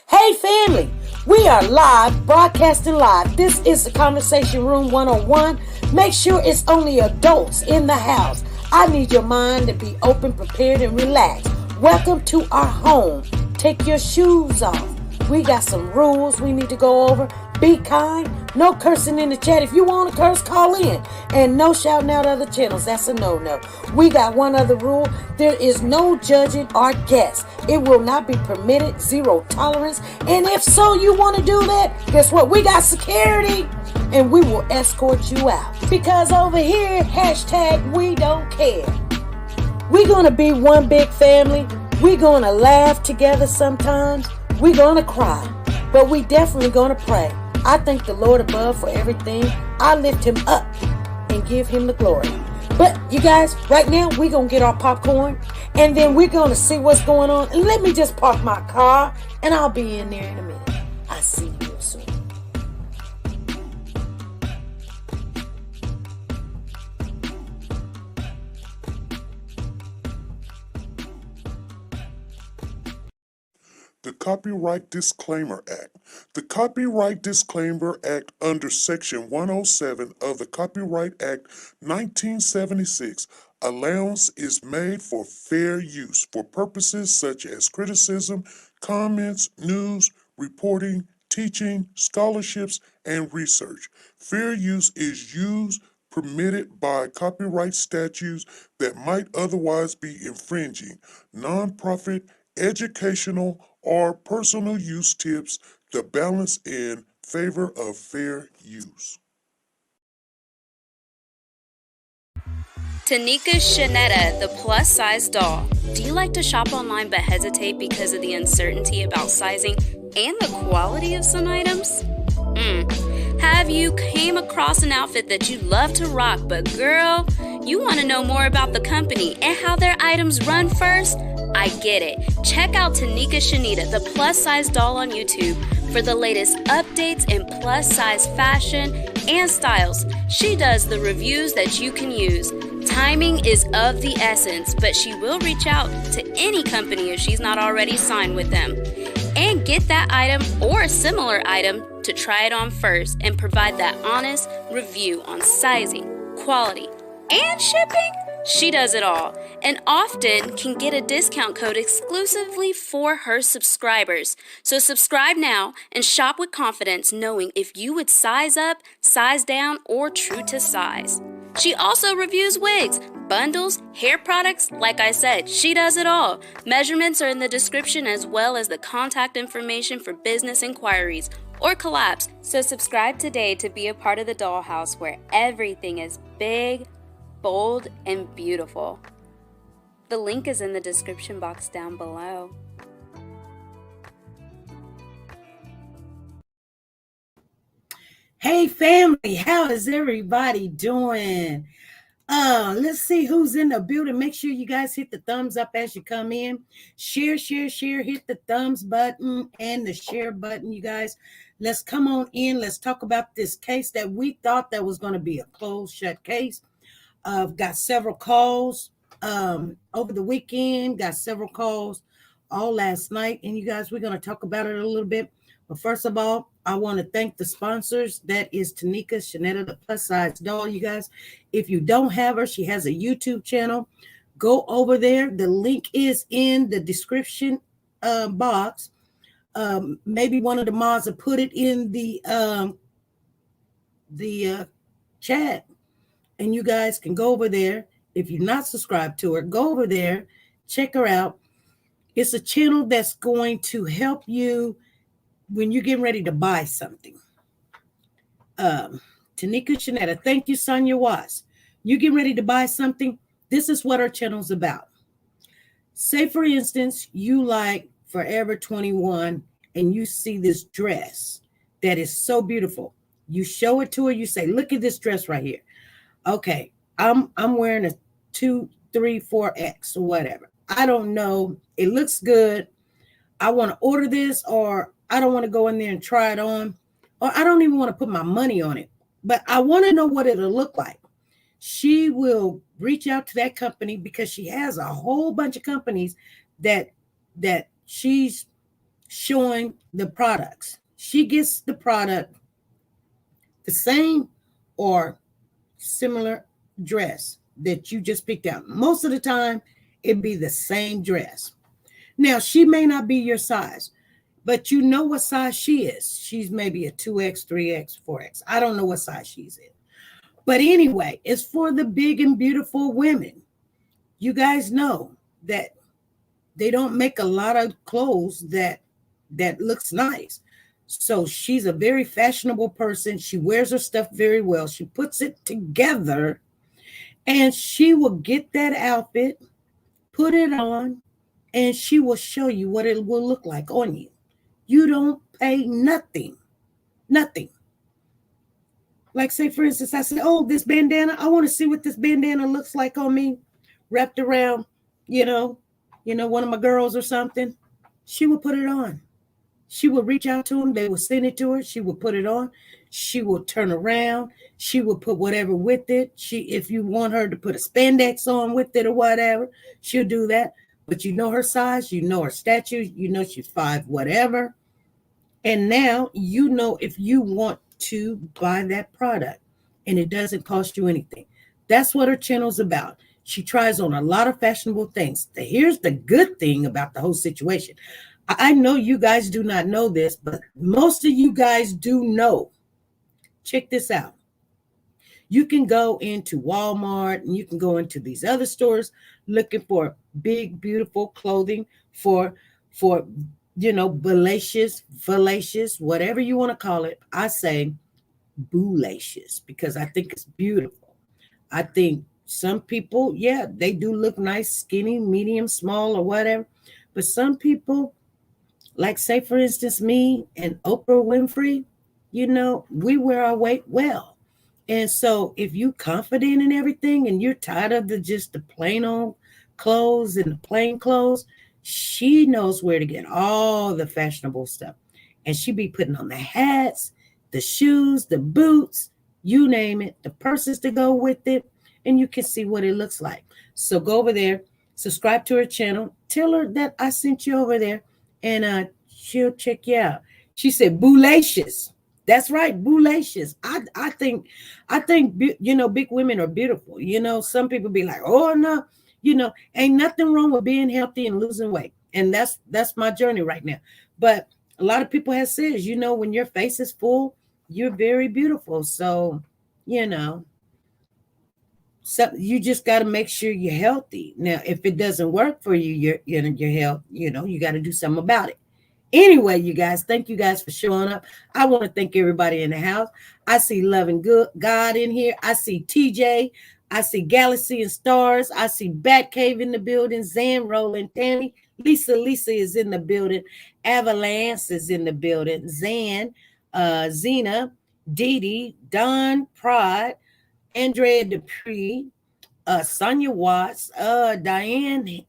Hey family, we are live, broadcasting live. This is the Conversation Room 101. Make sure it's only adults in the house. I need your mind to be open, prepared, and relaxed. Welcome to our home. Take your shoes off. We got some rules we need to go over. Be kind. No cursing in the chat. If you want to curse, call in. And no shouting out other channels. That's a no-no. We got one other rule. There is no judging our guests. It will not be permitted. Zero tolerance. And if so, you want to do that, guess what? We got security. And we will escort you out. Because over here, hashtag we don't care. We're going to be one big family. We're going to laugh together sometimes. We're going to cry. But we definitely going to pray. I thank the Lord above for everything. I lift him up and give him the glory. But you guys, right now, we're going to get our popcorn. And then we're going to see what's going on. And let me just park my car. And I'll be in there in a minute. I'll see you real soon. The Copyright Disclaimer Act. The Copyright Disclaimer Act under Section 107 of the Copyright Act 1976, allowance is made for fair use for purposes such as criticism, comments, news, reporting, teaching, scholarships, and research. Fair use is used permitted by copyright statutes that might otherwise be infringing. Nonprofit, educational, or personal use tips the balance in favor of fair use. TeNika Shenette, the plus-size doll. Do you like to shop online but hesitate because of the uncertainty about sizing and the quality of some items? Have you came across an outfit that you love to rock, but girl, you want to know more about the company and how their items run first? I get it. Check out TeNika Shenette, the plus-size doll on YouTube for the latest updates in plus-size fashion and styles. She does the reviews that you can use. Timing is of the essence, but she will reach out to any company if she's not already signed with them. And get that item or a similar item to try it on first and provide that honest review on sizing, quality, and shipping. She does it all and often can get a discount code exclusively for her subscribers. So subscribe now and shop with confidence knowing if you would size up, size down, or true to size. She also reviews wigs, bundles, hair products. Like I said, she does it all. Measurements are in the description as well as the contact information for business inquiries or collabs. So subscribe today to be a part of the dollhouse where everything is big, bold, and beautiful. The link is in the description box down below. Hey family, how is everybody doing? Let's see who's in the building. Make sure you guys hit the thumbs up as you come in. Share. Hit the thumbs button and the share button, you guys. Let's come on in. Let's talk about this case that we thought that was going to be a closed shut case. Got several calls over the weekend. Got several calls all last night. And you guys, we're going to talk about it a little bit. But first of all, I want to thank the sponsors. That is TeNika Shenette, the plus size doll, you guys. If you don't have her, she has a YouTube channel. Go over there. The link is in the description box. Maybe one of the mods will put it in the chat. And you guys can go over there. If you're not subscribed to her, go over there. Check her out. It's a channel that's going to help you when you're getting ready to buy something. TeNika Shenette. Thank you, Sonia Watts. You getting ready to buy something? This is what our channel is about. Say, for instance, you like Forever 21 and you see this dress that is so beautiful. You show it to her. You say, look at this dress right here. Okay, I'm wearing a 2, 3, 4X or whatever. I don't know. It looks good. I want to order this, or I don't want to go in there and try it on, or I don't even want to put my money on it, but I want to know what it'll look like. She will reach out to that company because she has a whole bunch of companies that she's showing the products. She gets the product, the same or similar dress that you just picked out. Most of the time, it'd be the same dress. Now, she may not be your size, but you know what size she is. She's maybe a 2X, 3X, 4X. I don't know what size she's in. But anyway, it's for the big and beautiful women. You guys know that they don't make a lot of clothes that looks nice. So she's a very fashionable person. She wears her stuff very well. She puts it together, and she will get that outfit, put it on, and she will show you what it will look like on you. You don't pay nothing. Nothing. Like, say, for instance, I say, oh, this bandana, I want to see what this bandana looks like on me, wrapped around, one of my girls or something. She will put it on. She will reach out to them. They will send it to her. She will put it on. She will turn around. She will put whatever with it. If you want her to put a spandex on with it or whatever, she'll do that. But you know her size, you know her stature, you know she's 5 whatever. And now you know if you want to buy that product, and it doesn't cost you anything. That's what her channel's about. She tries on a lot of fashionable things. Here's the good thing about the whole situation. I know you guys do not know this, but most of you guys do know. Check this out. You can go into Walmart and you can go into these other stores looking for big, beautiful clothing for fallacious, whatever you want to call it. I say boolacious because I think it's beautiful. I think some people, yeah, they do look nice, skinny, medium, small, or whatever. But some people, like, say, for instance, me and Oprah Winfrey, we wear our weight well. And so if you're confident in everything and you're tired of the plain old clothes and the plain clothes, she knows where to get all the fashionable stuff. And she be putting on the hats, the shoes, the boots, you name it, the purses to go with it, and you can see what it looks like. So go over there, subscribe to her channel, tell her that I sent you over there, and she'll check you out. She said, boolacious. That's right, boolacious. I think, big women are beautiful. Some people be like, oh, no, ain't nothing wrong with being healthy and losing weight. And that's my journey right now. But a lot of people have said, when your face is full, you're very beautiful. So, so you just got to make sure you're healthy. Now, if it doesn't work for you, your health, you got to do something about it. Anyway, you guys, thank you guys for showing up. I want to thank everybody in the house. I see Love and God in here. I see TJ. I see Galaxy and Stars. I see Batcave in the building. Zan, Roland, Tammy. Lisa is in the building. Avalanche is in the building. Zan, Zena, Dee Dee, Don Pride, Andrea Dupree, Sonia Watts, Diane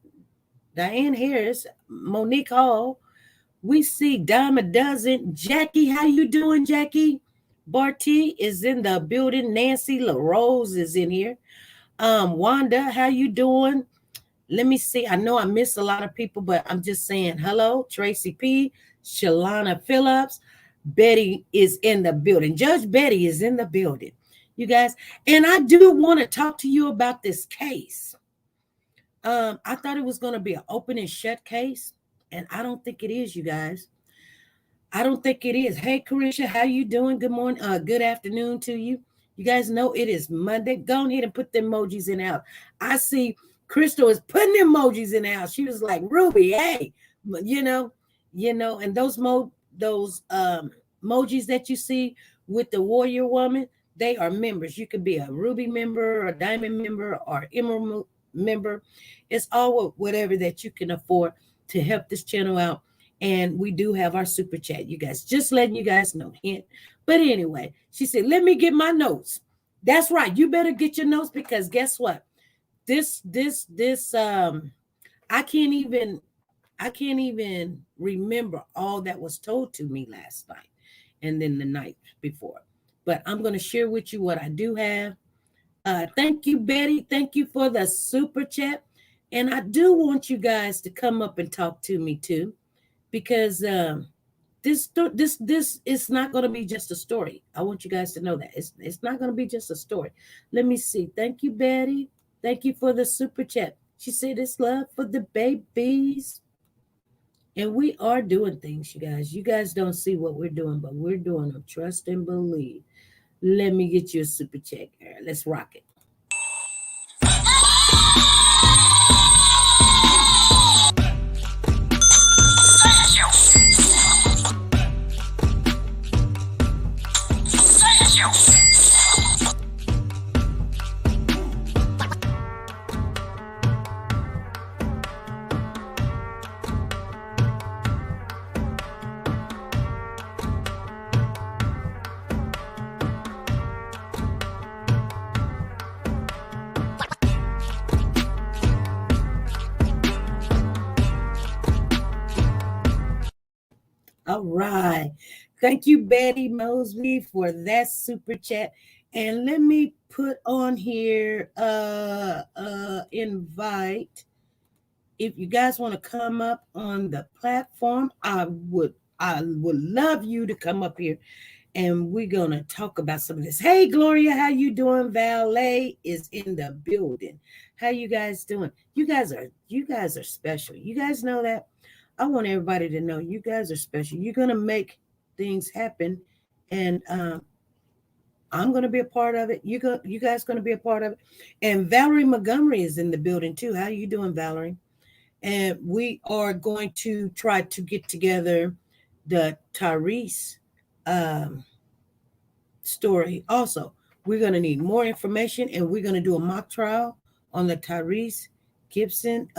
Harris, Monique Hall. We see Dime a Dozen. Jackie, how you doing, Jackie? Barty is in the building. Nancy LaRose is in here. Wanda, how you doing? Let me see. I know I missed a lot of people, but I'm just saying hello. Tracy P. Shalana Phillips. Betty is in the building. Judge Betty is in the building, you guys. And I do want to talk to you about this case. I thought it was going to be an open and shut case. And I don't think it is, you guys. I don't think it is. Hey, Carisha, how you doing? Good morning. Good afternoon to you. You guys know it is Monday. Go ahead and put the emojis in out. I see Crystal is putting emojis in out. She was like, Ruby, hey, and those emojis that you see with the warrior woman, they are members. You could be a Ruby member, a Diamond member, or Emerald member. It's all whatever that you can afford to help this channel out. And we do have our super chat, you guys. Just letting you guys know. Hint. But anyway, she said, let me get my notes. That's right. You better get your notes because guess what? This I can't even remember all that was told to me last night and then the night before. But I'm going to share with you what I do have. Thank you, Betty. Thank you for the super chat. And I do want you guys to come up and talk to me too. because this is not going to be just a story. I want you guys to know that it's not going to be just a story. Let me see. Thank you, Betty. Thank you for the super chat. She said it's love for the babies. And we are doing things, you guys. You guys don't see what we're doing, but we're doing them. Trust and believe. Let me get you a super chat. All right, let's rock it. All right. Thank you, Betty Mosby, for that super chat. And let me put on here invite. If you guys want to come up on the platform, I would love you to come up here, and we're gonna talk about some of this. Hey, Gloria, how you doing? Valet is in the building. How you guys doing? You guys are special. You guys know that. I want everybody to know you guys are special. You're gonna make things happen, and I'm gonna be a part of it. You guys gonna be a part of it. And Valerie Montgomery is in the building too. How you doing, Valerie? And we are going to try to get together the Tyrese story. Also, we're going to need more information, and we're going to do a mock trial on the Tyrese Gibson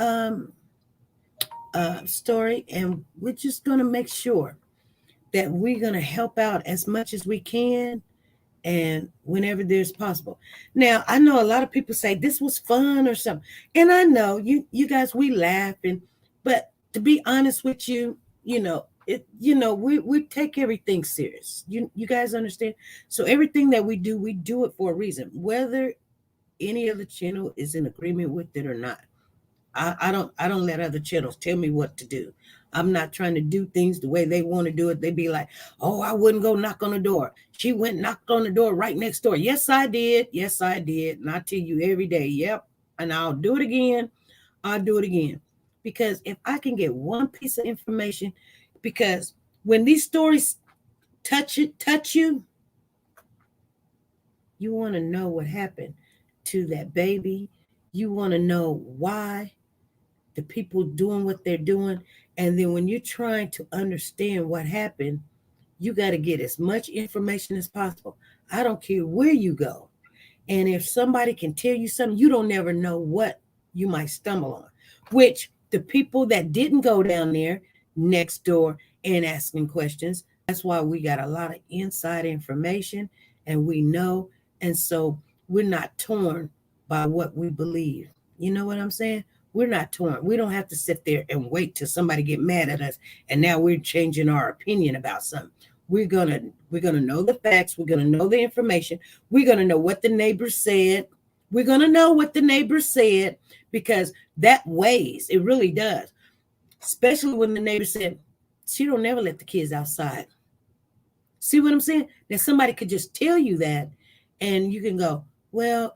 story. And we're just going to make sure that we're going to help out as much as we can and whenever there's possible. Now, I know a lot of people say this was fun or something. And I know you guys, we laughing, but to be honest with you, we take everything serious. You guys understand? So everything that we do it for a reason, whether any other channel is in agreement with it or not. I don't let other channels tell me what to do. I'm not trying to do things the way they want to do it. They be like, oh, I wouldn't go knock on the door. She went knocked on the door right next door. Yes, I did. Yes, I did. And I tell you every day, yep. And I'll do it again. I'll do it again. Because if I can get one piece of information, because when these stories touch you, you want to know what happened to that baby. You want to know why the people doing what they're doing. And then when you're trying to understand what happened, you got to get as much information as possible. I don't care where you go. And if somebody can tell you something, you don't never know what you might stumble on, which the people that didn't go down there next door and asking questions, that's why we got a lot of inside information and we know. And so we're not torn by what we believe. You know what I'm saying? We're not torn. We don't have to sit there and wait till somebody get mad at us and now we're changing our opinion about something. We're gonna know the facts. We're gonna know the information. We're gonna know what the neighbors said. We're gonna know what the neighbors said because that weighs. It really does. Especially when the neighbor said, she don't never let the kids outside. See what I'm saying? That somebody could just tell you that and you can go, well,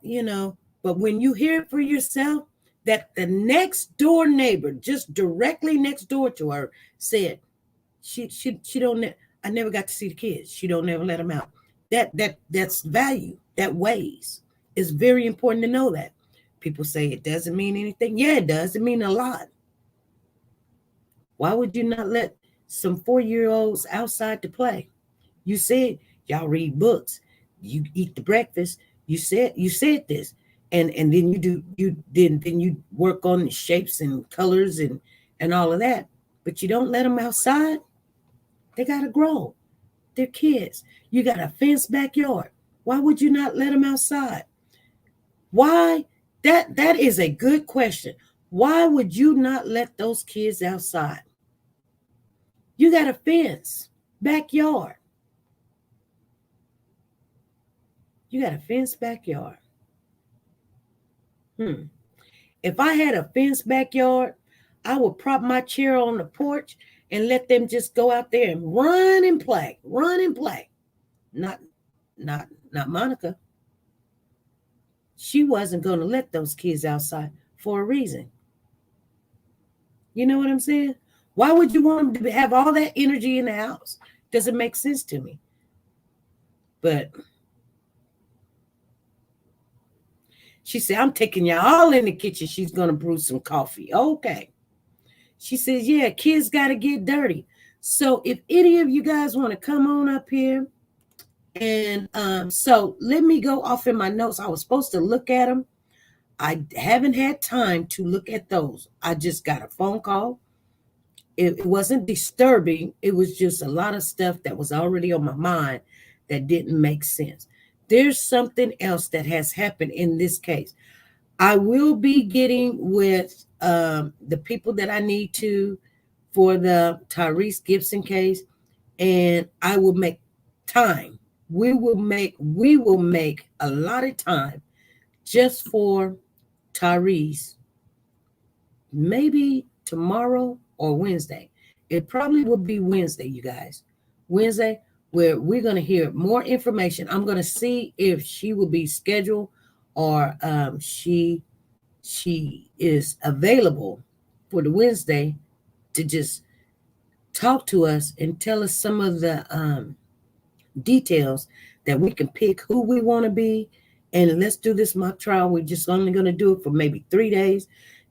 but when you hear it for yourself, that the next door neighbor, just directly next door to her, said, she don't, I never got to see the kids. She don't never let them out. That's value. That weighs. It's very important to know that. People say it doesn't mean anything. Yeah, it does. It means a lot. Why would you not let some 4-year-olds outside to play? You said y'all read books. You eat the breakfast. You said this. And then you work on the shapes and colors and all of that. But you don't let them outside. They got to grow. They're kids. You got a fenced backyard. Why would you not let them outside? Why? That is a good question. Why would you not let those kids outside? You got a fence, backyard. You got a fenced backyard. If I had a fenced backyard, I would prop my chair on the porch and let them just go out there and run and play. Not Monica. She wasn't going to let those kids outside for a reason. You know what I'm saying? Why would you want them to have all that energy in the house? Doesn't make sense to me. But she said, I'm taking y'all all in the kitchen. She's going to brew some coffee. Okay. She says, yeah, kids got to get dirty. So if any of you guys want to come on up here, and so let me go off in my notes. I was supposed to look at them. I haven't had time to look at those. I just got a phone call. It wasn't disturbing. It was just a lot of stuff that was already on my mind that didn't make sense. There's something else that has happened in this case. I will be getting with the people that I need to for the Tyrese Gibson case, and I will make time. We will make a lot of time just for Tyrese, maybe tomorrow or Wednesday. It probably will be Wednesday, you guys. Wednesday, where we're going to hear more information. I'm going to see if she will be scheduled or she is available for the Wednesday to just talk to us and tell us some of the details that we can pick who we want to be. And let's do this mock trial. We're just only going to do it for maybe 3 days.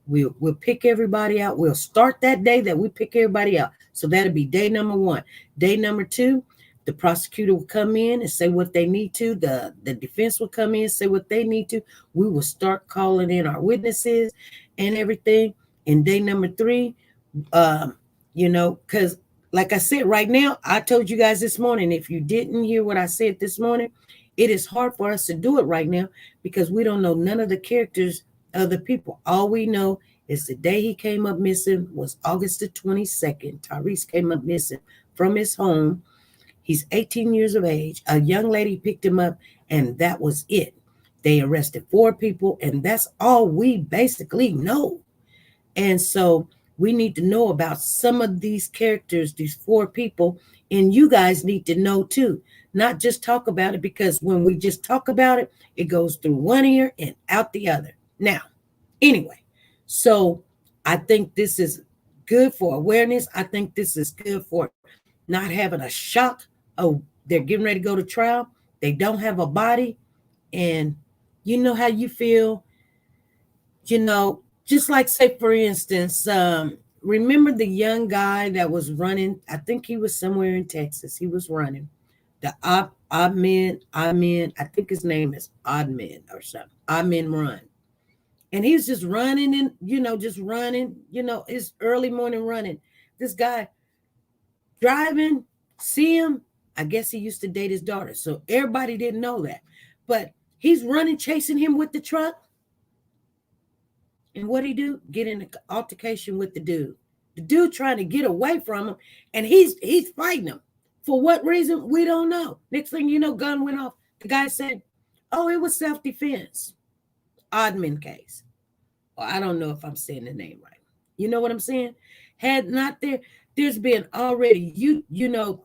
We'll pick everybody out. We'll start that day that we pick everybody out. So that'll be day number 1. Day number 2, the prosecutor will come in and say what they need to. The defense will come in and say what they need to. We will start calling in our witnesses and everything. And day number 3, because like I said, right now, I told you guys this morning, if you didn't hear what I said this morning, it is hard for us to do it right now because we don't know none of the characters of the people. All we know is the day he came up missing was August the 22nd. Tyrese came up missing from his home. He's 18 years of age. A young lady picked him up, and that was it. They arrested 4 people, and that's all we basically know. And so we need to know about some of these characters, these 4 people, and you guys need to know too. Not just talk about it, because when we just talk about it, it goes through one ear and out the other. Now, anyway, so I think this is good for awareness. I think this is good for not having a shock. Oh, they're getting ready to go to trial. They don't have a body. And you know how you feel, just like, say, for instance, remember the young guy that was running? I think he was somewhere in Texas. He was running. The Oddman, I think his name is Oddman or something. Oddman Run. And he's just running and, just running, it's early morning running. This guy driving, see him. I guess he used to date his daughter. So everybody didn't know that. But he's running, chasing him with the truck. And what'd he do? Get in an altercation with the dude. The dude trying to get away from him. And he's fighting him. For what reason? We don't know. Next thing you know, gun went off. The guy said, oh, it was self-defense. Oddman case. Or I don't know if I'm saying the name right. You know what I'm saying? Had not there's been already,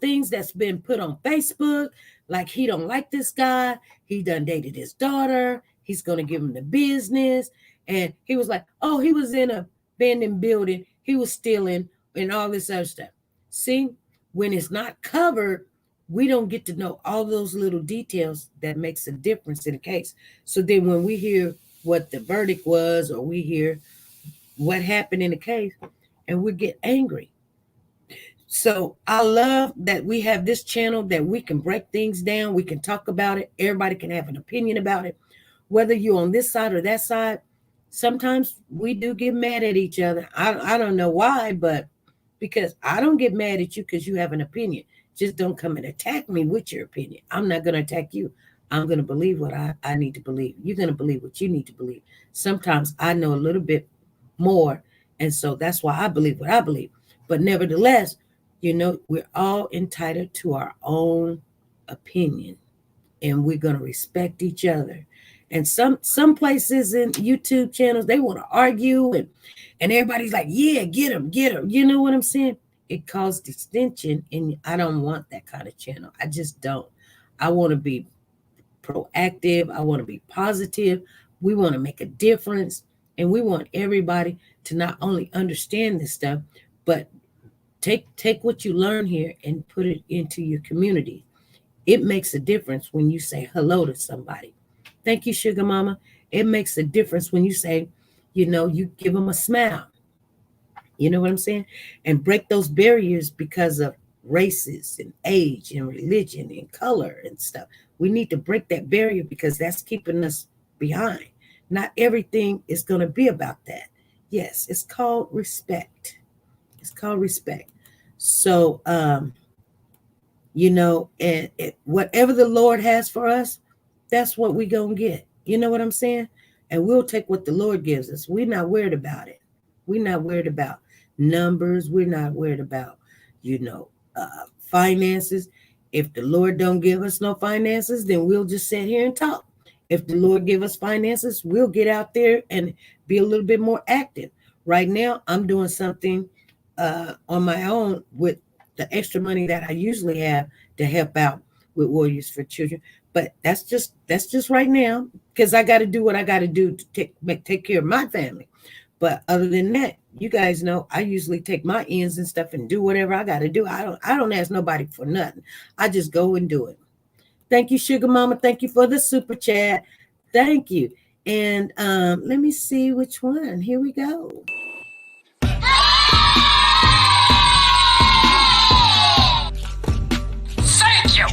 things that's been put on Facebook, like he don't like this guy. He done dated his daughter. He's going to give him the business. And he was like, oh, he was in a abandoned building. He was stealing and all this other stuff. See, when it's not covered, we don't get to know all those little details that makes a difference in the case. So then when we hear what the verdict was, or we hear what happened in the case, and we get angry. So I love that we have this channel that we can break things down. We can talk about it. Everybody can have an opinion about it. Whether you're on this side or that side, sometimes we do get mad at each other. I don't know why, but because I don't get mad at you because you have an opinion. Just don't come and attack me with your opinion. I'm not going to attack you. I'm going to believe what I need to believe. You're going to believe what you need to believe. Sometimes I know a little bit more, and so that's why I believe what I believe. But nevertheless, we're all entitled to our own opinion, and we're going to respect each other. And some places in YouTube channels, they want to argue, and everybody's like, yeah, get him. You know what I'm saying? it caused distinction, and I don't want that kind of channel. I just don't. I want to be proactive. I want to be positive. We want to make a difference, and we want everybody to not only understand this stuff, but take what you learn here and put it into your community. It makes a difference when you say hello to somebody. Thank you, Sugar Mama. It makes a difference when you say, you give them a smile. You know what I'm saying? And break those barriers because of races and age and religion and color and stuff. We need to break that barrier because that's keeping us behind. Not everything is going to be about that. Yes, it's called respect. It's called respect. So, and whatever the Lord has for us, that's what we're going to get. You know what I'm saying? And we'll take what the Lord gives us. We're not worried about it. We're not worried about numbers. We're not worried about, finances. If the Lord don't give us no finances, then we'll just sit here and talk. If the Lord give us finances, we'll get out there and be a little bit more active. Right now, I'm doing something on my own with the extra money that I usually have to help out with Warriors for Children. But that's just right now because I got to do what I got to do to take care of my family. But other than that, you guys know I usually take my ends and stuff and do whatever I got to do. I don't ask nobody for nothing. I just go and do it. Thank you, Sugar Mama. Thank you for the super chat. Thank you. And let me see which one. Here we go. Thank you.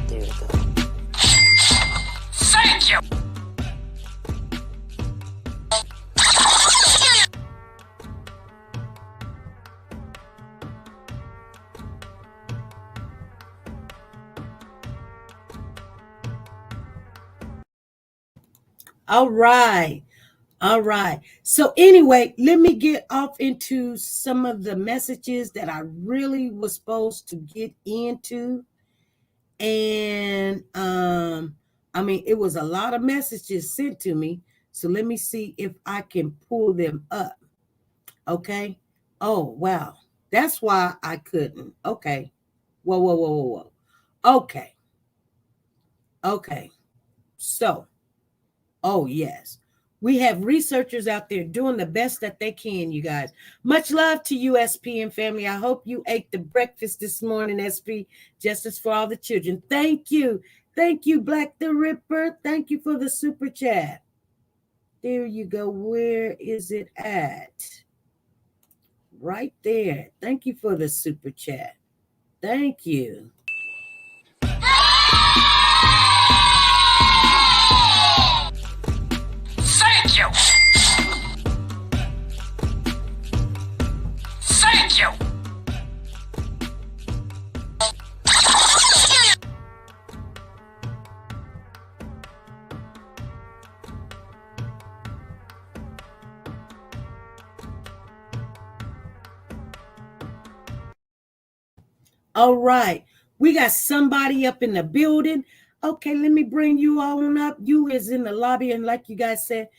There we go. Thank you. All right. All right. So anyway, let me get off into some of the messages that I really was supposed to get into. And it was a lot of messages sent to me. So let me see if I can pull them up. Okay. Oh, wow. That's why I couldn't. Okay. Whoa. Okay. Okay. So, oh, yes. We have researchers out there doing the best that they can, you guys. Much love to you, SP and family. I hope you ate the breakfast this morning, SP. Justice for all the children. Thank you. Thank you, Black the Ripper. Thank you for the super chat. There you go. Where is it at? Right there. Thank you for the super chat. Thank you. Thank you. Thank you. All right. We got somebody up in the building. Okay, let me bring you on up. You is in the lobby, and like you guys said,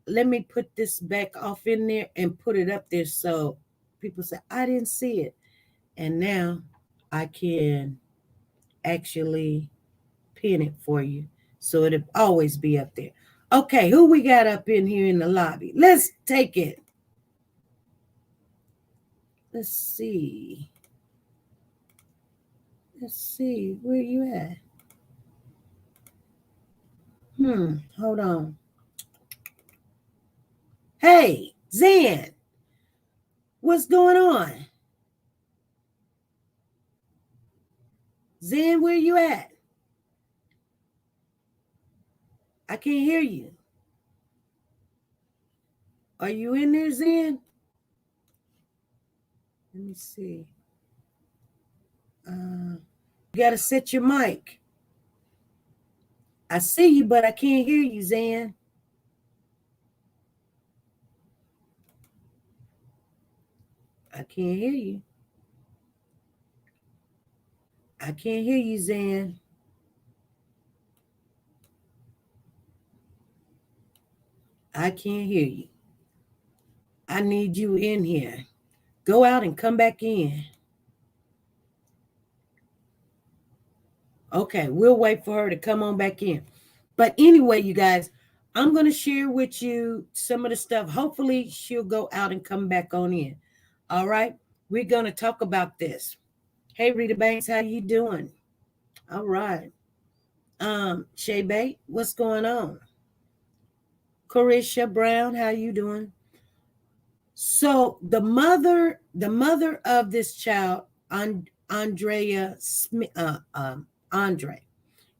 let me put this back off in there and put it up there so people say, I didn't see it. And now I can actually pin it for you so it'll always be up there. Okay, who we got up in here in the lobby? Let's take it. Let's see. Let's see. Where you at? Hold on. Hey, Zen. What's going on? Zen, where you at? I can't hear you. Are you in there, Zen? Let me see. You got to set your mic. I see you, but I can't hear you, Zen. I can't hear you. I can't hear you, Zen. I can't hear you. I need you in here. Go out and come back in. Okay, we'll wait for her to come on back in. But anyway, you guys, I'm going to share with you some of the stuff. Hopefully, she'll go out and come back on in. All right, we're going to talk about this. Hey, Rita Banks, how you doing? All right. Shay Bate, what's going on? Carisha Brown, how you doing? So the mother of this child, Andrea Smith, Andre.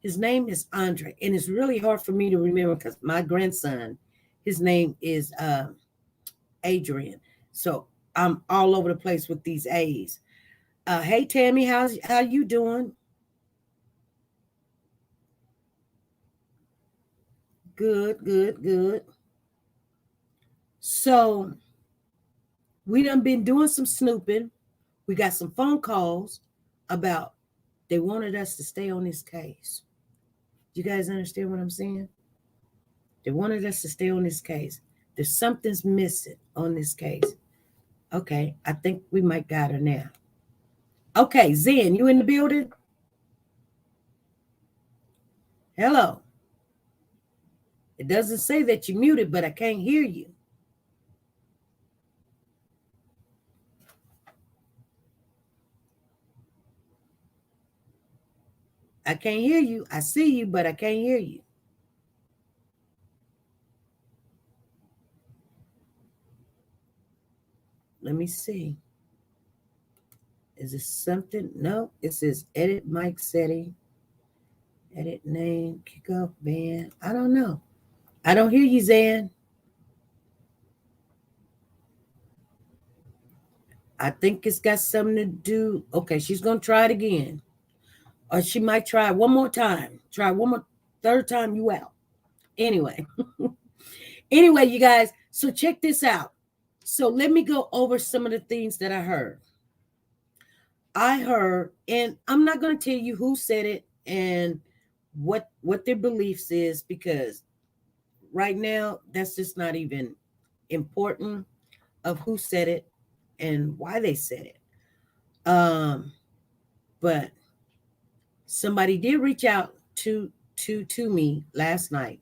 His name is Andre, and it's really hard for me to remember because my grandson, his name is Adrian. So I'm all over the place with these A's. Hey Tammy, how you doing? Good. So we done been doing some snooping. We got some phone calls about they wanted us to stay on this case. You guys understand what I'm saying? They wanted us to stay on this case. There's something's missing on this case. Okay, I think we might got her now. Okay, Zen, you in the building? Hello. It doesn't say that you're muted, but I can't hear you. I can't hear you. I see you, but I can't hear you. Let me see. Is this something? No, it says edit mic setting, edit name, kick off band. I don't know. I don't hear you, Zan. I think it's got something to do. Okay, she's going to try it again. Or she might try one more time. Try one more, third time you out. Anyway. Anyway, you guys, so check this out. So let me go over some of the things that I heard. I heard, and I'm not going to tell you who said it and what their beliefs is, because right now that's just not even important of who said it and why they said it. But somebody did reach out to me last night.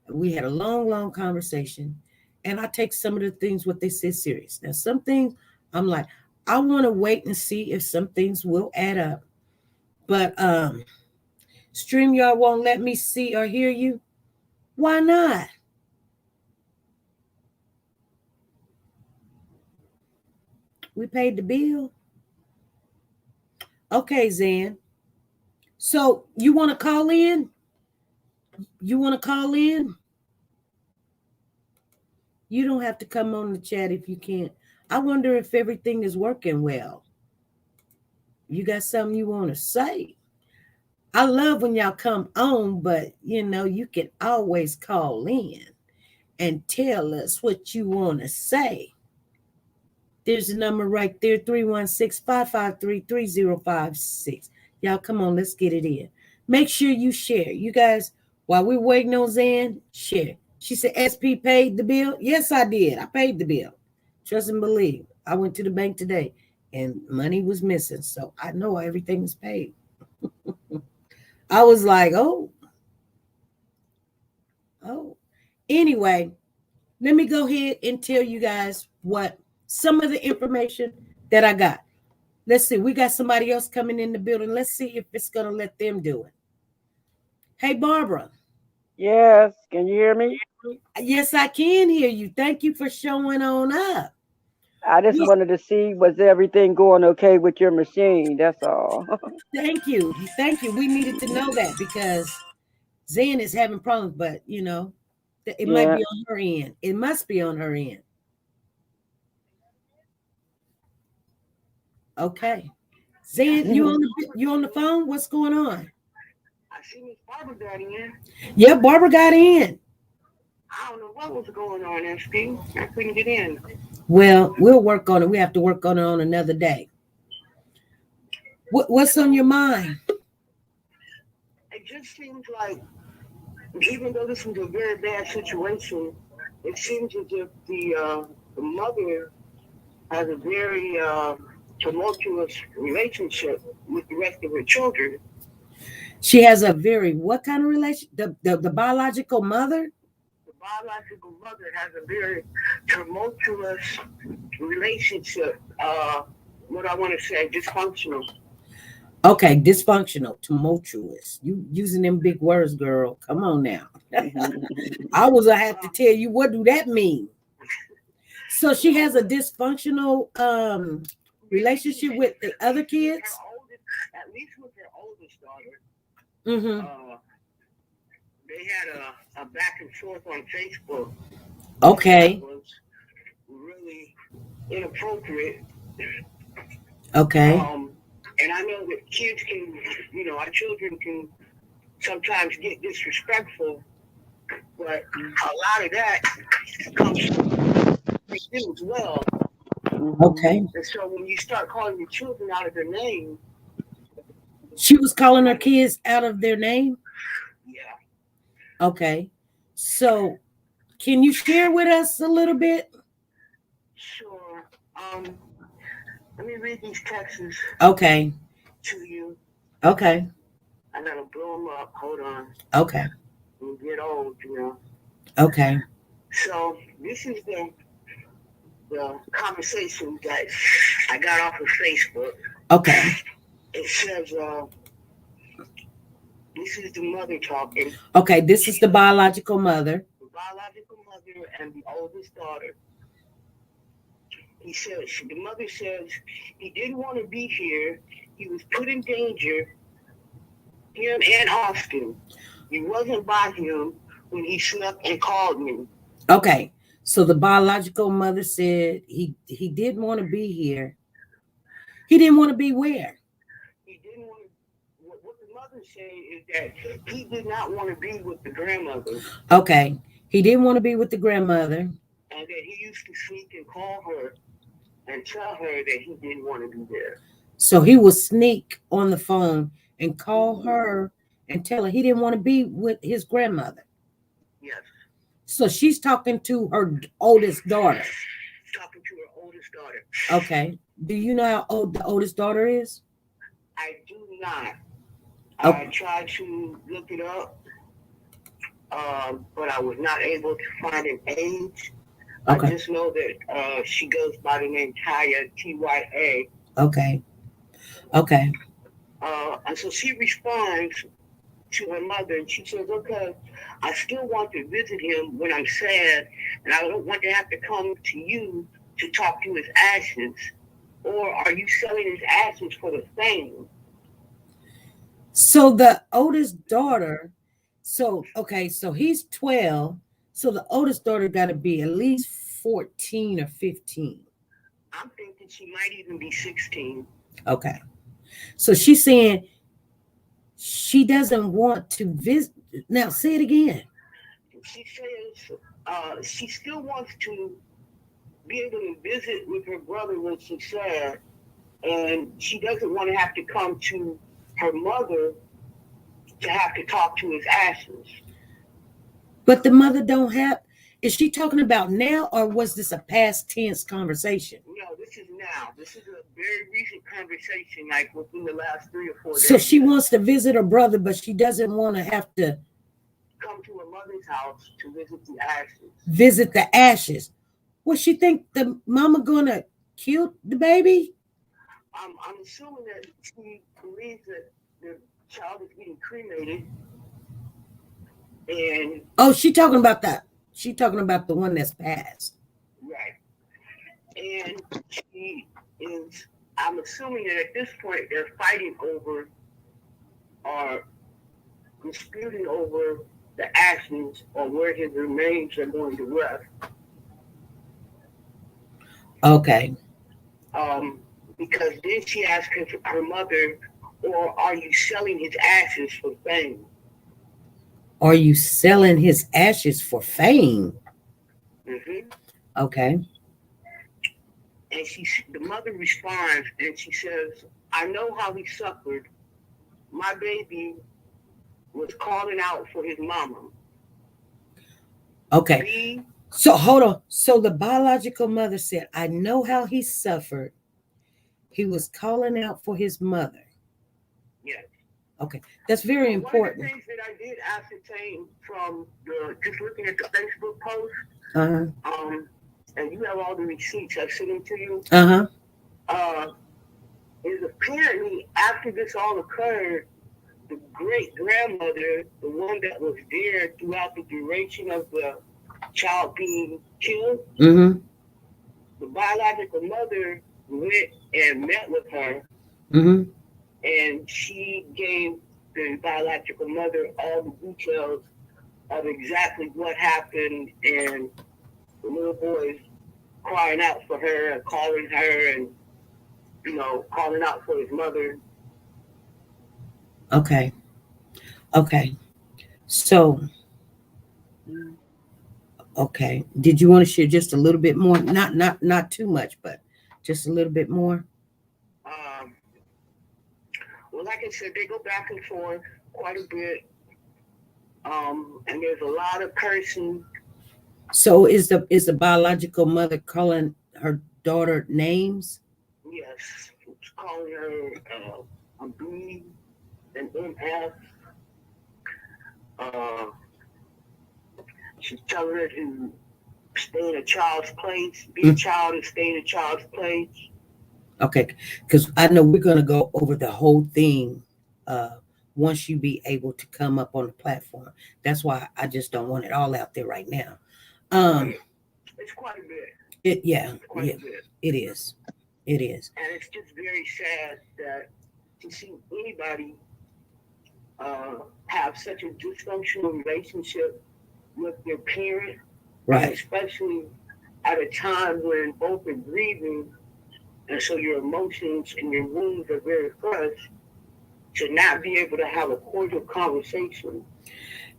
We had a long conversation, and I take some of the things what they said serious. Now, some things I'm like, I want to wait and see if some things will add up. But StreamYard won't let me see or hear you. Why not? We paid the bill. Okay, Zan. So you want to call in? You want to call in? You don't have to come on the chat if you can't. I wonder if everything is working well. You got something you want to say? I love when y'all come on, but you can always call in and tell us what you want to say. There's a number right there, 316-553-3056. Y'all come on, let's get it in. Make sure you share. You guys, while we're waiting on Zan, share. She said, SP paid the bill. Yes, I did. I paid the bill. Trust and believe. I went to the bank today and money was missing. So I know everything is paid. I was like, oh. Anyway, let me go ahead and tell you guys what some of the information that I got. Let's see. We got somebody else coming in the building. Let's see if it's going to let them do it. Hey, Barbara. Yes. Can you hear me? Yes, I can hear you. Thank you for showing on up. I just wanted to see, was everything going okay with your machine? That's all. Thank you. We needed to know that because Zen is having problems, but it might be on her end. It must be on her end. Okay. Zen, you on the phone? What's going on? I see Miss Barbara got in. Yeah, Barbara got in. I don't know what was going on, SP. I couldn't get in. Well, we'll work on it. We have to work on it on another day. What's on your mind? It just seems like, even though this was a very bad situation, it seems as if the mother has a very tumultuous relationship with the rest of her children. She has a very what kind of relation? The biological mother? The biological mother has a very tumultuous relationship. What I want to say, dysfunctional. Okay, dysfunctional, tumultuous. You using them big words, girl. Come on now. I have to tell you, what do that mean? So she has a dysfunctional relationship with the other kids? At least with her oldest daughter. Mm-hmm. They had a back and forth on Facebook. Okay. That was really inappropriate. Okay. And I know that kids can, our children can sometimes get disrespectful, but a lot of that comes from them as well. Okay. And so when you start calling your children out of their name. She was calling her kids out of their name? Yeah. Okay. So can you share with us a little bit? Sure. Let me read these texts. Okay. To you. Okay. I gotta blow them up. Hold on. Okay. You get old, Okay. So this is the conversation that I got off of Facebook. Okay. It says, this is the mother talking. Okay, this is the biological mother. The biological mother and the oldest daughter. The mother says he didn't want to be here. He was put in danger, him and Austin. He wasn't by him when he snuck and called me. Okay, so the biological mother said he didn't want to be here. He didn't want to be where? He didn't want to. What the mother said is that he did not want to be with the grandmother. Okay, he didn't want to be with the grandmother. And that he used to sneak and call her and tell her that he didn't want to be there. So he would sneak on the phone and call her and tell her he didn't want to be with his grandmother. Yes. So she's talking to her oldest daughter. Talking to her oldest daughter. Okay. Do you know how old the oldest daughter is? I do not. Okay. I tried to look it up, but I was not able to find an age. Okay. I just know that she goes by the name Taya, Tya. Okay. Okay. And so she responds to her mother and she says, okay, I still want to visit him when I'm sad, and I don't want to have to come to you to talk to his ashes. Or are you selling his ashes for the fame? So the oldest daughter, so he's 12. So the oldest daughter got to be at least 14 or 15. I'm thinking she might even be 16. Okay. So she's saying she doesn't want to visit. Now say it again. She says she still wants to be able to visit with her brother when she's sad, and she doesn't want to have to come to her mother to have to talk to his ashes. But the mother don't have. Is she talking about now, or was this a past tense conversation? No, this is now. This is a very recent conversation, like within the last 3 or 4 days. So she wants to visit her brother, but she doesn't want to have to come to her mother's house to visit the ashes. Visit the ashes. Well, she think the mama gonna kill the baby? I'm assuming that she believes that the child is getting cremated. And she talking about that. She talking about the one that's passed. Right. And she is, I'm assuming that at this point they're fighting over or disputing over the ashes or where his remains are going to rest. Okay. Because then she asked her mother, or are you selling his ashes for fame? Are you selling his ashes for fame? Mm-hmm. Okay. And the mother responds and she says, I know how he suffered. My baby was calling out for his mama. Okay. So hold on. So the biological mother said, I know how he suffered. He was calling out for his mother. Yes. Okay. That's very important. One of the things that I did ascertain from just looking at the Facebook post, Uh-huh. and you have all the receipts, I've sent them to you. Uh-huh. Is apparently after this all occurred, the great grandmother, the one that was there throughout the duration of the child being killed, Mm-hmm. the biological mother went and met with her, Mm-hmm. and she gave the biological mother all the details of exactly what happened, and the little boy crying out for her and calling her and, calling out for his mother. Okay. Okay. So, okay. Did you want to share just a little bit more? Not too much, but just a little bit more. Well, like I said, they go back and forth quite a bit. And there's a lot of cursing. So is the biological mother calling her daughter names? Yes, calling her a B, an MF. She's telling her to stay in a child's place, be a child and stay in a child's place. Okay, because I know we're gonna go over the whole thing once you be able to come up on the platform. That's why I just don't want it all out there right now. It's quite a bit. It yeah, quite yeah, a bit. it is. It is. And it's just very sad that to see anybody have such a dysfunctional relationship with their parent, Right. especially at a time when both are grieving, and so your emotions and your wounds are very fresh, to not be able to have a cordial conversation.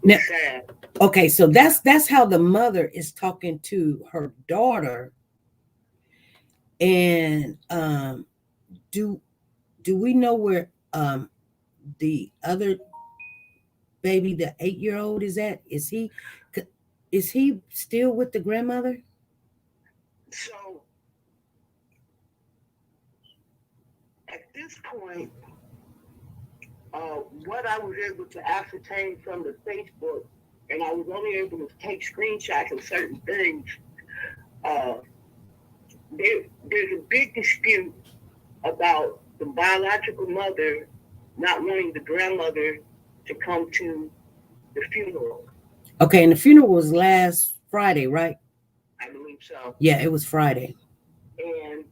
Now, sad. Okay, so that's how the mother is talking to her daughter. And do we know where the other baby, the 8-year-old, is at? Is he still with the grandmother? So at this point, what I was able to ascertain from the Facebook, and I was only able to take screenshots of certain things, there's a big dispute about the biological mother not wanting the grandmother to come to the funeral. Okay, and the funeral was last Friday, right? I believe so. Yeah, it was Friday. And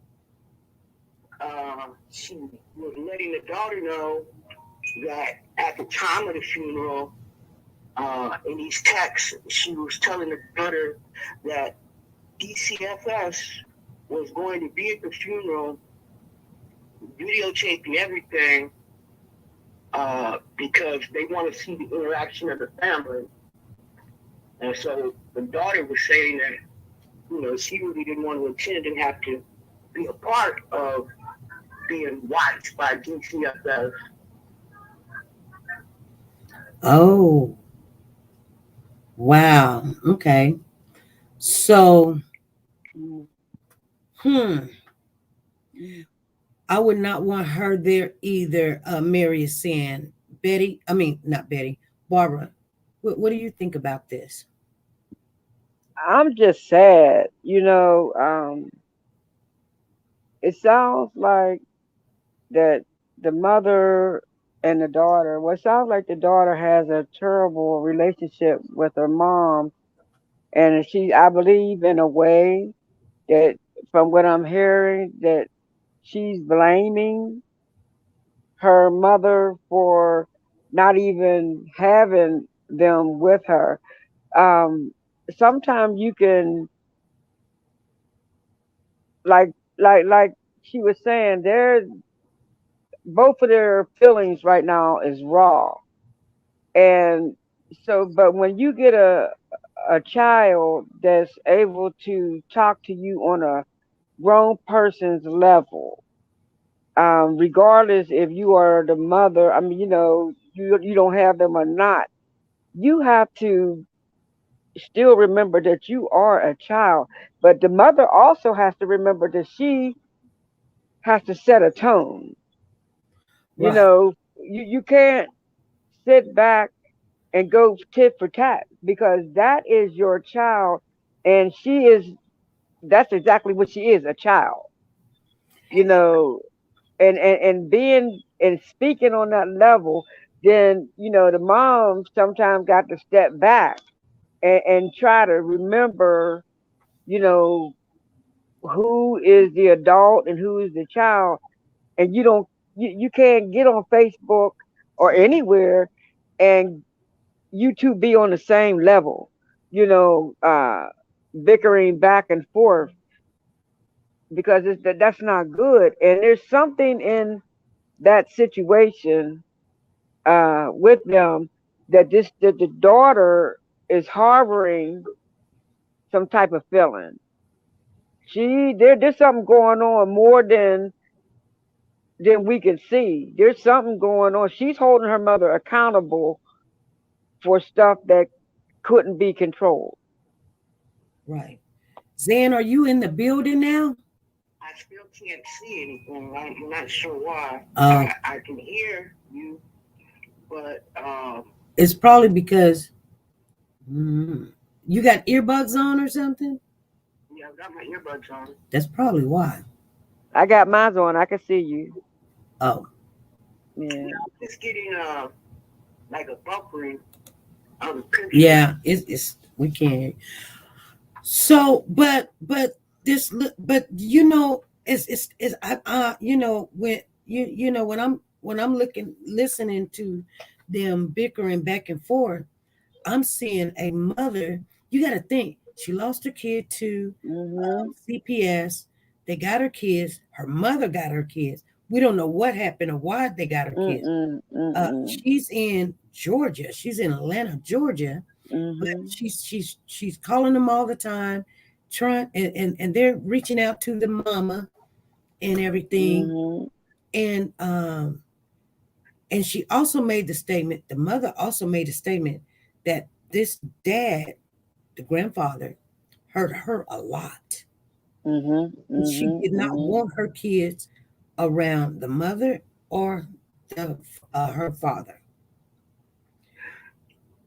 she was letting the daughter know that at the time of the funeral, in these texts, she was telling the daughter that DCFS was going to be at the funeral, videotaping everything, because they want to see the interaction of the family. And so the daughter was saying that, she really didn't want to attend and have to be a part of being watched by DCFS. Oh, wow. Okay. So, I would not want her there either. Mary is saying, not Betty, Barbara. What do you think about this? I'm just sad. It sounds like that the mother and the daughter, well, it sounds like the daughter has a terrible relationship with her mom. And I believe in a way that from what I'm hearing, that she's blaming her mother for not even having them with her. Um, Sometimes you can, like she was saying, both of their feelings right now is raw. And so, but when you get a child that's able to talk to you on a grown person's level, regardless if you are the mother, you don't have them or not, you have to still remember that you are a child. But the mother also has to remember that she has to set a tone. You Right. know, you can't sit back and go tit for tat, because that is your child, and that's exactly what she is, a child. You And know, and being and speaking on that level, then the mom sometimes got to step back and try to remember, you know, who is the adult and who is the child. And you can't get on Facebook or anywhere and you two be on the same level, you know, bickering back and forth, because that's not good. And there's something in that situation with them, that the daughter is harboring some type of feeling. There's something going on more than we can see. There's something going on. She's holding her mother accountable for stuff that couldn't be controlled. Right. Zan, are you in the building now? I still can't see anything. I'm not sure why. Uh, I can hear you, but it's probably because you got earbuds on or something. yeah, I've got my earbuds on. That's probably why. I got mine on. I can see you. Oh, Yeah. I'm just getting like a buffering of the picture. yeah. It's we can't. So, but this, but it's when I'm listening to them bickering back and forth, I'm seeing a mother. You got to think she lost her kid to Mhm. CPS. They got her kids. Her mother got her kids. We don't know what happened or why they got her kids. Mm. Mm. She's in Georgia. She's in Atlanta, Georgia. But Mhm. she's calling them all the time, trying and they're reaching out to the mama and everything. Mhm. And she also made the statement, the mother also made a statement that this dad, the grandfather, hurt her a lot. Mhm. And she Mhm. did not Mhm. want her kids around the mother or her father.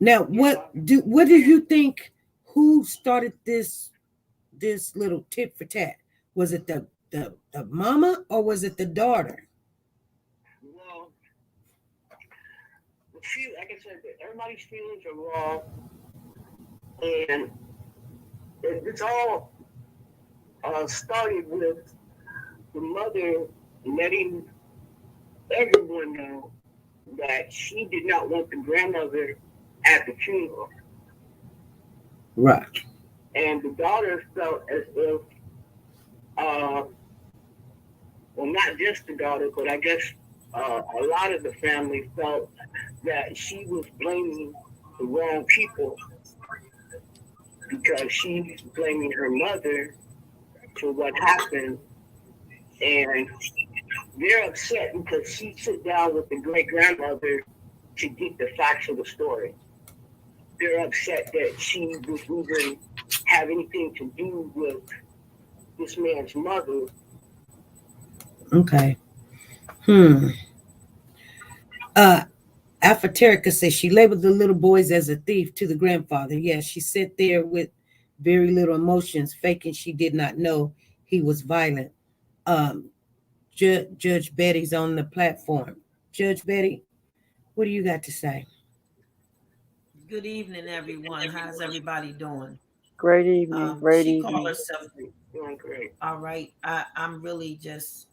Now, Yeah, what do you think? Who started this little tit for tat? Was it the mama or was it the daughter? well, like I said, everybody's feelings are raw, and it's all started with the mother letting everyone know that she did not want the grandmother at the funeral. Right. And the daughter felt as if, uh, well, not just the daughter, but I guess a lot of the family felt that she was blaming the wrong people, because she's blaming her mother for what happened. And they're upset because she sat down with the great grandmother to get the facts of the story. They're upset that she would even have anything to do with this man's mother. Okay. Hmm. Uh, Alphaterica says she labeled the little boys as a thief to the grandfather. Yes, she sat there with very little emotions, faking she did not know he was violent. Um, Judge Betty's on the platform. Judge Betty, what do you got to say? Good evening, everyone. How's everybody doing? Great evening. Great She called evening. herself Doing great. all right. I'm really just.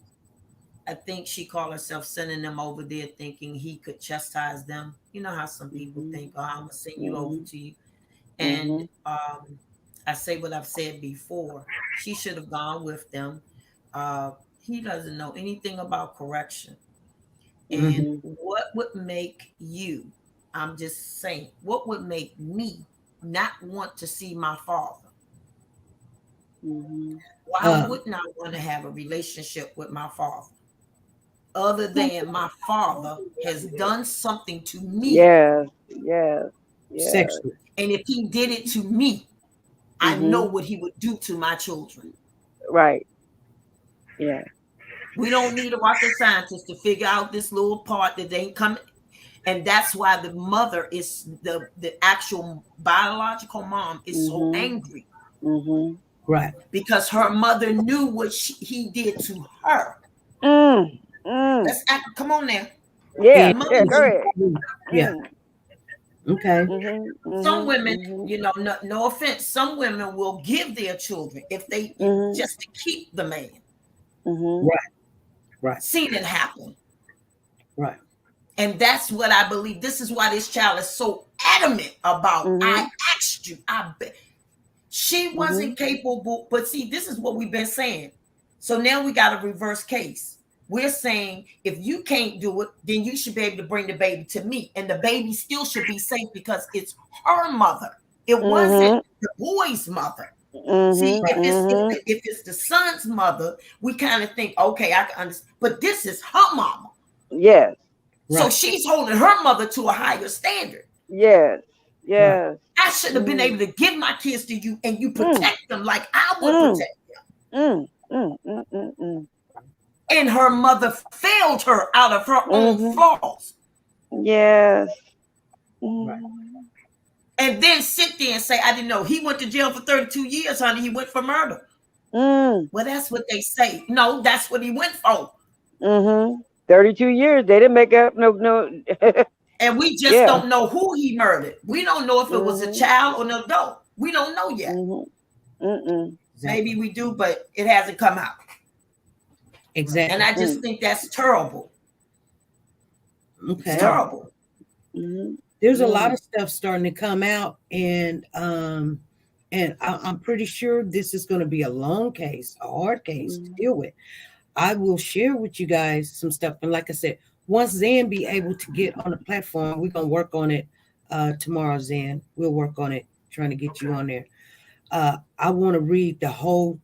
I think she called herself sending them over there, thinking he could chastise them. You know how some people Mhm. think, "Oh, I'm gonna send you over Mhm. to you," and Mhm. I say what I've said before. She should have gone with them. He doesn't know anything about correction. And Mhm. Mhm. what would make you, I'm just saying, what would make me not want to see my father? Mhm. Why Uh, wouldn't I want to have a relationship with my father? Other than my father has done something to me. Yes. Yes. sexually. And if he did it to me, I know what he would do to my children. Right. Yeah. We don't need a rocket scientist to figure out this little part that they come. And that's why the mother is the actual biological mom is so angry. Right. Because her mother knew what he did to her. Let's act. Come on now. Yeah. Yeah. Go ahead. Yeah. Okay. Some women, you know, no offense, some women will give their children if they just to keep the man. Right. Right. Seen it happen. Right. And that's what I believe. This is why this child is so adamant about. I asked you. I bet she wasn't capable. But see, this is what we've been saying. So now we got a reverse case. We're saying if you can't do it, then you should be able to bring the baby to me. And the baby still should be safe because it's her mother. It wasn't the boy's mother. See, if it's the son's mother, we kind of think, okay, I can understand. But this is her mama. Yes. So she's holding her mother to a higher standard. Yes. Yes. I should have been able to give my kids to you and you protect them like I would protect them. And her mother failed her out of her own flaws. Yes. Right. And then sit there and say, I didn't know. He went to jail for 32 years, honey. He went for murder. Well, that's what they say. No, that's what he went for. 32 years. They didn't make up no. And we just don't know who he murdered. We don't know if it was a child or an adult. We don't know yet. Maybe we do, but it hasn't come out. Exactly. And I just think that's terrible. Okay. It's terrible. There's a lot of stuff starting to come out, and I'm pretty sure this is going to be a long case, a hard case to deal with. I will share with you guys some stuff, and like I said, once Zan be able to get on the platform, we're gonna work on it tomorrow. Zan, we'll work on it, trying to get you on there. I want to read the whole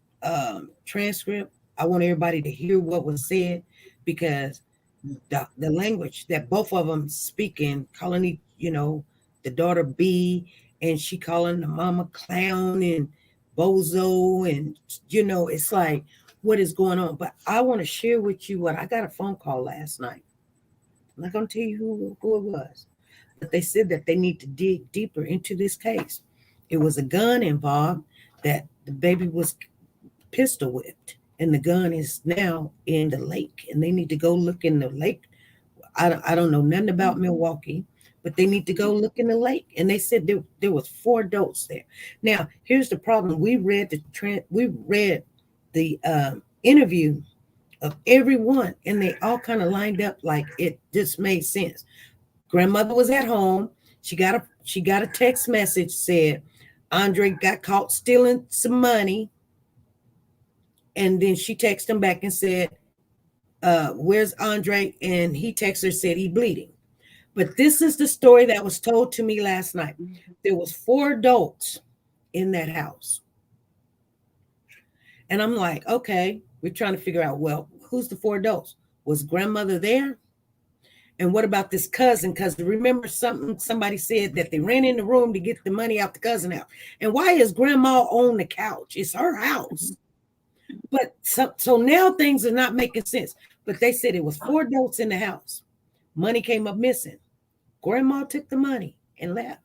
transcript. I want everybody to hear what was said, because the language that both of them speaking, calling the daughter B, and she calling the mama clown and bozo, and it's like, what is going on? But I want to share with you what I got a phone call last night. I'm not going to tell you who it was, but they said that they need to dig deeper into this case. It was a gun involved, that the baby was pistol whipped, and the gun is now in the lake, and they need to go look in the lake. I don't know nothing about Milwaukee, but they need to go look in the lake. And they said there was 4 adults there. Now, here's the problem. We read the interview of everyone, and they all kind of lined up like it just made sense. Grandmother was at home. She got a text message, said Andre got caught stealing some money, and then she texted him back and said, where's Andre? And he texted her, said he bleeding. But this is the story that was told to me last night. There was 4 adults in that house. And I'm like, okay, we're trying to figure out, well, who's the 4 adults? Was grandmother there? And what about this cousin? Because remember somebody said that they ran in the room to get the money out the cousin house. And why is grandma on the couch? It's her house. But so now things are not making sense. But they said it was 4 adults in the house. Money came up missing. Grandma took the money and left.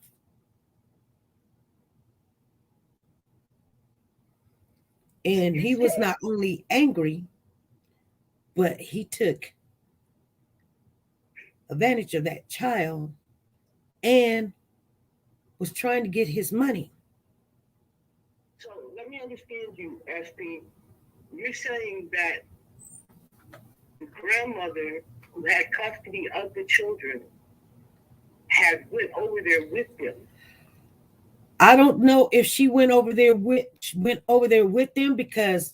And he was not only angry, but he took advantage of that child and was trying to get his money. So let me understand you, SP. You're saying that the grandmother who had custody of the children had went over there with them. I don't know if she went over there with them, because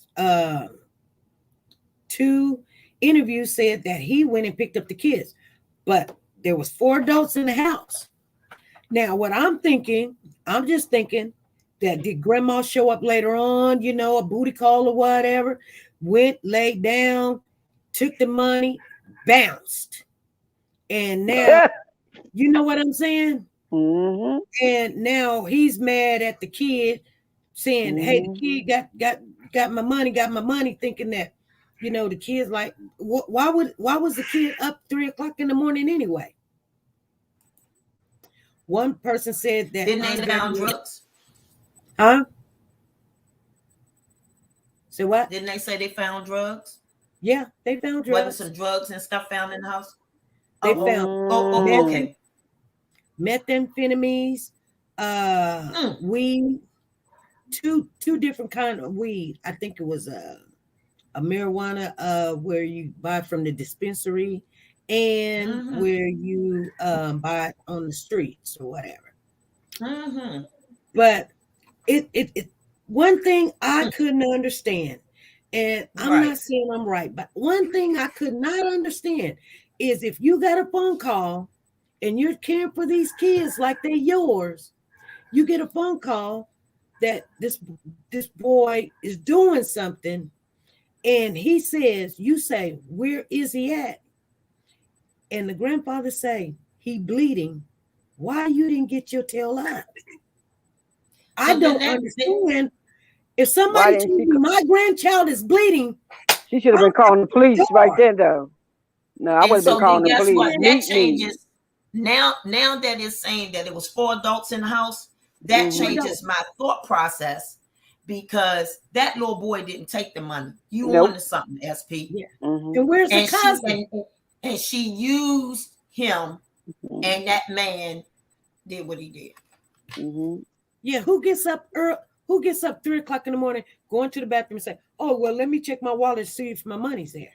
2 interviews said that he went and picked up the kids, but there was 4 adults in the house. Now, what I'm just thinking that did grandma show up later on, a booty call or whatever, went, laid down, took the money, bounced. And now, you know what I'm saying? And now he's mad at the kid, saying, "Hey, the kid got my money," thinking that, the kid's like, why was the kid up 3 o'clock in the morning anyway? One person said that. Didn't they found drugs? Huh? Say what? Didn't they say they found drugs? Yeah, they found drugs. Wasn't some drugs and stuff found in the house? They found okay. methamphetamines, weed, two different kind of weed. I think it was a marijuana where you buy from the dispensary, and where you buy it on the streets or whatever. But it one thing I couldn't understand, and I'm not saying I'm right, but one thing I could not understand is if you got a phone call and you're caring for these kids like they're yours, you get a phone call that this boy is doing something, and he says, you say, where is he at? And the grandfather say, he bleeding. Why you didn't get your tail up? I don't understand. If somebody told me my grandchild is bleeding, she should have been calling the police right then, though. No, I would have been calling the police. What? That changes. Now that it's saying that it was 4 adults in the house, that changes my thought process, because that little boy didn't take the money. You wanted something, SP. Yeah. And where's the cousin? And she used him, and that man did what he did. Yeah, who gets up early? Who gets up 3 o'clock in the morning, going to the bathroom and say, "Oh, well, let me check my wallet to see if my money's there."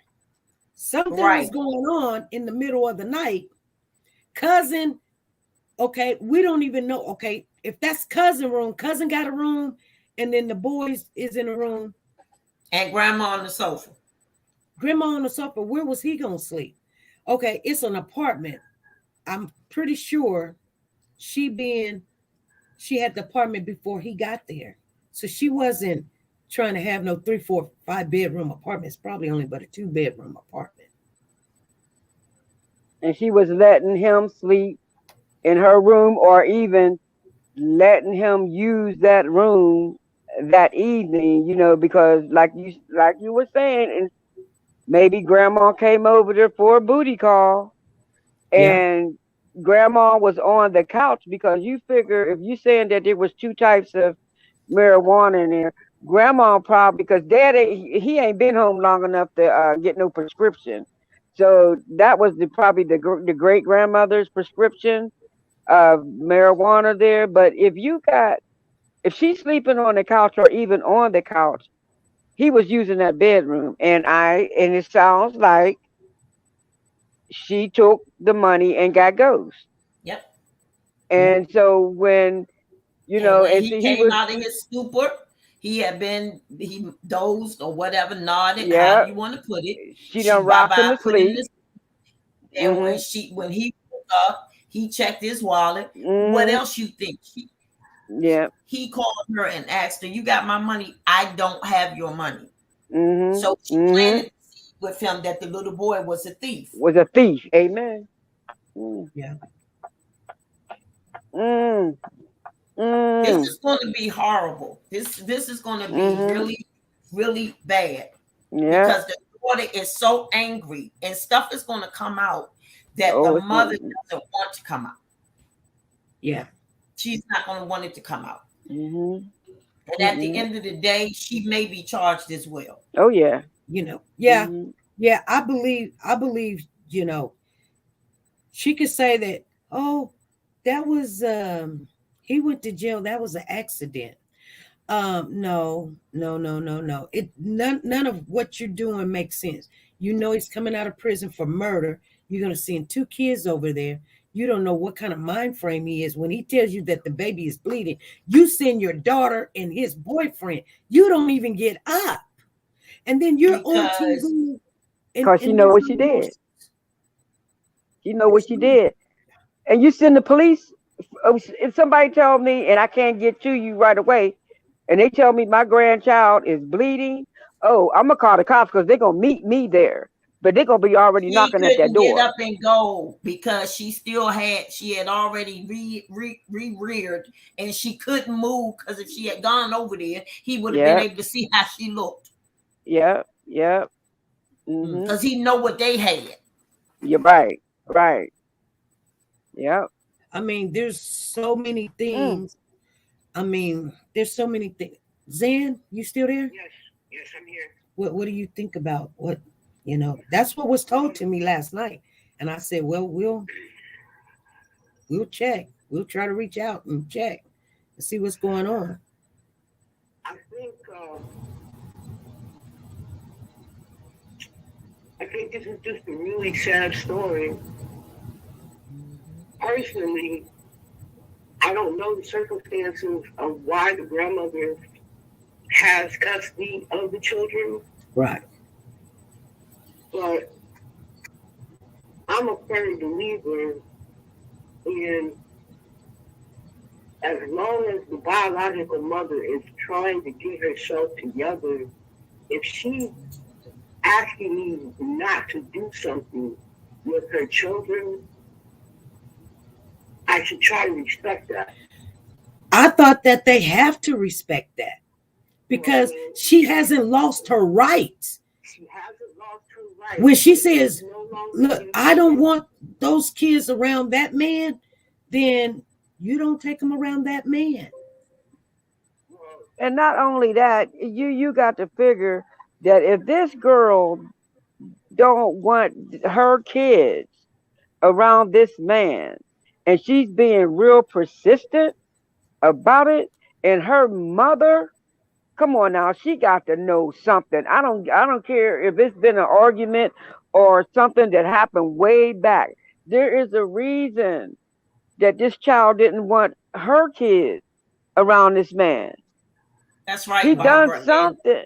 Something is going on in the middle of the night. Cousin, okay, we don't even know. Okay, if that's cousin room, cousin got a room, and then the boys is in a room, and grandma on the sofa. Grandma on the sofa. Where was he gonna sleep? Okay, it's an apartment. I'm pretty sure she had the apartment before he got there. So she wasn't trying to have no 3, 4, 5 bedroom apartment. It's probably only but a 2-bedroom apartment. And she was letting him sleep in her room, or even letting him use that room that evening, because like you were saying, and maybe grandma came over there for a booty call, and grandma was on the couch, because you figure if you're saying that there was 2 types of marijuana in there, grandma probably, because dad, he ain't been home long enough to get no prescription. So that was probably the great grandmother's prescription of marijuana there. But if she's sleeping on the couch or even on the couch, he was using that bedroom, and it sounds like she took the money and got ghost. Yep. And so when he came out of his stupor, he dozed or whatever, nodded, however you want to put it. She done rocked him to sleep. And when he woke up, he checked his wallet. What else you think? He called her and asked her, "You got my money? I don't have your money." So she planted with him that the little boy was a thief. Amen. Yeah. This is going to be horrible. This is going to be really, really bad. Yeah. Because the daughter is so angry, and stuff is going to come out that the mother doesn't want to come out. Yeah. She's not going to want it to come out. And at the end of the day, she may be charged as well. Oh yeah. Yeah. Yeah. I believe, she could say that, oh, that was he went to jail. That was an accident. No. None of what you're doing makes sense. He's coming out of prison for murder. You're gonna send 2 kids over there. You don't know what kind of mind frame he is when he tells you that the baby is bleeding. You send your daughter and his boyfriend. You don't even get up, and then you're on TV because she know what she did. You know what she did, and you send the police. If somebody tell me and I can't get to you right away, and they tell me my grandchild is bleeding, I'm gonna call the cops because they're gonna meet me there. but they're gonna be already She knocking at that couldn't get door. up and go because she had already reared, and she couldn't move because if she had gone over there, he would have been able to see how she looked. Yep. Because he know what they had. You're right. Yep. I mean, there's so many things. I mean, there's so many things. Zan, you still there? Yes, I'm here. What do you think about what, that's what was told to me last night. And I said, well, we'll check. We'll try to reach out and check and see what's going on. I think this is just a really sad story. Personally, I don't know the circumstances of why the grandmother has custody of the children. Right. But I'm a firm believer in as long as the biological mother is trying to get herself together, if she's asking me not to do something with her children, I should try to respect that. I thought that they have to respect that because she hasn't lost her rights. She hasn't lost her rights. When she says, look, I don't want those kids around that man, then you don't take them around that man. And not only that, you got to figure that if this girl don't want her kids around this man, and she's being real persistent about it, and her mother, come on now, she got to know something. I don't care if it's been an argument or something that happened way back. There is a reason that this child didn't want her kids around this man. That's right. He Barbara. done something.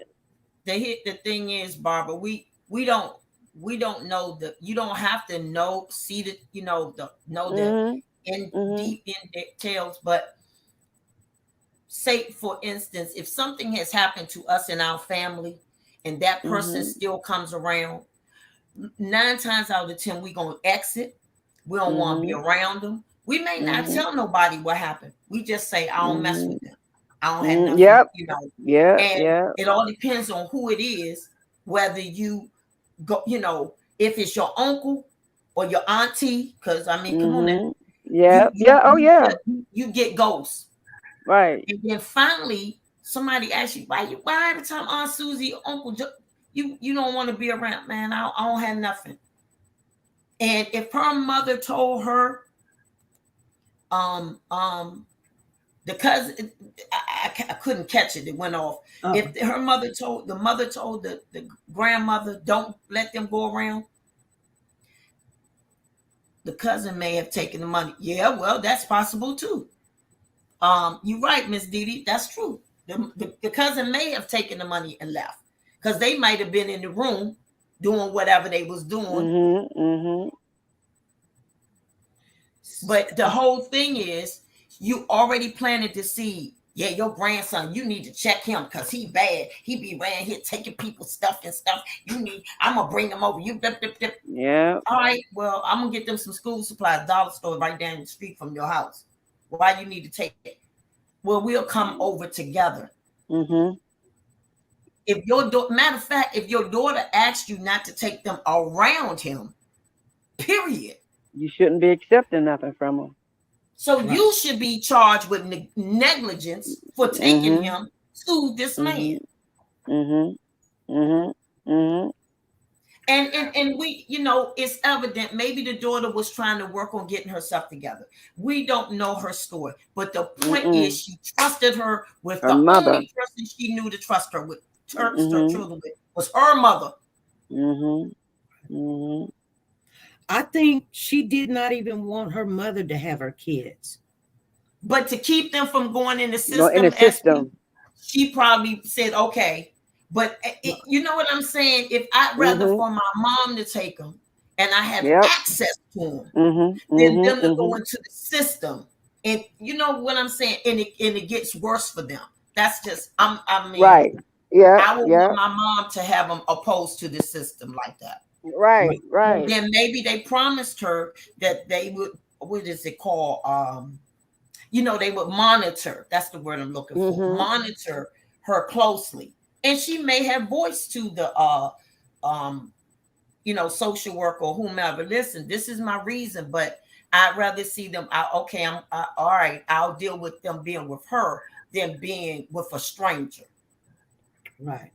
The thing is, Barbara, we don't know that. You don't have to see the deep in details, but say for instance, if something has happened to us in our family and that person still comes around, 9 times out of 10 we're gonna exit. We don't want to be around them. We may not tell nobody what happened. We just say, I don't mess with them. I don't have nothing, It all depends on who it is, whether you go, if it's your uncle or your auntie, because I mean, come on now. You get ghosts. Right. And then finally somebody asks you, why every time Aunt Susie or Uncle you don't want to be around, man, I don't have nothing. And if her mother told her, the cousin, I couldn't catch it. It went off. Oh. If her mother told the grandmother, don't let them go around, the cousin may have taken the money. Yeah, well, that's possible too. You're right, Miss Didi. That's true. The cousin may have taken the money and left because they might have been in the room doing whatever they was doing. But the whole thing is, you already planted the seed. Yeah, your grandson, you need to check him because he bad. He be around here taking people's stuff and stuff. I'm going to bring him over. Yeah. All right, well, I'm going to get them some school supplies, dollar store right down the street from your house. Why you need to take it? Well, we'll come over together. If matter of fact, if your daughter asks you not to take them around him, period, you shouldn't be accepting nothing from him. So you should be charged with negligence for taking him to this man. And we, it's evident maybe the daughter was trying to work on getting herself together. We don't know her story, but the point is she trusted her with her mother. Only person she knew to trust her with, her children with, was her mother. I think she did not even want her mother to have her kids. But to keep them from going in the system, she probably said, okay. But you know what I'm saying? If I'd rather for my mom to take them and I have access to them than them to go into the system. And you know what I'm saying? And it gets worse for them. That's just, I mean, right. Yeah. I would want my mom to have them opposed to the system like that. Right, right. Then maybe they promised her that they would, what is it called? They would monitor. That's the word I'm looking for. Monitor her closely. And she may have voiced to the social worker or whomever, listen, this is my reason, but I'd rather see them. All right, I'll deal with them being with her than being with a stranger. Right.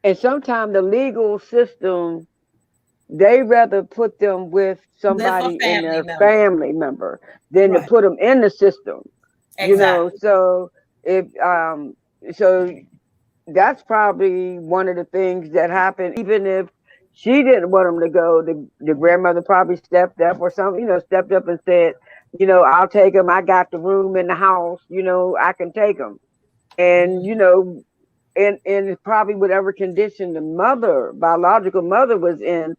And sometimes the legal system, they rather put them with somebody in their family member than to put them in the system. Exactly. So if so that's probably one of the things that happened. Even if she didn't want them to go, the grandmother probably stepped up or something, stepped up and said, I'll take them. I got the room in the house, I can take them. And, and probably whatever condition the biological mother was in,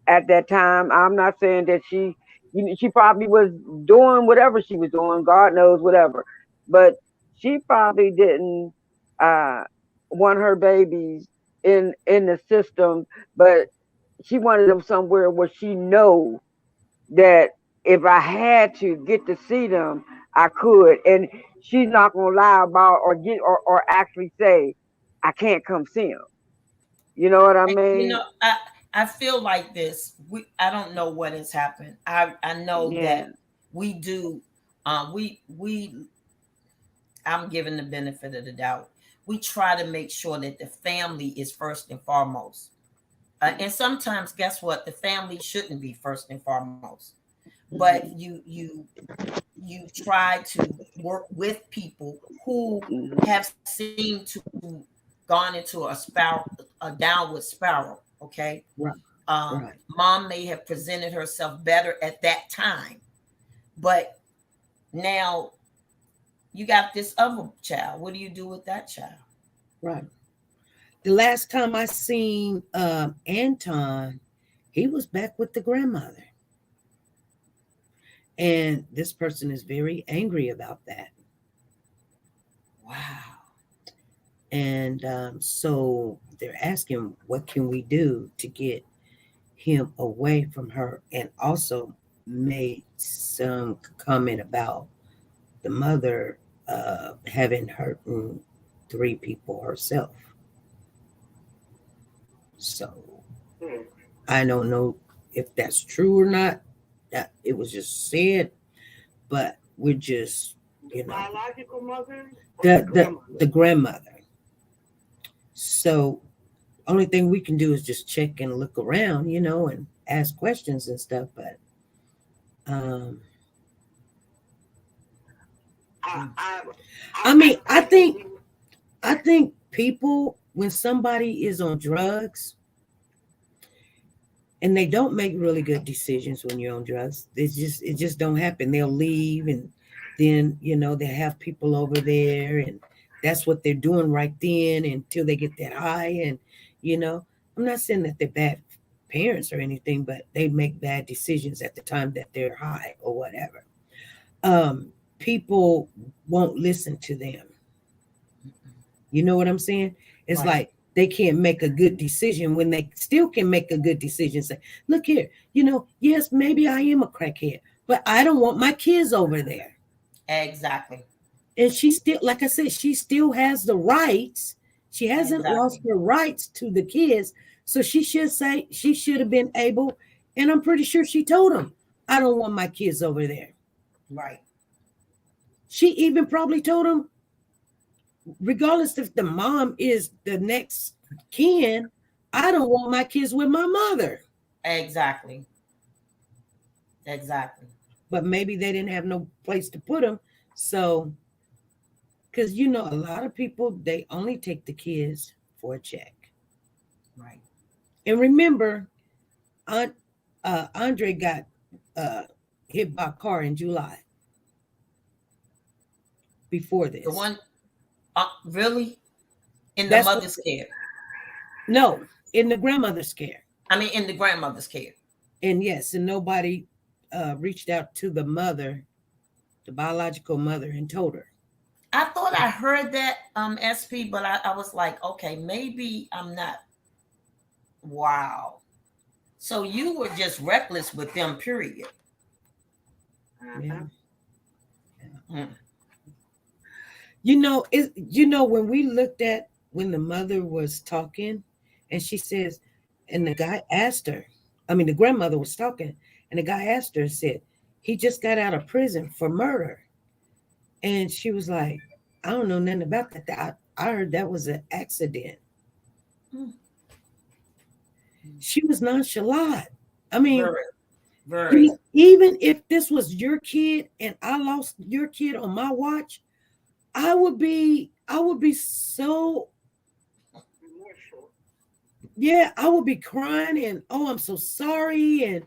at that time. I'm not saying that she probably was doing whatever she was doing, God knows, whatever. But she probably didn't want her babies in the system, but she wanted them somewhere where she know that if I had to get to see them, I could. And she's not gonna lie about or actually say, I can't come see them. You know what I mean? I feel like this. I don't know what has happened. I know that we do. I'm giving the benefit of the doubt. We try to make sure that the family is first and foremost. And sometimes, guess what? The family shouldn't be first and foremost. But you try to work with people who have seemed to gone into a downward spiral. Okay. Right. Mom may have presented herself better at that time, but now you got this other child. What do you do with that child? Right. The last time I seen Anton, he was back with the grandmother. And this person is very angry about that. Wow. And so they're asking, what can we do to get him away from her? And also made some comment about the mother having hurt 3 people herself. So I don't know if that's true or not. That it was just said, but we're just, biological mother, the grandmother. So only thing we can do is just check and look around, and ask questions and stuff. But I think people, when somebody is on drugs and they don't make really good decisions when you're on drugs, it just don't happen. They'll leave, and then they have people over there, and that's what they're doing right then until they get that high. And I'm not saying that they're bad parents or anything, but they make bad decisions at the time that they're high or whatever. People won't listen to them. You know what I'm saying? It's right. Like they can't make a good decision when they still can make a good decision. Say, look here, yes, maybe I am a crackhead, but I don't want my kids over there. Exactly. And she still, like I said, she still has the rights. She hasn't lost her rights to the kids. So she should have been able, and I'm pretty sure she told them, I don't want my kids over there. Right. She even probably told them, regardless if the mom is the next kin, I don't want my kids with my mother. Exactly. But maybe they didn't have no place to put them. So, because a lot of people, they only take the kids for a check. Right. And remember, Andre got hit by a car in July. Before this. The one, really? In the mother's care? No, in the grandmother's care. I mean, in the grandmother's care. And yes, and nobody reached out to the mother, the biological mother, and told her. I thought I heard that, SP, but I was like, okay, maybe I'm not Wow. So you were just reckless with them, period. Yeah. Mm. You know, when we looked at when the mother was talking, and she says, and the guy asked her, the grandmother was talking, and the guy asked her and said, he just got out of prison for murder. And she was like, I don't know nothing about that. I heard that was an accident. She was nonchalant. I mean, very. Even if this was your kid and I lost your kid on my watch, I would be so, yeah, I would be crying and, oh, I'm so sorry, and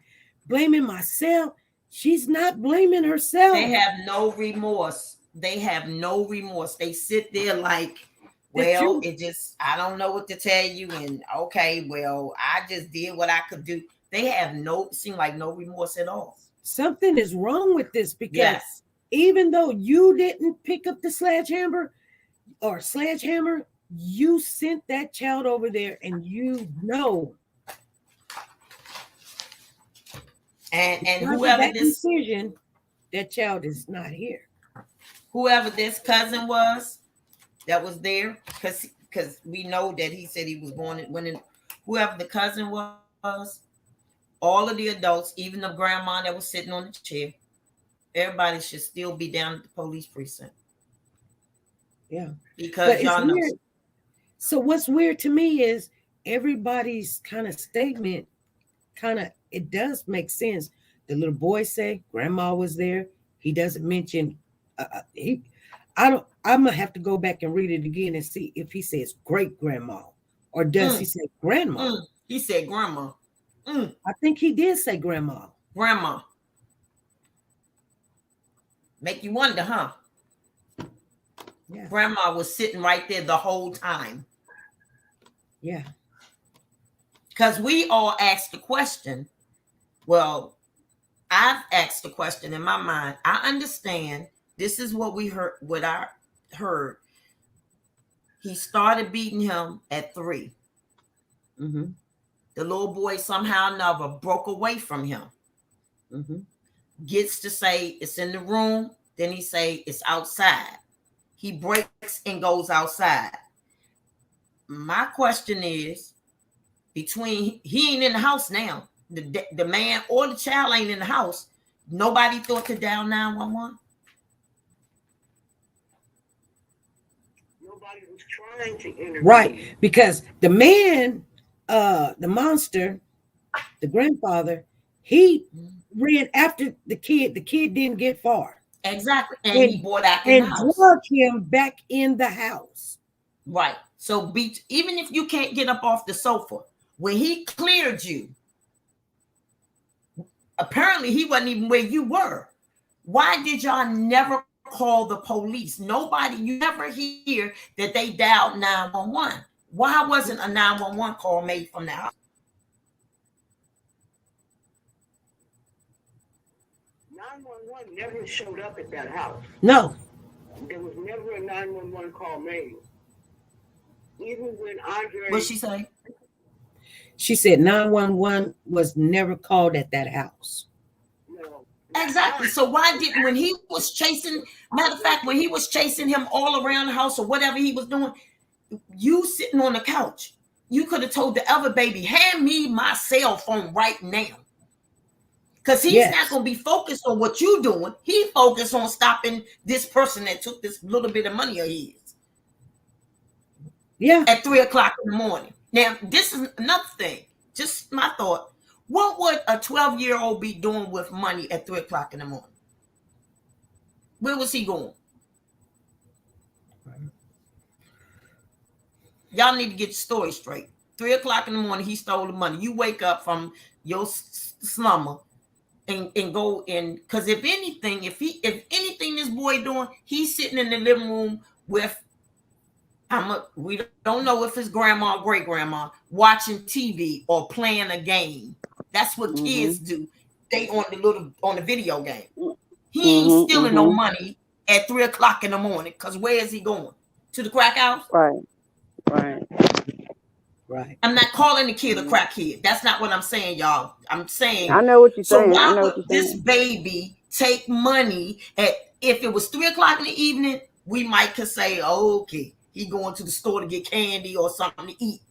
blaming myself. She's not blaming herself. They have no remorse. They sit there like, well, it just, I don't know what to tell you. And okay, well, I just did what I could do. They have seem like no remorse at all. Something is wrong with this, because even though you didn't pick up the sledgehammer, you sent that child over there, and and whoever that decision, that child is not here. Whoever this cousin was that was there, because we know that he said he was going whoever the cousin was, all of the adults, even the grandma that was sitting on the chair, everybody should still be down at the police precinct. Yeah. Because y'all know. Weird. So what's weird to me is everybody's kind of statement, it does make sense. The little boy say grandma was there. He doesn't mention I'm gonna have to go back and read it again and see if he says great grandma, or does he say grandma? He said grandma. I think he did say grandma. Grandma. Make you wonder, huh? Yeah. Grandma was sitting right there the whole time. Yeah. Because we all asked the question. Well, I've asked the question in my mind. I understand. This is what we heard. What I heard. He started beating him at 3. Mm-hmm. The little boy somehow or another broke away from him. Mm-hmm. Gets to say it's in the room. Then he say it's outside. He breaks and goes outside. My question is, he ain't in the house now. The man or the child ain't in the house. Nobody thought to dial 911. Nobody was trying to intervene. Right, because the man, the monster, the grandfather, he ran after the kid. The kid didn't get far. Exactly, and he brought out in the house. And drug him back in the house. Right. So even if you can't get up off the sofa, when he cleared you, apparently he wasn't even where you were. Why did y'all never call the police? You never hear that they dialed 911. Why wasn't a 911 call made from the house? 911 never showed up at that house. No. There was never a 911 call made. Even when Andre... What'd she say? She said 911 was never called at that house. No. Exactly. So why didn't, when he was chasing, matter of fact, when he was chasing him all around the house or whatever he was doing, you sitting on the couch, you could have told the other baby, hand me my cell phone right now. Because he's not going to be focused on what you're doing. He focused on stopping this person that took this little bit of money of his. Yeah. At 3:00 in the morning. Now, this is another thing. Just my thought. What would a 12-year-old be doing with money at 3:00 in the morning? Where was he going? Y'all need to get your story straight. 3:00 in the morning, he stole the money. You wake up from your slumber and go in. Because if anything this boy doing, he's sitting in the living room with, we don't know if it's grandma or great grandma watching TV or playing a game. That's what kids do. They on the video game. He ain't stealing no money at 3:00 in the morning. Because where is he going? To the crack house? Right. Right. I'm not calling the kid a crackhead. That's not what I'm saying, y'all. I'm saying, I know what you're so saying. I why know what would you're this saying. baby take money if it was 3:00 in the evening, we might could say, oh, okay, he going to the store to get candy or something to eat.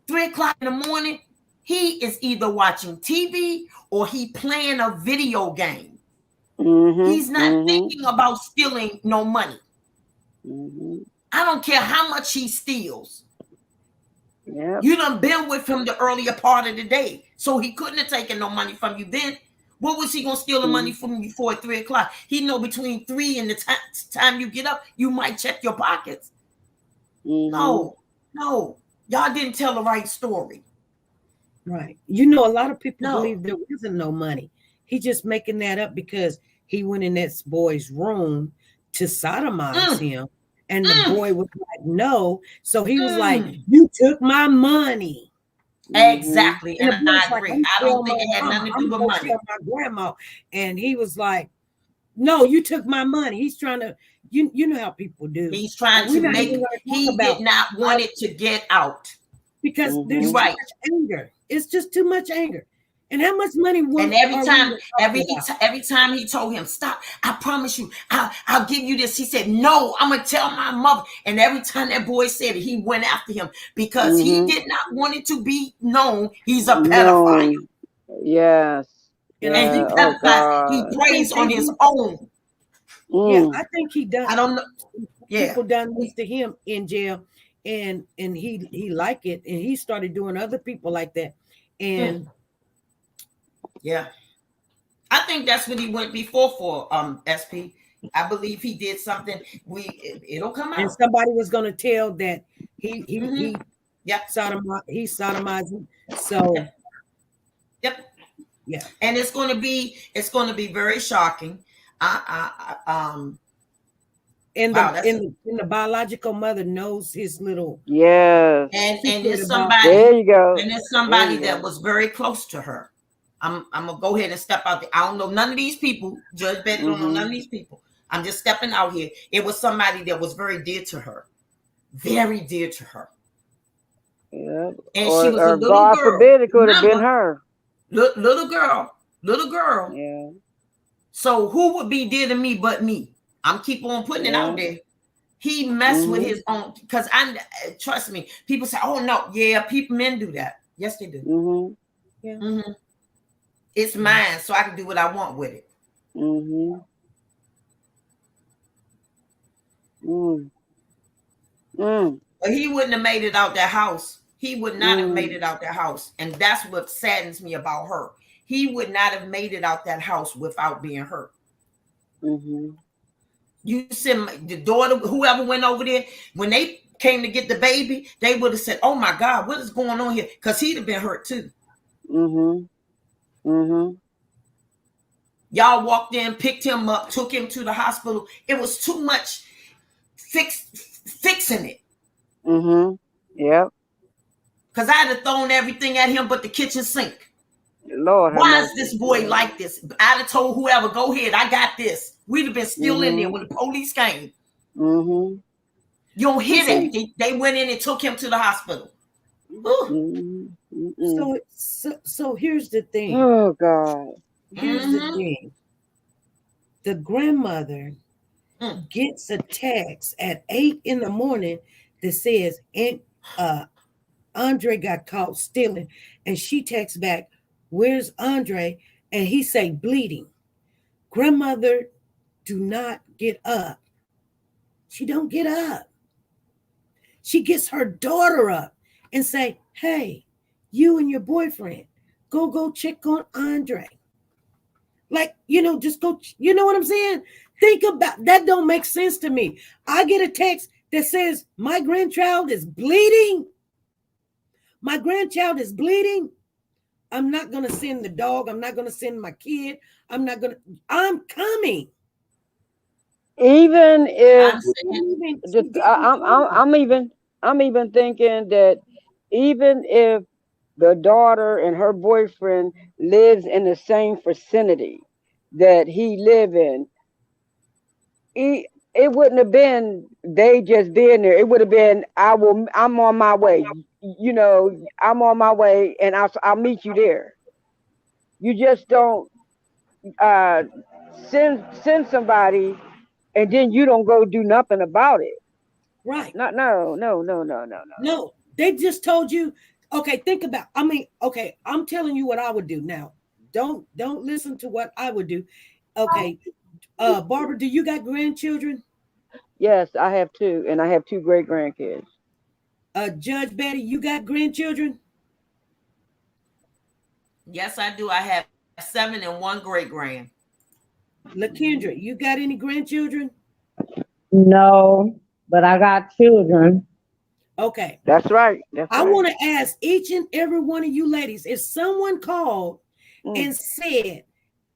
3:00 in the morning, he is either watching TV or he playing a video game. He's not thinking about stealing no money. I don't care how much he steals. Yep. You done been with him the earlier part of the day, so he couldn't have taken no money from you then. What was he gonna steal the money from you for at 3:00? He know between 3 and the time you get up, you might check your pockets. No, y'all didn't tell the right story. Right. You know, a lot of people believe there wasn't no money. He just making that up because he went in that boy's room to sodomize him. And the boy was like, no. So he was like, you took my money. Exactly. And I agree. Like, I don't think it had nothing to do with money. My grandma. And he was like, no, you took my money. He's trying to, you know how people do. He's trying to make, he did not want it to get out. Because there's too much anger. It's just too much anger. And how much money? And every time he told him, stop, I promise you, I'll give you this. He said, no, I'm gonna tell my mother. And every time that boy said it, he went after him because he did not want it to be known he's a pedophile. Yes. And he prays on his own. Yeah, I think he done. I don't know. Yeah. People done this to him in jail, and he liked it, and he started doing other people like that. And yeah, I think that's what he went before for SP. I believe he did something. It'll come out. And somebody was going to tell that he sodomizing. So yep. Yeah. And it's going to be very shocking. And the biological mother knows his little and there's somebody there you go. And there's somebody that was very close to her. I'm gonna go ahead and step out there. I don't know none of these people. Judge Betty don't know none of these people. I'm just stepping out here. It was somebody that was very dear to her. Very dear to her. Yeah. And she was a little God girl. Forbid it could have been her. Little girl. Yeah. So who would be dear to me but me? I'm keep on putting it out there. He messed with his own, because trust me, people say, oh no, yeah, men do that. Yes, they do. It's mine, so I can do what I want with it. But he wouldn't have made it out that house. He would not have made it out that house. And that's what saddens me about her. He would not have made it out that house without being hurt. You said the daughter, whoever went over there, when they came to get the baby, they would have said, oh my God, what is going on here? Because he'd have been hurt too. Y'all walked in, picked him up, took him to the hospital. It was too much fixing it. Yep. Because I'd have thrown everything at him but the kitchen sink. Lord, why is this boy like this? I'd have told whoever, go ahead, I got this. We'd have been still in there when the police came. You don't hear that. They went in and took him to the hospital. So here's the thing. Oh God. Here's the thing. The grandmother gets a text at 8 a.m. that says, Andre got caught stealing. And she texts back, where's Andre? And he say, bleeding. Grandmother do not get up. She don't get up. She gets her daughter up and say, hey, you and your boyfriend, go check on Andre. Like, just go, you know what I'm saying? Think about that. Don't make sense to me. I get a text that says my grandchild is bleeding. My grandchild is bleeding. I'm not going to send the dog. I'm not going to send my kid. I'm coming. Even if I'm even thinking that even if the daughter and her boyfriend lives in the same vicinity that he live in, it wouldn't have been they just being there. It would have been I'm on my way. you know, I'm on my way and I'll meet you there. You just don't uh, send somebody and then you don't go do nothing about it. Right. No. They just told you, okay, think about, I mean, okay, I'm telling you what I would do now. Don't listen to what I would do. Okay. Barbara, do you got grandchildren? Yes, I have two, and I have two great grandkids. Judge Betty, you got grandchildren? Yes, I do. I have 7 and 1 great grand. LaKendra, you got any grandchildren? No, but I got children. Okay. That's right. I want to ask each and every one of you ladies, if someone called and said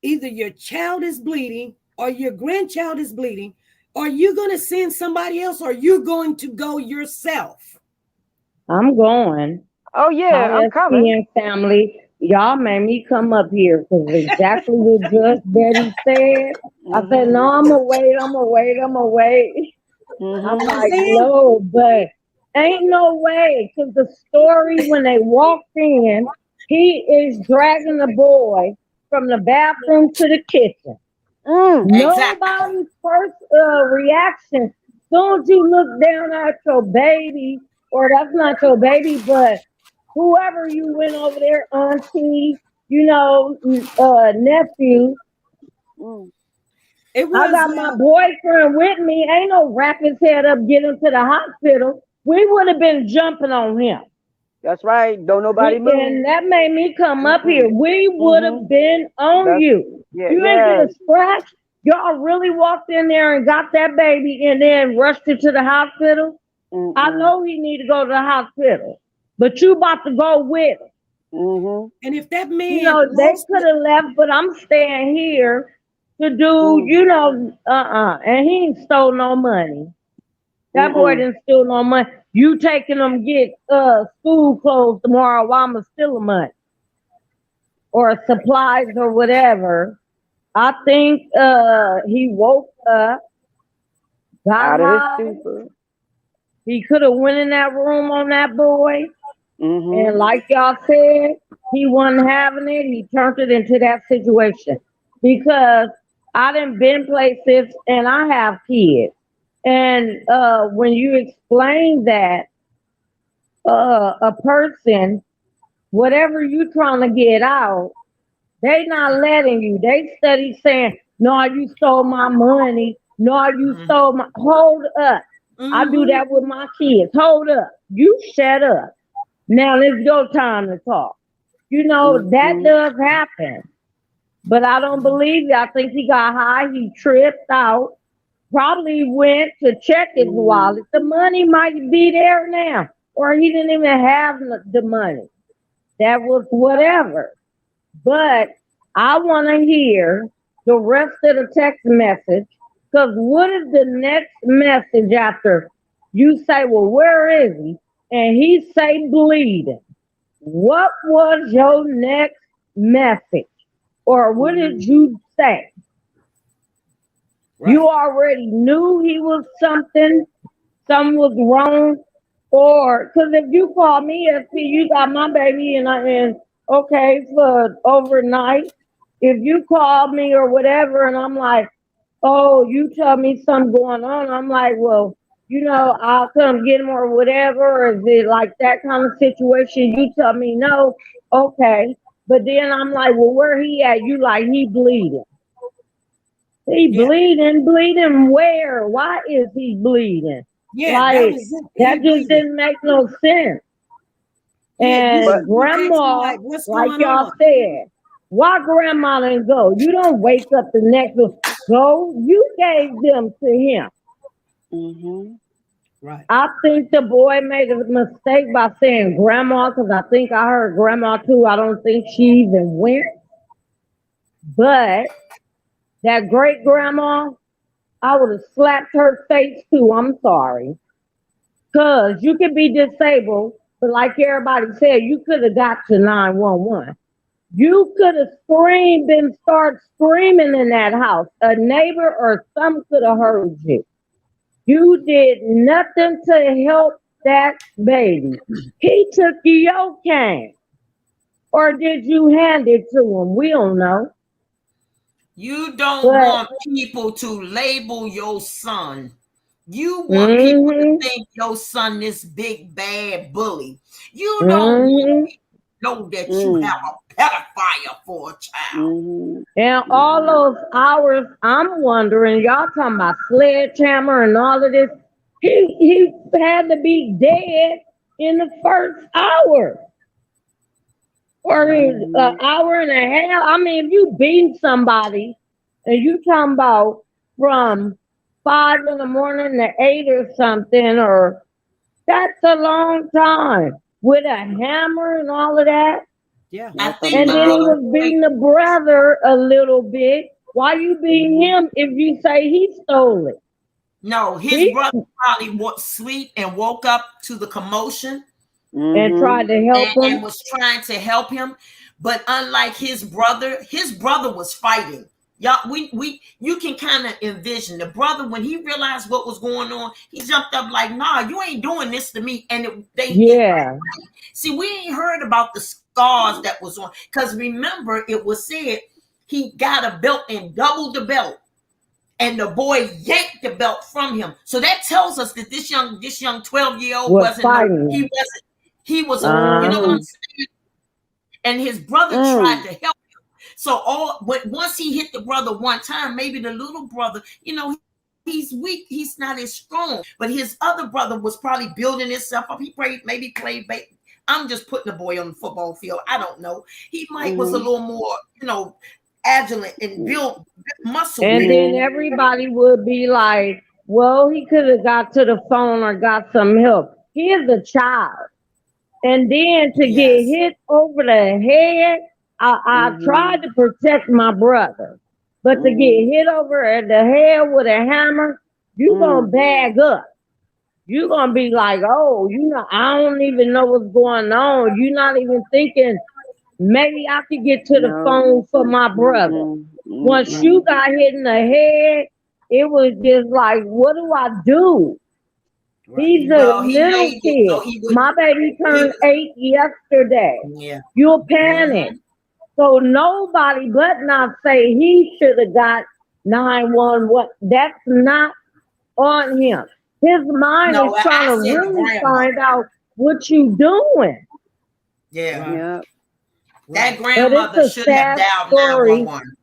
either your child is bleeding or your grandchild is bleeding, are you going to send somebody else or are you going to go yourself? I'm going. Oh, yeah, I'm coming. Family, y'all made me come up here because exactly what Judge Betty said. I said, no, I'm going to wait. I'm like, no, but ain't no way. Because the story when they walked in, he is dragging the boy from the bathroom to the kitchen. Nobody's first reaction, soon as you look down at your baby, or that's not your baby, but whoever you went over there, auntie, you know, nephew. I got my boyfriend with me. Ain't no wrap his head up, get him to the hospital. We would have been jumping on him. That's right. Don't nobody move. And that made me come up here. We would have been on you. You ain't get a scratch. Y'all really walked in there and got that baby and then rushed it to the hospital. I know he need to go to the hospital, but you about to go with him. And if that man, you know, they could have left, but I'm staying here to do, you know, and he ain't stole no money. That boy didn't steal no money. You taking them get school clothes tomorrow while I'm stealing money or supplies or whatever. I think he woke up, got high. He could have went in that room on that boy. And like y'all said, he wasn't having it. He turned it into that situation because I done been places and I have kids. And when you explain that a person, whatever you trying to get out, they not letting you. They steady saying, no, you stole my money. No, you stole my, hold up. I do that with my kids. Hold up. You shut up. Now it's your time to talk. You know, that does happen. But I don't believe you. I think he got high. He tripped out. Probably went to check his wallet. The money might be there now. Or he didn't even have the money. That was whatever. But I want to hear the rest of the text message. Because what is the next message after you say, well, where is he? And he say bleeding. What was your next message? Or what did you say? Right. You already knew he was something was wrong. Or, because if you call me, you got my baby and okay, for overnight. If you call me or whatever and I'm like, oh, you tell me something going on, I'm like, well, you know, I'll come get him or whatever. Or is it like that kind of situation? You tell me no, okay. But then I'm like, well, where he at? You like, he bleeding. He bleeding where? Why is he bleeding? Yeah, like, that just didn't make no sense. And grandma, like y'all said, why grandma didn't go? You don't wake up the next day, go. You gave them to him. Right. I think the boy made a mistake by saying grandma, because I think I heard grandma too. I don't think she even went. But that great grandma, I would have slapped her face too. I'm sorry. Because you could be disabled, but like everybody said, you could have got to 911. You could have screamed and started screaming in that house. A neighbor or some could have heard you. You did nothing to help that baby. He took your cane. Or did you hand it to him? We don't know. You don't But want people to label your son. You want people to think your son this big bad bully. You don't want people to know that you have a pedophile for a child. And all those hours, I'm wondering, y'all talking about sledgehammer and all of this. He had to be dead in the first hour. Or an hour and a half. I mean, if you beat somebody and you talking about from 5 in the morning to 8 or something, or that's a long time with a hammer and all of that. Yeah. And then he was beating the brother a little bit. Why you beating him if you say he stole it? No, his brother probably went sleep and woke up to the commotion. And tried to help him. And was trying to help him. But unlike his brother was fighting. Y'all, you can kind of envision the brother when he realized what was going on. He jumped up like, "Nah, you ain't doing this to me." And see, we ain't heard about the scars that was on, because remember, it was said he got a belt and doubled the belt, and the boy yanked the belt from him. So that tells us that this young 12-year-old he was you know what I'm saying? And his brother tried to help. So once he hit the brother one time, maybe the little brother, he's weak. He's not as strong. But his other brother was probably building himself up. He played. I'm just putting the boy on the football field. I don't know. He was a little more, agile and built muscle. And then everybody would be like, well, he could have got to the phone or got some help. He is a child. And then to get hit over the head, I tried to protect my brother, but to get hit over the head with a hammer, you gonna bag up. You gonna be like, oh, I don't even know what's going on. You're not even thinking maybe I could get to the phone for my brother. Once you got hit in the head, it was just like, what do I do? He's a little kid. My baby turned 8 yesterday. Yeah. You'll panic. So nobody but not say he should have got 911. That's not on him. His mind is trying to really find out what you doing. Yeah. That grandmother should have dialed 911.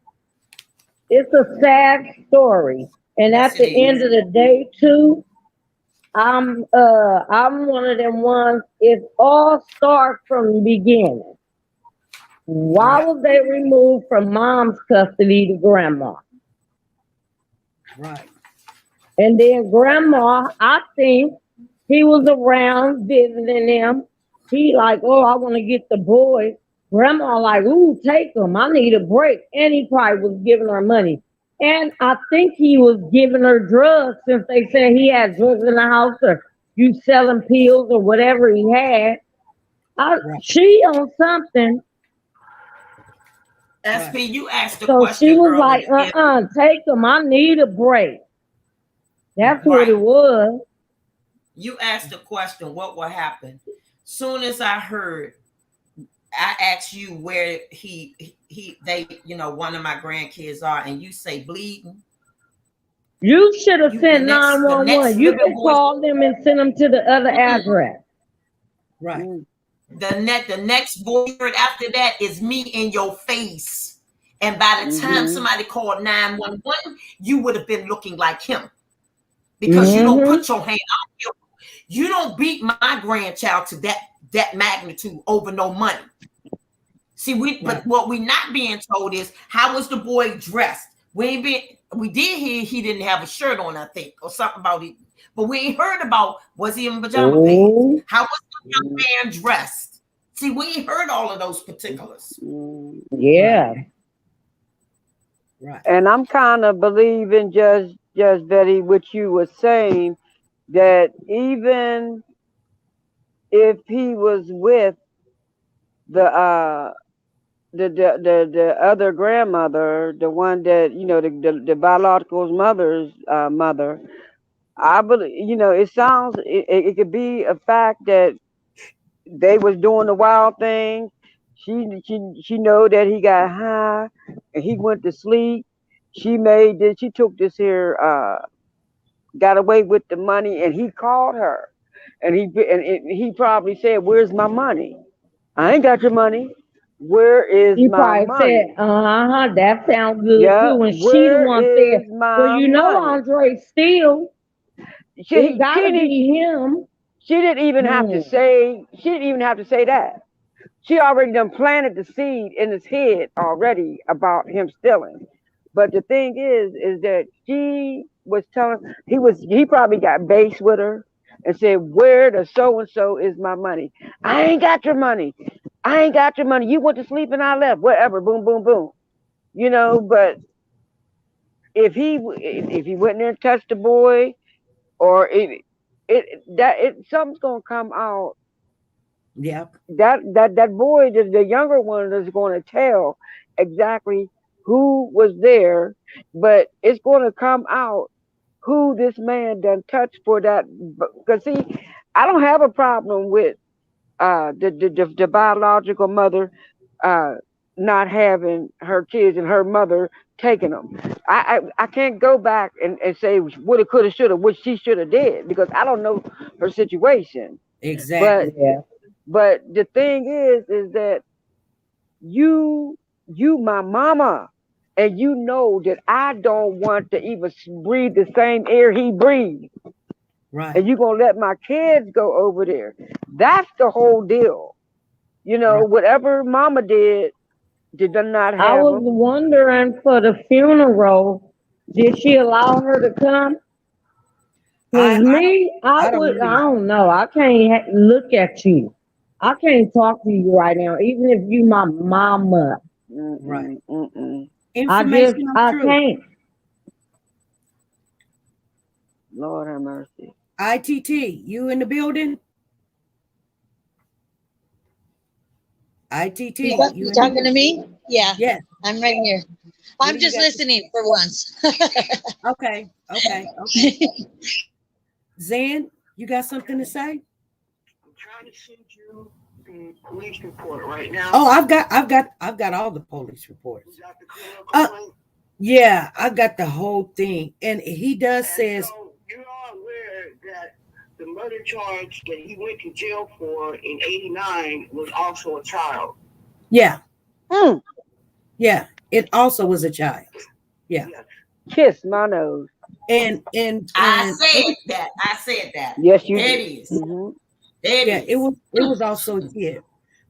It's a sad story. And at the end of the day, too, I'm one of them ones. It all starts from the beginning. Why was they removed from mom's custody to grandma? Right. And then grandma, I think he was around visiting them. He like, oh, I want to get the boy. Grandma like, ooh, take him. I need a break. And he probably was giving her money. And I think he was giving her drugs, since they said he had drugs in the house, or you selling pills or whatever he had. She on something. SP, you asked the question. So she was like, take him. I need a break. That's what it was. You asked the question, what will happen? Soon as I heard, I asked you where they, one of my grandkids are, and you say bleeding. You should have sent 911. You could call them and send them to the other address. Right. The next word after that is me in your face. And by the time somebody called 911, you would have been looking like him. Because you don't put your hand on him. You don't beat my grandchild to that magnitude over no money. See, but what we not being told is, how was the boy dressed? We did hear he didn't have a shirt on, I think, or something about it. But we ain't heard about, was he in pajama pants? How was the young man dressed? See, we ain't heard all of those particulars. Yeah. Right. And I'm kind of believing, just Betty, what you were saying, that even if he was with the other grandmother, the one that, the biological mother's mother, I believe, it sounds, it could be a fact that they was doing the wild thing. She know that he got high and he went to sleep. She took this here, got away with the money, and he called her, and he probably said, "Where's my money? I ain't got your money. Where is He my probably said, money? that sounds good Yeah, too. And she the where one is said, well, my you know, money?" Andre still, it She gotta didn't. be him. She didn't even have to Hmm. say. She didn't even have to say that. She already done planted the seed in his head already about him stealing. But the thing is that she was telling he probably got base with her and said, "Where the so and so is my money? I ain't got your money. I ain't got your money. You went to sleep and I left. Whatever. Boom, boom, boom. But if he went in there and touched the boy, or something's gonna come out. Yeah. That boy, the younger one, is going to tell exactly who was there, but it's going to come out who this man done touched for that. Because see, I don't have a problem with the biological mother uh not having her kids and her mother taking them. I can't go back and say woulda, coulda, shoulda, what she should have did, because I don't know her situation. But Exactly. Yeah. the thing is that you my mama, and you know that I don't want to even breathe the same air he breathes, Right. and you gonna let my kids go over there. That's the whole deal. Right. Whatever mama did not I have was them. wondering for the funeral, did she allow her to come? Cause I don't me, I don't I know. don't know. I can't look at you. I can't talk to you right now, even if you my mama. Right. Mm-mm, mm-mm. Information on I truth. can't. Lord have mercy. ITT, you in the building? ITT, You, you you in the talking to building? me? Yeah, Yes. I'm right here. What I'm do you just got? listening for once. Okay. Okay. Zan, you got something to say? I'm trying to send you the police report right now. Oh, I've got all the police reports. You got the criminal Uh, complaint? yeah, I got the whole thing, and he does And says, so you are aware that the murder charge that he went to jail for in '89 was also a child. yeah, Mm, yeah, it also was a child. Yeah, Yes. kiss my nose. and I said that. I said that. Yes, you There it did. is. Mm-hmm. There it yeah, is. it was also a kid,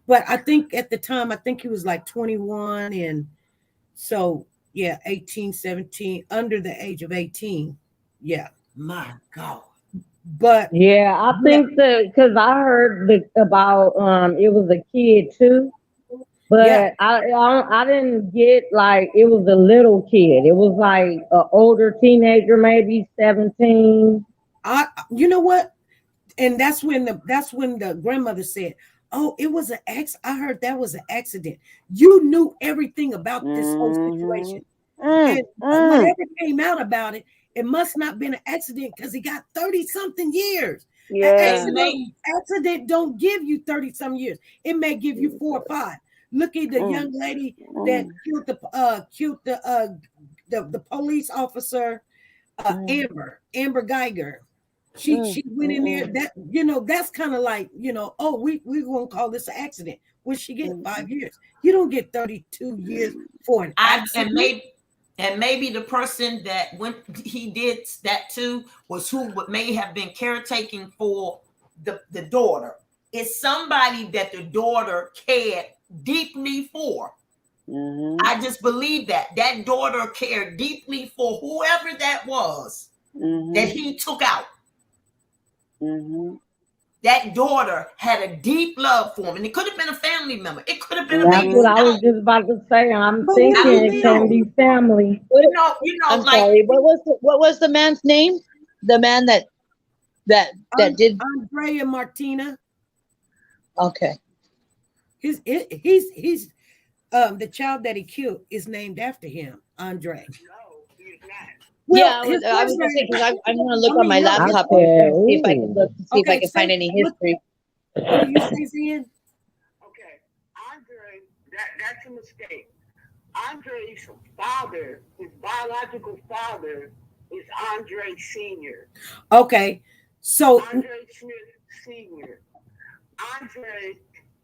but I think at the time I think he was like 21, and so yeah, 18, 17, under the age of 18. Yeah, My God. but Yeah, I yeah, think because I heard about it was a kid too, yeah, but I didn't get like it was a little kid. It was like an older teenager, maybe 17. you know what? And that's when the grandmother said, "Oh, it was an I heard that was an accident." You knew everything about this whole Mm-hmm. situation, Mm, and mm. whatever came out about it, it must not been an accident because he got 30 something years. An Yeah. And maybe accident don't give you 30 some years. It may give you 4 or 5. Look at the Mm, young lady that mm, killed the police officer, mm, Amber Geiger. mm, She went in there. mm, That that's kind of like, oh, we won't call this an accident. When she get mm, 5 years, you don't get 32 years for an I accident. and maybe the person that when he did that too was who may have been caretaking for the daughter. It's somebody that the daughter cared deeply for. mm, I just believe that daughter cared deeply for whoever that was that mm, he took out. mm. That daughter had a deep love for him, and it could have been a family member. It could have been a That's baby. what I Mhm. was just about to say. I'm But what do thinking you it can mean? be family. What, You know, I'm like sorry. What was the man's name? The man that did. Andrea Martina. Okay. He's the child that he killed is named after him, Andre. No, he's not. Yeah, his I first was just name. saying because I'm going to look I on my mean, no. I laptop said, and see if I can ooh. look to see if I Okay, can find say any what? history. What do you say, Zen? Okay, Andre, that's a mistake. Andre's father, his biological father, is Andre Sr. Okay, so Andre Smith Sr. Andre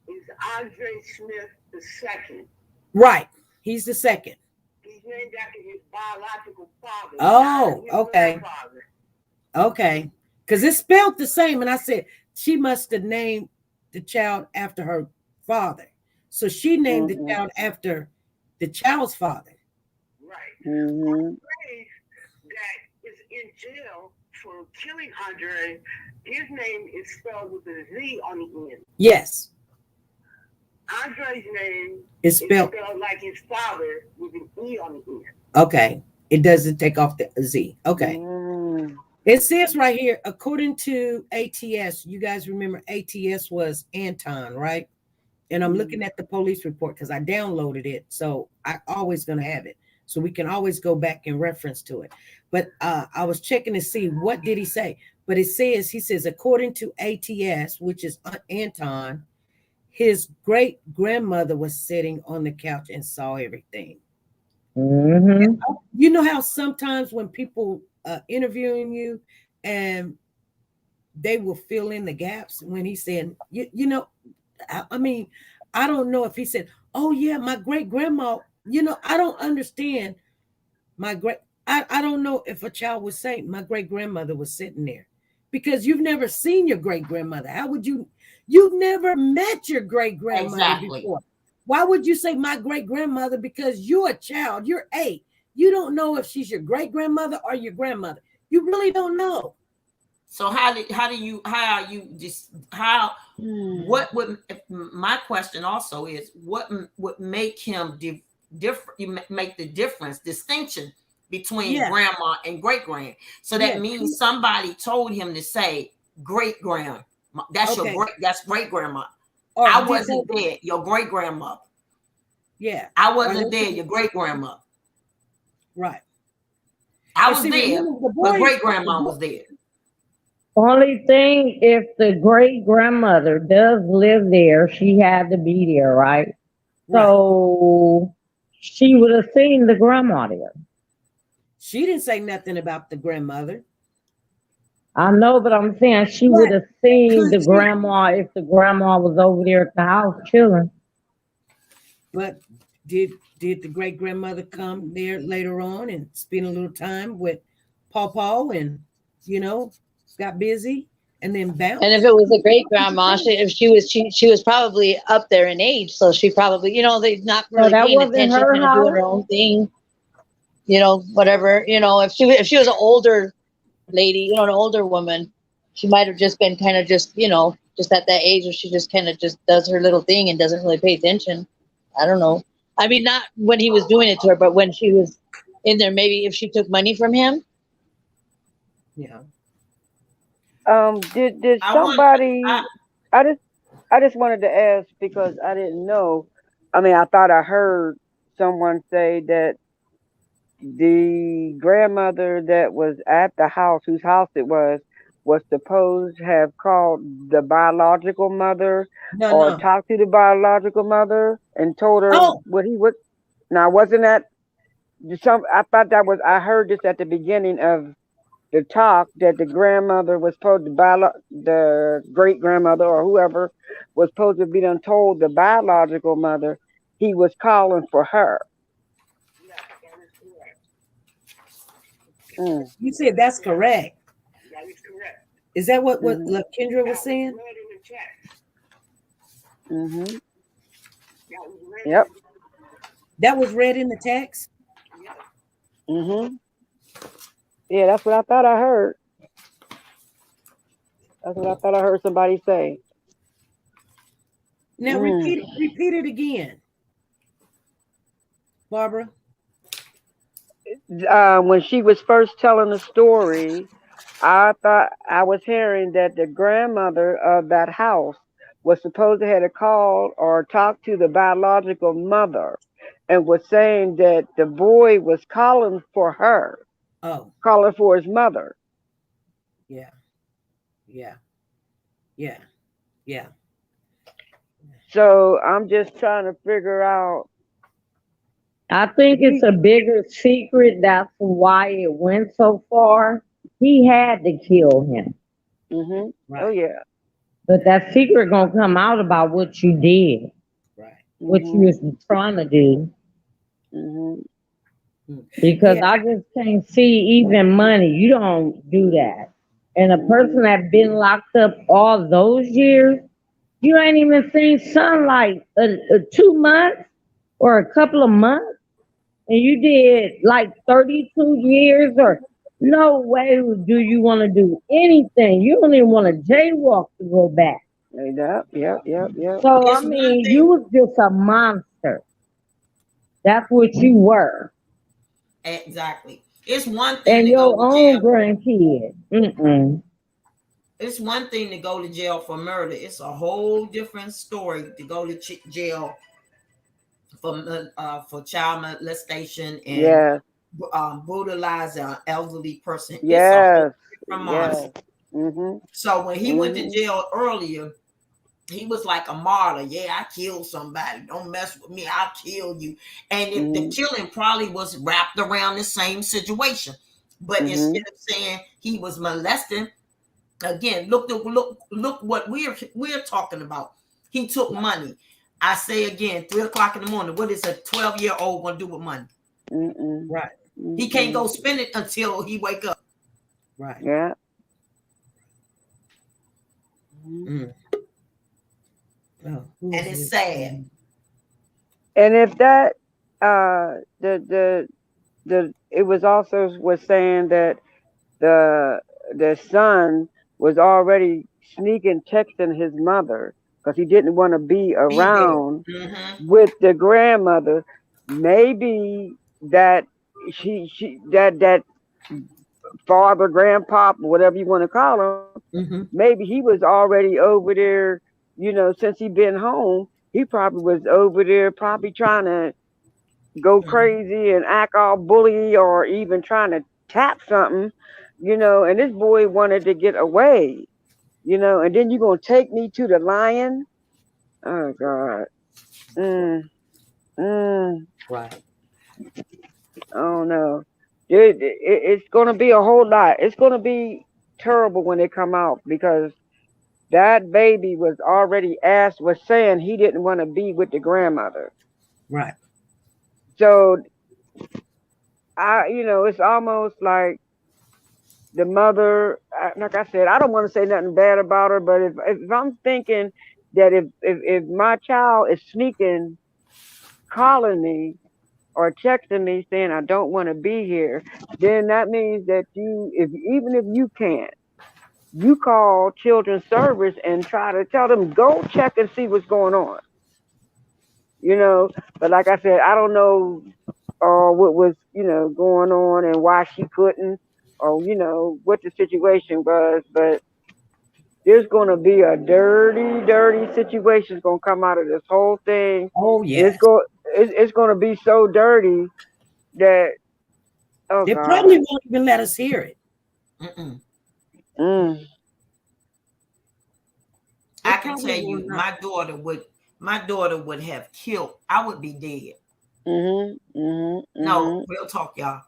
is Andre Smith the second. right, he's the second. He's named after his biological father. Oh, not his okay. grandfather. Okay, because it's spelled the same, and I said she must have named the child after her father, so she named the child after the child's father. Right. Mm-hmm. Andre that is in jail for killing Andre, his name is spelled with a Z on the end. Yes, Andre's name it's is spelled. spelled like his father with an E on the end. Okay, it doesn't take off the Z. Okay. Mm. It says right here, according to ATS, you guys remember ATS was Anton, right? And I'm looking at the police report because I downloaded it. So I always going to have it. So we can always go back and reference to it. But I was checking to see what did he say. But he says, according to ATS, which is Anton, his great grandmother was sitting on the couch and saw everything. Mm-hmm. You know how sometimes when people interviewing you and they will fill in the gaps when he said, you know, I mean, I don't know if he said, oh yeah, my great grandma, you know, I don't understand I don't know if a child would say my great grandmother was sitting there because you've never seen your great grandmother. How would you've never met your great grandmother before? Why would you say my great grandmother? Because you're a child, you're 8. You don't know if she's your great grandmother or your grandmother. You really don't know. So what would, my question also is, what would make him different? Make the distinction between grandma and great grand. So that means somebody told him to say great grand. That's that's great grandma. I wasn't there. Your great grandmother. Yeah. I wasn't there. Your great grandmother. Right. I was there, but great grandma was there. Only thing, if the great grandmother does live there, she had to be there, right? So she would have seen the grandma there. She didn't say nothing about the grandmother. I know, but I'm saying she would have seen the grandma if the grandma was over there at the house chilling. But did the great grandmother come there later on and spend a little time with Paw and, you know, got busy and then bounced? And if it was a great grandma, she was probably up there in age, so she probably, you know, they're not really paying attention, kind of doing her own thing, you know, whatever, you know. If she was an older lady, you know, an older woman, she might have just been kind of just, you know, just at that age where she just kind of just does her little thing and doesn't really pay attention. I don't know. I mean, not when he was doing it to her, but when she was in there, maybe if she took money from him. Yeah. Did somebody? I just wanted to ask because I didn't know. I mean, I thought I heard someone say that the grandmother that was at the house, whose house it was supposed to have called the biological mother talked to the biological mother and told her what he would. Now, wasn't that I thought that was, I heard this at the beginning of the talk, that the grandmother was supposed to, the great grandmother or whoever was supposed to be done told the biological mother he was calling for her. You said that's correct. That is correct. Is that what Kendra was saying? Mm-hmm. Yep. That was read in the text? Mm-hmm. Yeah, that's what I thought I heard. That's what I thought I heard somebody say. Now repeat it again, Barbara. When she was first telling the story, I thought I was hearing that the grandmother of that house was supposed to have a call or talk to the biological mother and was saying that the boy was calling for her. Oh, calling for his mother. yeah, yeah, yeah, yeah. So I'm just trying to figure out. I think it's a bigger secret. That's why it went so far. He had to kill him. Oh Right, yeah. But that secret gonna come out about what you did, right. what you was trying to do. Mm-hmm. Because Yeah, I just can't see even money. You don't do that. And a person that been locked up all those years, you ain't even seen sunlight 2 months or a couple of months, and you did like 32 years or no way do you want to do anything. You don't even want to jaywalk to go back. Yep. So I It's one mean, you thing. was just a monster. That's what you were. Exactly. It's one thing And to go your to own jail. grandkid. Mm-mm. It's one thing to go to jail for murder. It's a whole different story to go to jail for child molestation and Yes. brutalize an elderly person. It's a whole Yes. different Yes. monster. Mhm. So when he went to Mhm. jail earlier, he was like a martyr. Yeah, I killed somebody. Don't mess with me. I'll kill you. And the Mhm. killing probably was wrapped around the same situation. But instead Mhm. of saying he was molesting, again, look what we're talking about. He took money. I say again, 3 o'clock in the morning. What is a 12-year-old gonna do with money? Mm-mm. right, He can't Mm-mm. go spend it until he wake up. right. Yeah. Mhm. Mm. Oh, who And is it's this? sad. And if that the it was also was saying that the the son was already sneaking texting his mother because he didn't want to be Be there. around Mm-hmm. with the grandmother. Maybe that that father, grandpop, whatever you want to call him, Mm-hmm. maybe he was already over there, since he been home. He probably was over there probably trying to go crazy and act all bully or even trying to tap something, and this boy wanted to get away, and then you're going to take me to the lion. Oh God. Mm, mm, Right. oh no. It's going to be a whole lot. It's going to be terrible when they come out because that baby was saying he didn't want to be with the grandmother. Right. So it's almost like the mother. Like I said, I don't want to say nothing bad about her, but if I'm thinking that if my child is sneaking, calling me or texting me saying I don't want to be here, then that means that even if you can't, you call children's service and try to tell them go check and see what's going on. But like I said, I don't know what was going on and why she couldn't, or what the situation was. But there's going to be a dirty, dirty situation going to come out of this whole thing. Oh It's yes. going it's going to be so dirty that, oh They God. probably won't even let us hear it. Mm-mm. Mm. They I can probably tell will you, not. my daughter would have killed. I would be dead. Mhm. Mhm. No, Mhm. real talk, y'all.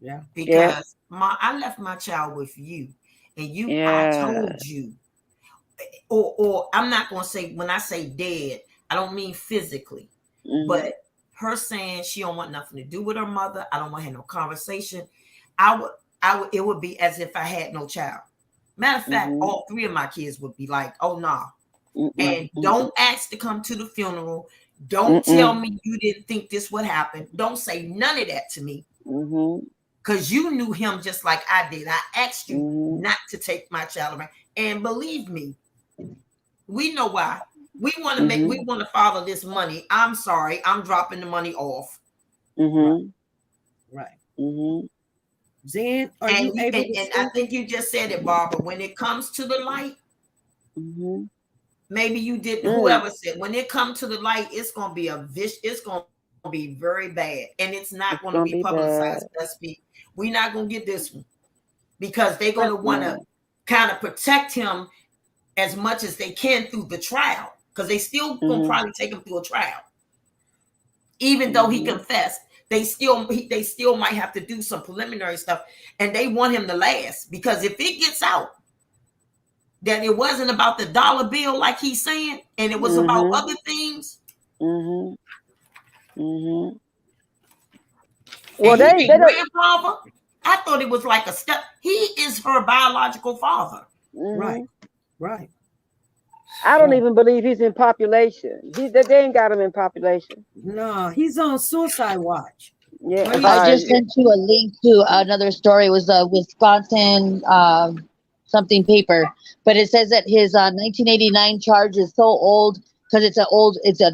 Yeah. Yeah. Because I left my child with you, and I Yeah. told you, or I'm not gonna say when I say dead, I don't mean physically, Mhm. but her saying she don't want nothing to do with her mother. I don't want to have no conversation. I would. It would be as if I had no child. Matter of fact, Mhm. all three of my kids would be like, "Oh no." Nah. Mm-mm. And Mm-mm. don't ask to come to the funeral. Don't tell Mm-mm. me you didn't think this would happen. Don't say none of that to me Mhm. because you knew him just like I did. I asked you Mhm. not to take my child around. And believe me, we know why. We Mhm. want to follow this money. I'm sorry, I'm dropping the money off. Right. Mhm. Right. Mhm. Zen, are And you able to and I speak? think you just said it, Barbara. When it comes to the light, Mhm. maybe you did. Mm. Whoever said when it comes to the light, it's gonna be a it's gonna to be very bad, and it's not going to be publicized. We're not going to get this one because they're going to want to kind of protect him as much as they can through the trial, because they still going to probably take him through a trial. Even though he confessed, they still might have to do some preliminary stuff, and they want him to last, because if it gets out that it wasn't about the dollar bill like he's saying, and it was about other things. Well, they grandfather. I thought it was like a step. He is her biological father. Right. I don't even believe he's in population. They ain't got him in population. No, he's on suicide watch. Yeah, I just sent you a link to another story. It was a Wisconsin something paper, but it says that his 1989 charge is so old because it's an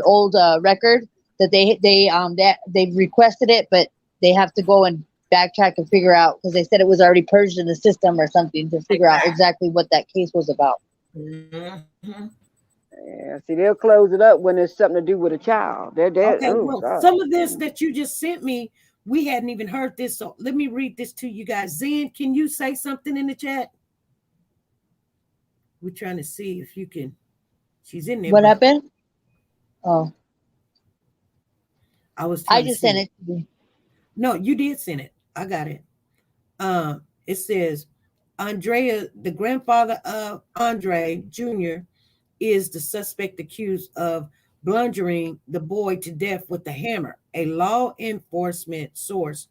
old record that they've requested it, but they have to go and backtrack and figure out, because they said it was already purged in the system or something, to figure out exactly what that case was about. Yeah, see, they'll close it up when there's something to do with a child. Some of this that you just sent me, we hadn't even heard this, so let me read this to you guys. Zen, can you say something in the chat? We're trying to see if you can. She's in there. What happened? Oh, I just sent it to you. No, you did send it. I got it. It says Andrea, the grandfather of Andre Jr., is the suspect accused of bludgeoning the boy to death with a hammer. A law enforcement source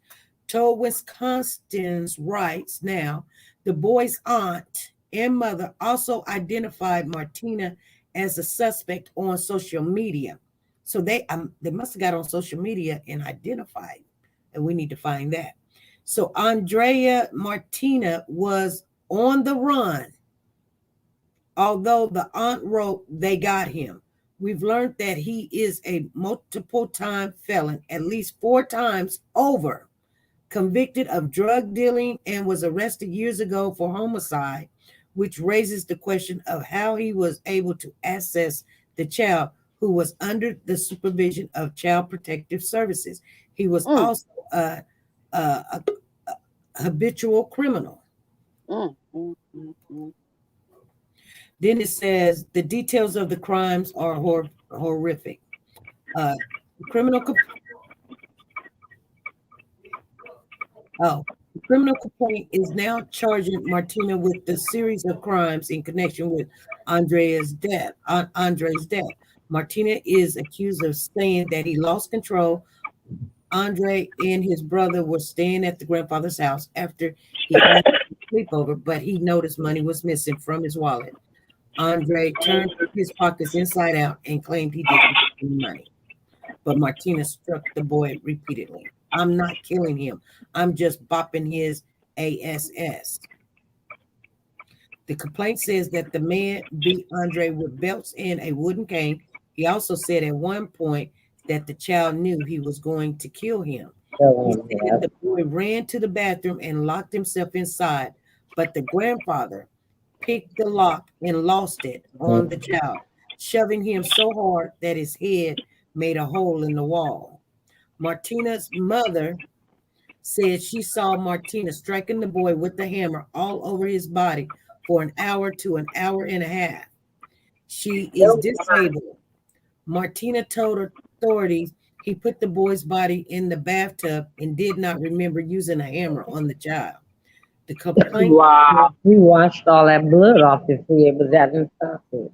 told Wisconsin's Rights Now the boy's aunt and mother also identified Martina as a suspect on social media. So they must have got on social media and identified, and we need to find that. So Andrea Martina was on the run, although the aunt wrote they got him. We've learned that he is a multiple-time felon, at least 4 times over, convicted of drug dealing, and was arrested years ago for homicide, which raises the question of how he was able to access the child, who was under the supervision of Child Protective Services. He was also a habitual criminal. Then it says the details of the crimes are horrific. Criminal complaint is now charging Martina with the series of crimes in connection with Andre's death. Martina is accused of saying that he lost control. Andre and his brother were staying at the grandfather's house after he had a sleepover, but he noticed money was missing from his wallet. Andre turned his pockets inside out and claimed he didn't have any money. But Martina struck the boy repeatedly. I'm not killing him. I'm just bopping his ass. The complaint says that the man beat Andre with belts and a wooden cane. He also said at one point that the child knew he was going to kill him. He said the boy ran to the bathroom and locked himself inside, but the grandfather picked the lock and lost it on the child, shoving him so hard that his head made a hole in the wall. Martina's mother said she saw Martina striking the boy with the hammer all over his body for an hour to an hour and a half. She is disabled. Martina told authorities he put the boy's body in the bathtub and did not remember using a hammer on the child. The complaint. Wow, we washed all that blood off his head, but that didn't stop it.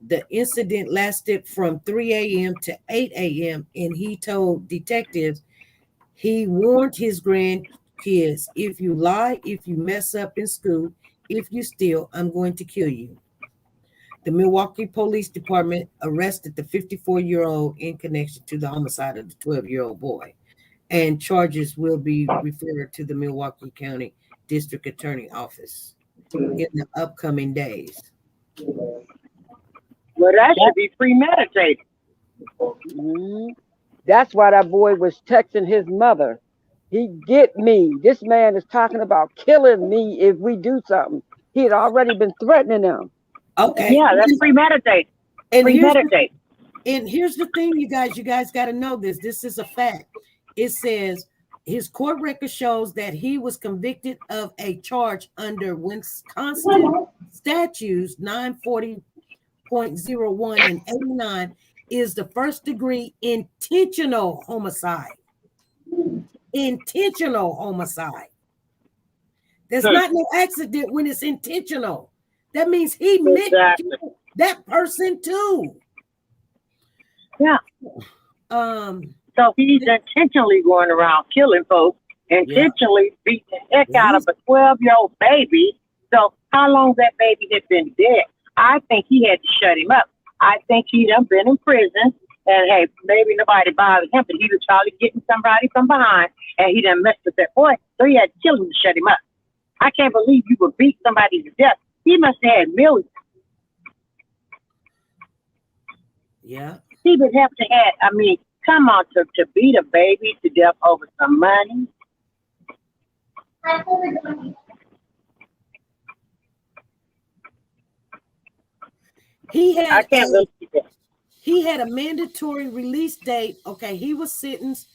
The incident lasted from 3 a.m. to 8 a.m. and he told detectives he warned his grandkids, if you lie, if you mess up in school, if you steal, I'm going to kill you. The Milwaukee Police Department arrested the 54-year-old in connection to the homicide of the 12-year-old boy, and charges will be referred to the Milwaukee County District Attorney Office in the upcoming days. Well, that should be premeditated. That's why that boy was texting his mother. He get me. This man is talking about killing me if we do something. He had already been threatening them. Okay. Yeah, that's premeditated. And And here's the thing, you guys got to know this. This is a fact. It says his court record shows that he was convicted of a charge under Wisconsin statutes 940.01 and 89 is the first degree intentional homicide. Intentional homicide. There's not no accident when it's intentional. That means he meant to kill that person too. Yeah. So he's intentionally going around killing folks, intentionally beating the heck out of a 12-year-old baby. So how long that baby had been dead? I think he had to shut him up. I think he done been in prison, and hey, maybe nobody bothered him, but he was probably getting somebody from behind, and he done messed with that boy, so he had to kill him to shut him up. I can't believe you would beat somebody to death. He must have had millions. Yeah. He would have to have, I mean, come on, to beat a baby to death over some money. He had a mandatory release date. Okay, he was sentenced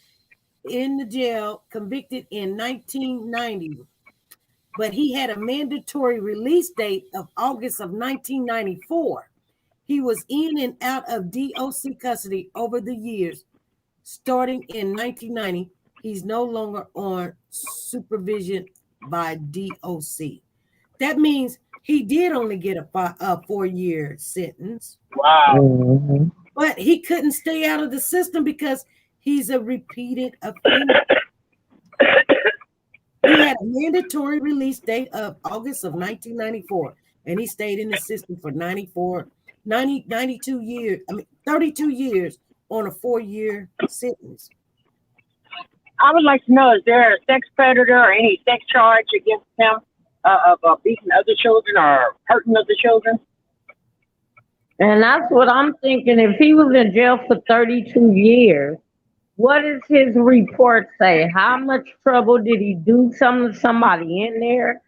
in the jail, convicted in 1990, but he had a mandatory release date of August of 1994. He was in and out of DOC custody over the years. Starting in 1990, he's no longer on supervision by DOC. That means he did only get a 4-year sentence. Wow. Mm-hmm. But he couldn't stay out of the system because he's a repeated offender. He had a mandatory release date of August of 1994, and he stayed in the system for 92 years, 32 years on a 4-year sentence. I would like to know, is there a sex predator or any sex charge against him of beating other children or hurting other children? And that's what I'm thinking. If he was in jail for 32 years, what does his report say? How much trouble did he do to somebody in there?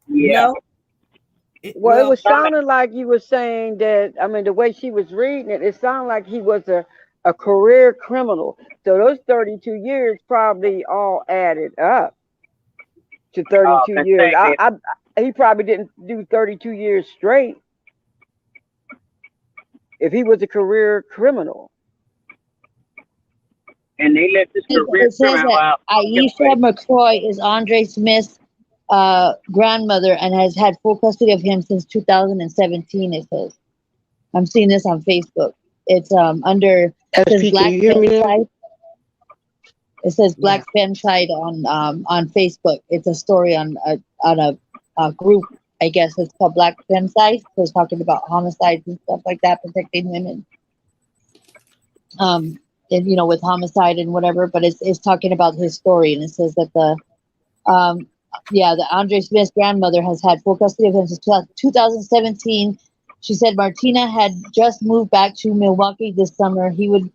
Yeah. No. It was sounding like you were saying that, I mean, the way she was reading it, it sounded like he was a career criminal. So those 32 years probably all added up to 32 years. He probably didn't do 32 years straight if he was a career criminal. And they let this career criminal out. Aisha McCroy is Andre Smith's grandmother and has had full custody of him since 2017, it says. I'm seeing this on Facebook. It's under Black Femicide. It says Black Femicide on Facebook. It's a story on a group, I guess it's called Black Femicide. So it's talking about homicides and stuff like that, protecting women. And, you know, with homicide and whatever, but it's talking about his story, and it says that the Andre Smith's grandmother has had full custody of him since 2017. She said Martina had just moved back to Milwaukee this summer. He would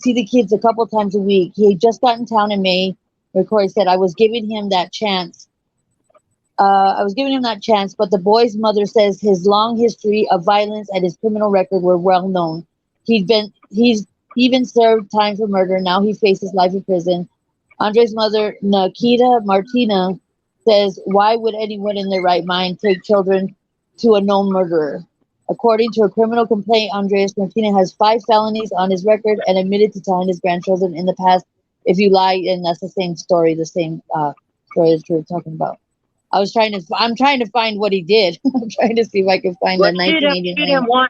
see the kids a couple times a week. He had just got in town in May. McCoy said, I was giving him that chance. But the boy's mother says his long history of violence and his criminal record were well known. He's even served time for murder. Now he faces life in prison. Andre's mother, Nikita Martina, says, why would anyone in their right mind take children to a known murderer? According to a criminal complaint, Andreas Martina has 5 felonies on his record and admitted to telling his grandchildren in the past, if you lie, and that's the same story, that you're talking about. I'm trying to find what he did. I'm trying to see if I can find the 1989.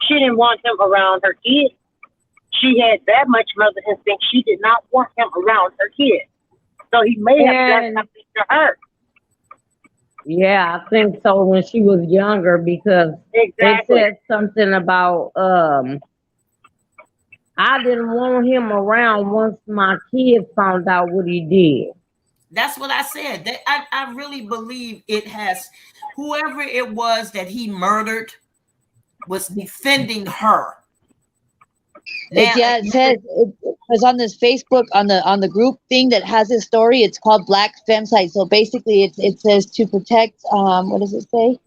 She didn't want him around her kids. She had that much mother instinct. She did not want him around her kids. So he may have done something to her. Yeah, I think so, when she was younger, because it said something about I didn't want him around once my kids found out what he did. That's what I said. I really believe it has, whoever it was that he murdered was defending her. It says it's on this Facebook on the group thing that has this story. It's called Black Femicide. So basically, it says to protect. What does it say?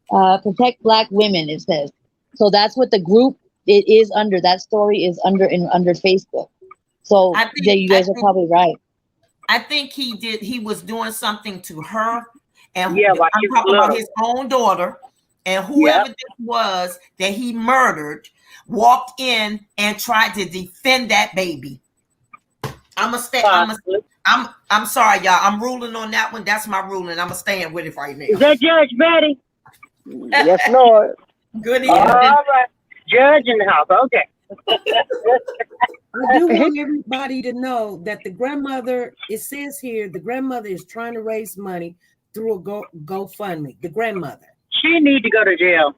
Protect Black women. It says So that's what the group it is under. That story is under Facebook. So you guys are probably right. I think he was doing something to her, and Yeah, I'm talking about his own daughter, and whoever this was that he murdered walked in and tried to defend that baby. I'm sorry, y'all. I'm ruling on that one. That's my ruling. I'm gonna stand with it right now. Is that Judge Betty? Yes, Lord. Good evening. All right. Judge in the house. Okay. I do want everybody to know that the grandmother, it says here, the grandmother is trying to raise money through a GoFundMe. The grandmother. She need to go to jail.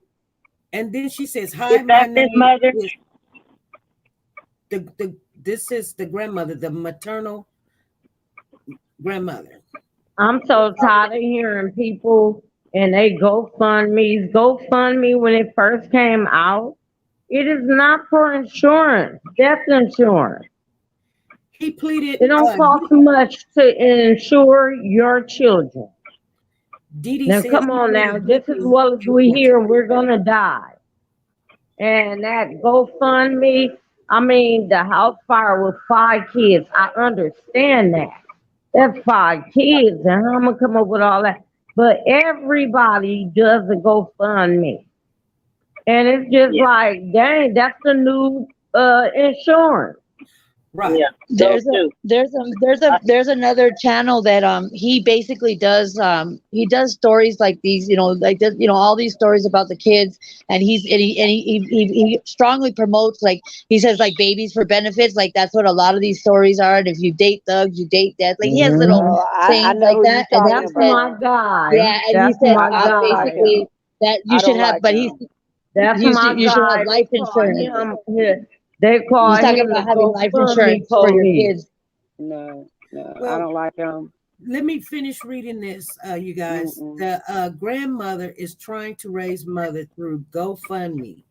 And then she says, "Hi, my name mother." This is the grandmother, the maternal grandmother. I'm so tired of hearing people and they GoFundMe. GoFundMe, when it first came out, it is not for insurance, death insurance. He pleaded. It don't cost much to insure your children. Now, come on now. Just as well as we hear, we're going to die. And that GoFundMe, I mean, the house fire with 5 kids. I understand that. That's 5 kids, and I'm going to come up with all that. But everybody does a GoFundMe. And it's just like, dang, that's the new insurance. Right. Yeah. There's another channel that he basically does stories like these, all these stories about the kids, and he strongly promotes, like he says, like babies for benefits, like that's what a lot of these stories are. And if you date thugs, you date death. Like he has little things like that. And that's my guy. Yeah, and that's he said basically that you should have, but you should have life insurance. They call He's talking him about having life insurance for your kids. No, Well, I don't like him. Let me finish reading this, you guys. The grandmother is trying to raise mother through GoFundMe.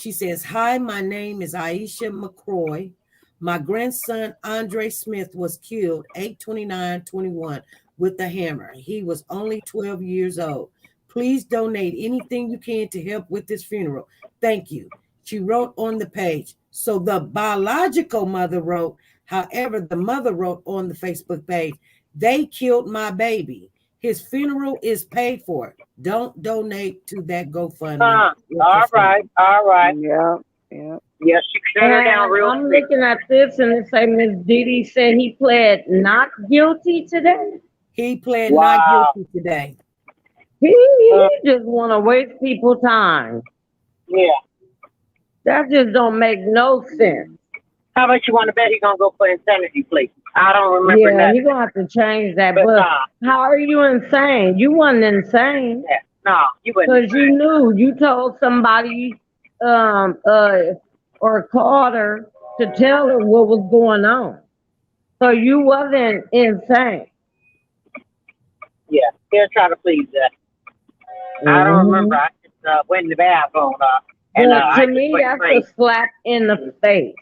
She says, "Hi, my name is Aisha McCroy. My grandson, Andre Smith, was killed 8/29/21 with a hammer. He was only 12 years old. Please donate anything you can to help with this funeral. Thank you." She wrote on the page. So the biological mother wrote, however, the mother wrote on the Facebook page, "They killed my baby. His funeral is paid for. Don't donate to that GoFundMe." All right. Yeah. Yes, she shut her down real I'm quick. looking at this and it say Miss Didi said he pled not guilty today. He pled not guilty today. He just want to waste people's time. Yeah. That just don't make no sense. How much you want to bet he's going to go for insanity plea? I don't remember that. Yeah, he's going to have to change that. But how are you insane? You wasn't insane. Yeah. No, you wasn't. Because you knew. You told somebody or called her to tell her what was going on. So you wasn't insane. Yeah, he'll try to please that. I don't remember. I just went in the bathroom. And to me, that's a slap in the face.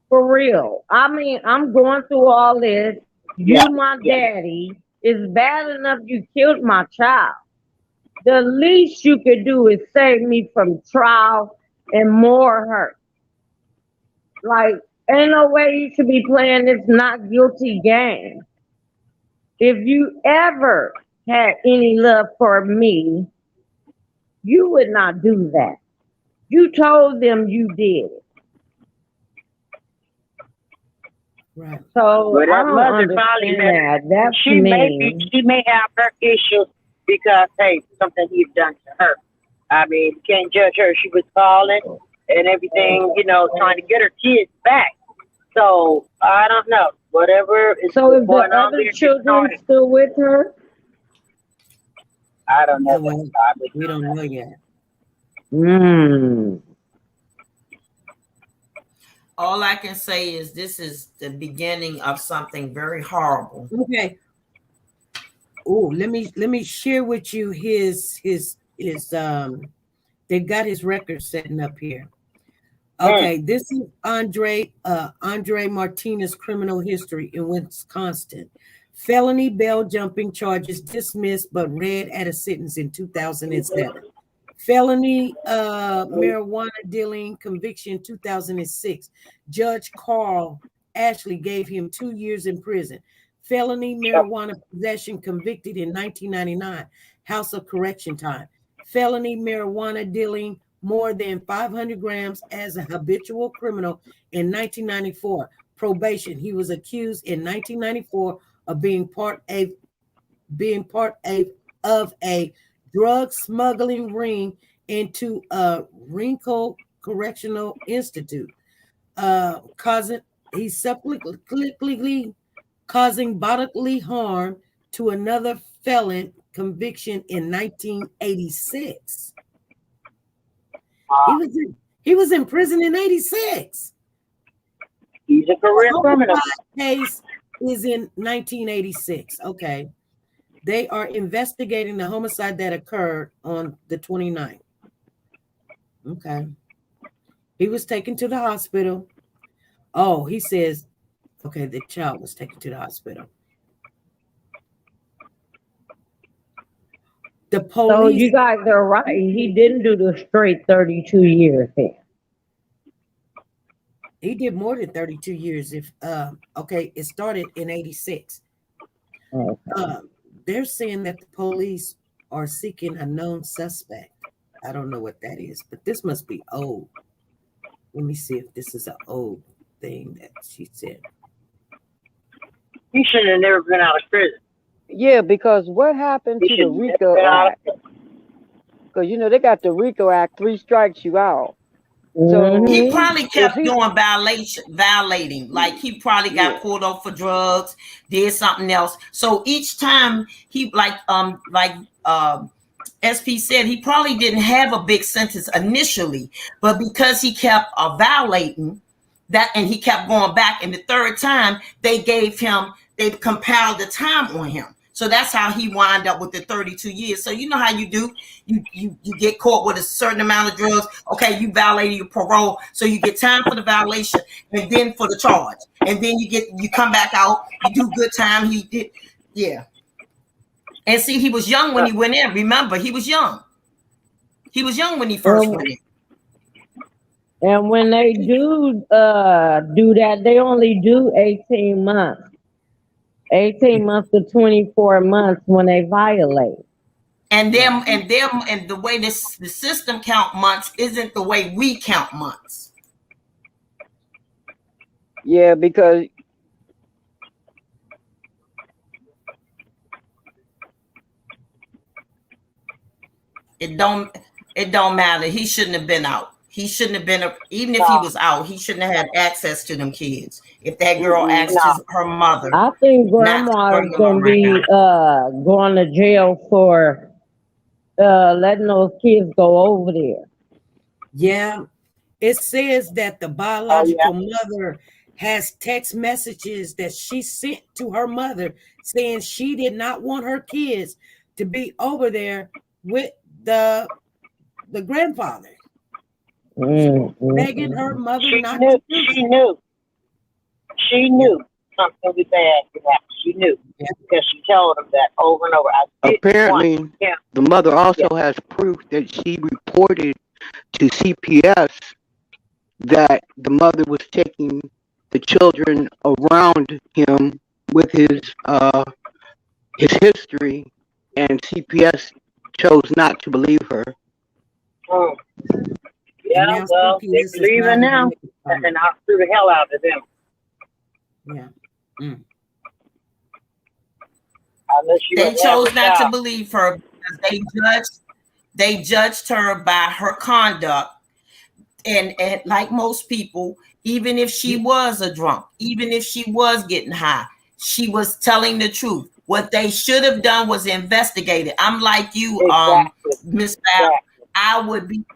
For real. I mean, I'm going through all this. You, my daddy, it's bad enough you killed my child. The least you could do is save me from trial and more hurt. Like, ain't no way you should be playing this not guilty game. If you ever had any love for me, you would not do that. You told them you did it. Right. So But I that don't mother probably understand that. That's she mean. may have her issues because something he's done to her. I mean, you can't judge her. She was calling and everything, trying to get her kids back. So I don't know. Whatever is So is the going on other there, children still with her? I don't know. We don't know yet. All I can say is this is the beginning of something very horrible. Okay. Oh, let me share with you his they've got his record setting up here. Okay, this is Andre Martinez criminal history in Wisconsin. Felony bail jumping charges dismissed but read at a sentence in 2007. Felony marijuana dealing conviction 2006. Judge Carl Ashley gave him 2 years in prison. Felony marijuana possession convicted in 1999. House of Correction time. Felony marijuana dealing more than 500 grams as a habitual criminal in 1994. Probation. He was accused in 1994 of being part of a drug smuggling ring into a Wrinkle Correctional Institute, he's subsequently causing bodily harm to another felon conviction in 1986. He was in prison in 86. He's a career criminal. Case is in 1986. Okay. They are investigating the homicide that occurred on the 29th. Okay. He was taken to the hospital. Oh, he says, okay, the child was taken to the hospital. The police. So you guys are right. He didn't do the straight 32 years here. He did more than 32 years. If okay, it started in 86. Okay. They're saying that the police are seeking a known suspect. I don't know what that is, but this must be old. Let me see if this is an old thing that she said. He should have never been out of prison. Yeah, because what happened to the RICO Act? Because, you know, they got the RICO Act, 3 strikes you out. So he probably kept doing violating. Like he probably got pulled over for drugs, did something else. So each time he SP said, he probably didn't have a big sentence initially, but because he kept violating that and he kept going back, and the third time they compiled the time on him. So that's how he wound up with the 32 years. So you know how you do. You get caught with a certain amount of drugs. Okay, you violated your parole. So you get time for the violation and then for the charge. And then you come back out, you do good time. He did, yeah. And see, he was young when he went in. Remember, he was young. He was young when he first went in. And when they do that, they only do 18 months. 18 months to 24 months when they violate. And the way the system count months isn't the way we count months. Yeah, because it don't matter. He shouldn't have been out. He shouldn't have been, even if he was out, he shouldn't have had access to them kids. If that girl asked her mother. I think grandma is going to be going to jail for letting those kids go over there. Yeah. It says that the biological mother has text messages that she sent to her mother saying she did not want her kids to be over there with the grandfather. Begging her mother not to do so. She knew something was bad would happen. She knew because she told him that over and over. Apparently, the mother also has proof that she reported to CPS that the mother was taking the children around him with his history, and CPS chose not to believe her. Yeah, well, they believe her now, and I'll sue the hell out of them. Yeah. They chose not to believe her because they judged her by her conduct, and like most people, even if she was a drunk, even if she was getting high, she was telling the truth. What they should have done was investigated. I'm like you, Miss Val.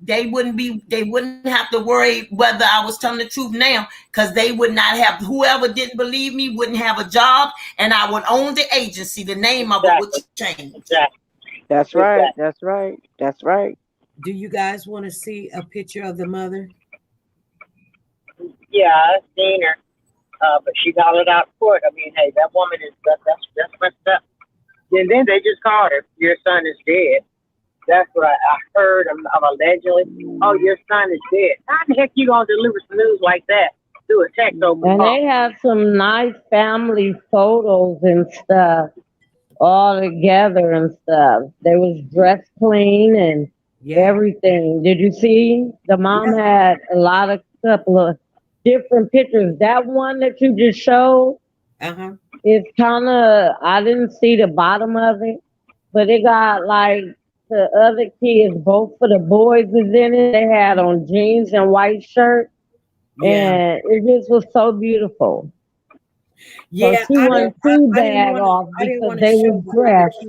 They wouldn't have to worry whether I was telling the truth now, because they would not have, whoever didn't believe me wouldn't have a job, and I would own the agency. The name of it would change. That's right. That's right. That's right. Do you guys want to see a picture of the mother? Yeah, I've seen her, but she got it out of court. I mean, hey, that woman is that's messed up. And then they just called her. Your son is dead. That's what I heard of allegedly. Oh, your son is dead. How the heck you gonna deliver some news like that through a text over the And phone? they have some nice family photos and stuff all together and stuff. They was dressed clean and everything. Did you see? The mom had a couple of different pictures. That one that you just showed, it's kind of, I didn't see the bottom of it, but it got like the other kids, both for the boys is in it. They had on jeans and white shirts. And it just was so beautiful. Yeah, so she wasn't too bad off because they were dressed.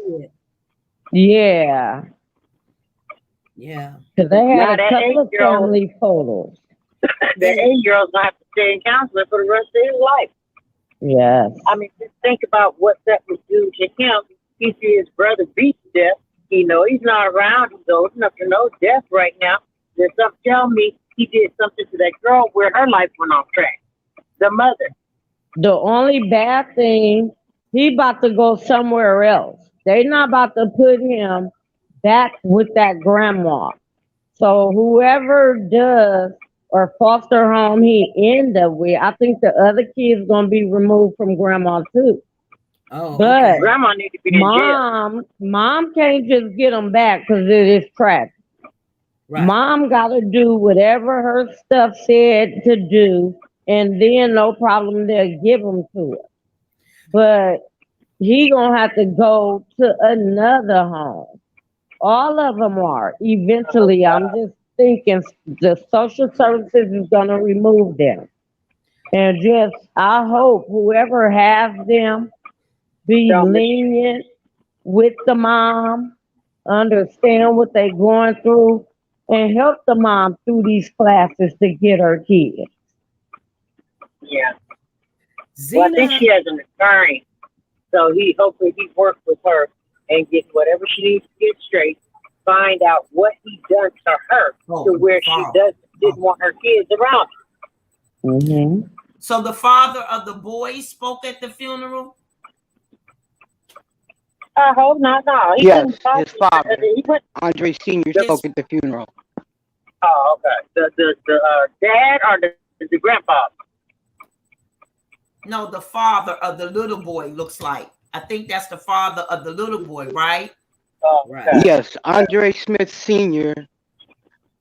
Yeah. Yeah. Because they Now had a that couple of 8-year-old family photos. The 8-year-old's gonna have to stay in counseling for the rest of his life. Yes. I mean, just think about what that would do to him. He see his brother beat to death. He know he's not around. He's old enough to know death right now. There's something telling me he did something to that girl where her life went off track. The mother. The only bad thing, he about to go somewhere else. They not about to put him back with that grandma. So whoever does or foster home he end up with, I think the other kid's gonna be removed from grandma too. Oh, but okay. Grandma need to be in jail. Mom can't just get them back because it is trash. Right. Mom got to do whatever her stuff said to do, and then no problem, they'll give them to her. But he gonna have to go to another home. All of them are. Eventually, I'm just thinking the social services is gonna remove them. And just, I hope whoever has them be lenient with the mom, understand what they're going through, and help the mom through these classes to get her kids. Yeah. Well, I think she has an attorney. So hopefully he worked with her and get whatever she needs to get straight, find out what he done to her to where she didn't want her kids around her. Mm-hmm. So the father of the boy spoke at the funeral? I hope not. No, he Yes, couldn't talk. his father, He went. Andre Sr. spoke at the funeral. Oh, okay. The dad or the grandfather? No, the father of the little boy looks like. I think that's the father of the little boy, right? Oh, right. Yes, Andre Smith Sr.,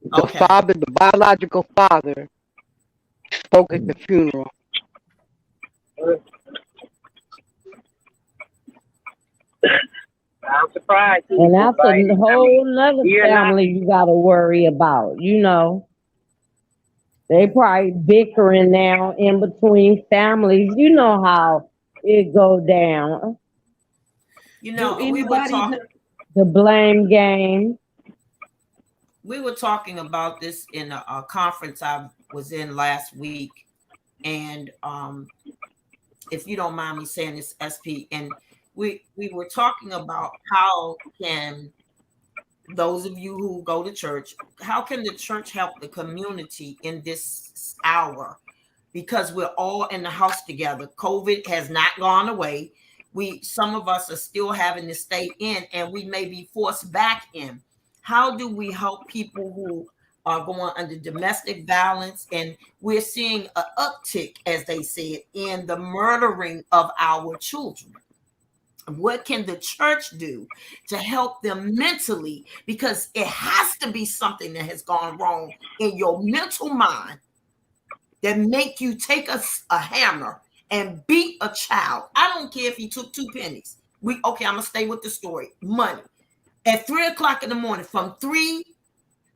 the father, the biological father, spoke at the funeral. I'm surprised. And that's a whole nother family you got to worry about, you know. They probably bickering now in between families. You know how it go down. You know, we were talking the blame game. We were talking about this in a conference I was in last week, and if you don't mind me saying this, SP, and we were talking about how can those of you who go to church, how can the church help the community in this hour? Because we're all in the house together. COVID has not gone away. Some of us are still having to stay in, and we may be forced back in. How do we help people who are going under domestic violence? And we're seeing an uptick, as they said, in the murdering of our children. What can the church do to help them mentally? Because it has to be something that has gone wrong in your mental mind that make you take a hammer and beat a child. I don't care if he took 2 pennies. I'm gonna stay with the story. Money. At 3 o'clock in the morning, from 3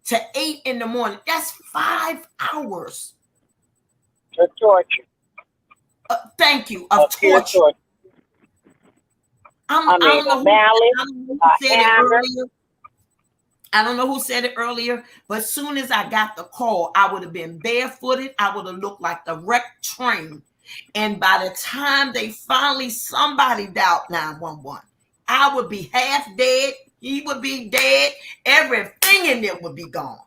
to 8 in the morning, that's 5 hours. Of torture. Thank you, of torture. I don't know who said it earlier, but as soon as I got the call, I would have been barefooted. I would have looked like the wrecked train. And by the time somebody dialed 911, I would be half dead. He would be dead. Everything in there would be gone.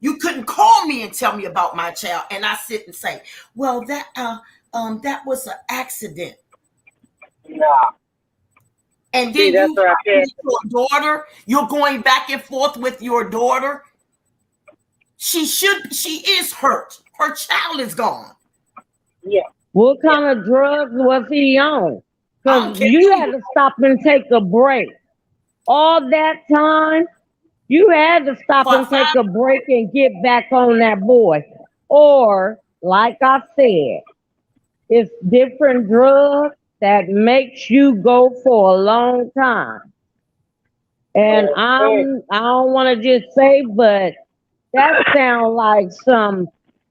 You couldn't call me and tell me about my child, and I sit and say, "Well, that was an accident." No. And See, then that's you what I have said. your daughter. You're going back and forth with your daughter. She is hurt. Her child is gone. Yeah. What kind of drugs was he on? I don't Because care. you had to stop and take a break. All that time, you had to stop For and take 5 a break and get back on that boy. Or, like I said, it's different drugs that makes you go for a long time. And I don't want to just say, but that sounds like some,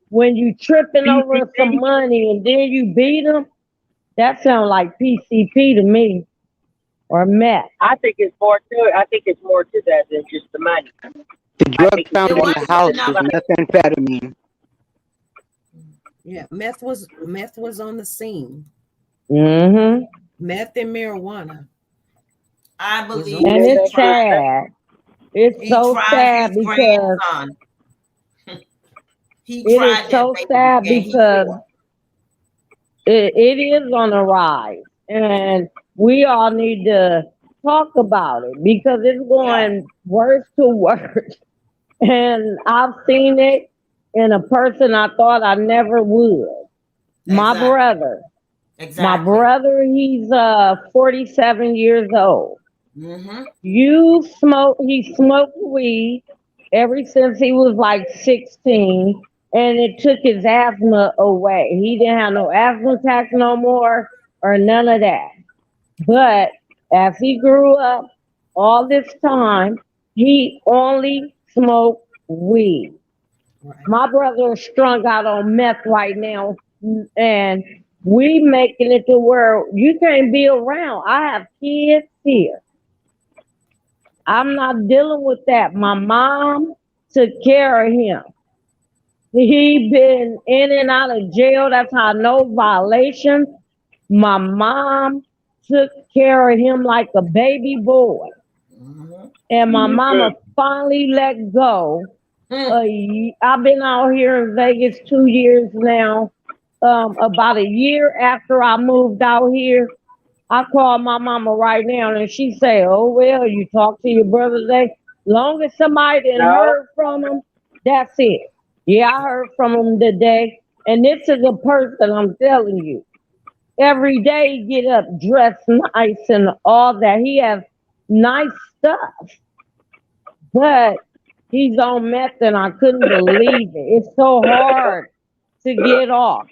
when you tripping over some money and then you beat them, that sounds like PCP to me, or meth. I think it's more to it. I think it's more to that than just the money. The drug think found it in was the house enough. was methamphetamine. Yeah, meth was on the scene. Mm-hmm. Meth and marijuana. I believe. And it's sad. It's so sad his because grandson. He it tried is that so baby sad and he because fought. it is on the rise, and we all need to talk about it because it's going worse to worse. And I've seen it in a person I thought I never would. My Exactly. brother. Exactly. My brother, he's 47 years old. Mm-hmm. He smoked weed ever since he was like 16, and it took his asthma away. He didn't have no asthma attacks no more or none of that. But as he grew up all this time, he only smoked weed. Right. My brother is strung out on meth right now, and we making it to where you can't be around. I have kids here. I'm not dealing with that. My mom took care of him. He been in and out of jail. That's how no violations. My mom took care of him like a baby boy. Mm-hmm. And my mama finally let go. I've been out here in Vegas 2 years now. About a year after I moved out here, I call my mama right now and she say, "Oh well, you talk to your brother today. Long as somebody didn't heard from him, that's it." Yeah, I heard from him today. And this is a person, I'm telling you. Every day he get up dressed nice and all that. He has nice stuff. But he's on meth and I couldn't believe it. It's so hard to get off.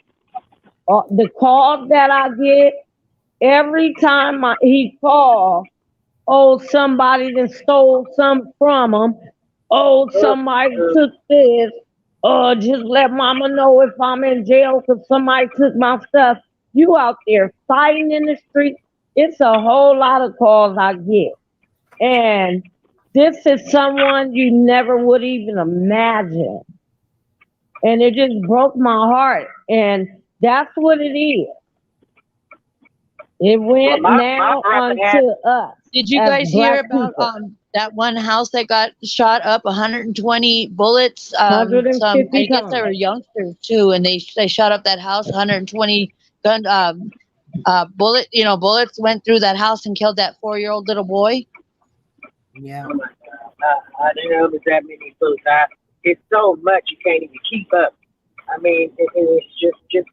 The calls that I get, every time he called, oh, somebody that stole something from him. Oh, somebody took this. Oh, just let mama know if I'm in jail because somebody took my stuff. You out there fighting in the street. It's a whole lot of calls I get. And this is someone you never would even imagine. And it just broke my heart. And that's what it is. It went now onto us. Did you guys hear about that one house that got shot up 120 bullets? 150 I guess they were youngsters too, and they shot up that house. 120 gun bullets went through that house and killed that 4-year-old little boy. Yeah. Oh my God. I didn't know there's that many bullets. It's so much you can't even keep up. I mean, it's just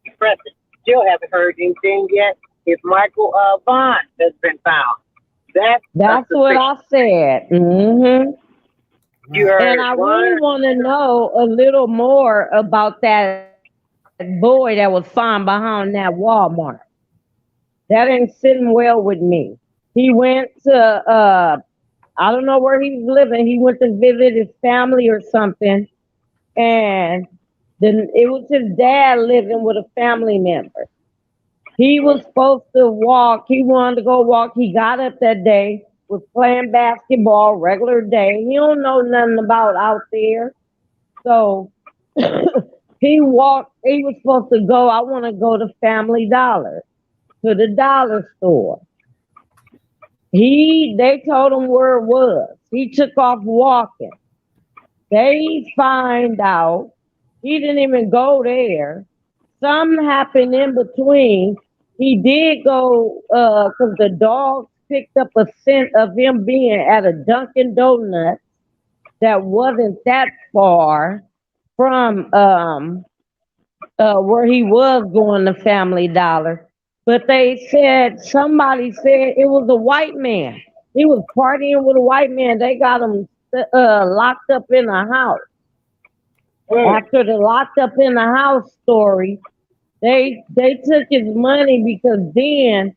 depressing. Still haven't heard anything yet. It's Michael Vaughn that's been found. That's what I said. Mm-hmm. You heard and I really want to know a little more about that boy that was found behind that Walmart. That ain't sitting well with me. He went to I don't know where he was living. He went to visit his family or something, and then it was his dad living with a family member. He was supposed to walk. He wanted to go walk. He got up that day, was playing basketball, regular day. He don't know nothing about out there. So he walked. He was supposed to go. I want to go to Family Dollar, to the dollar store. They told him where it was. He took off walking. They find out he didn't even go there. Something happened in between. He did go, because the dogs picked up a scent of him being at a Dunkin' Donuts that wasn't that far from where he was going to Family Dollar. But somebody said it was a white man. He was partying with a white man. They got him locked up in a house. After the locked up in the house story, they took his money because then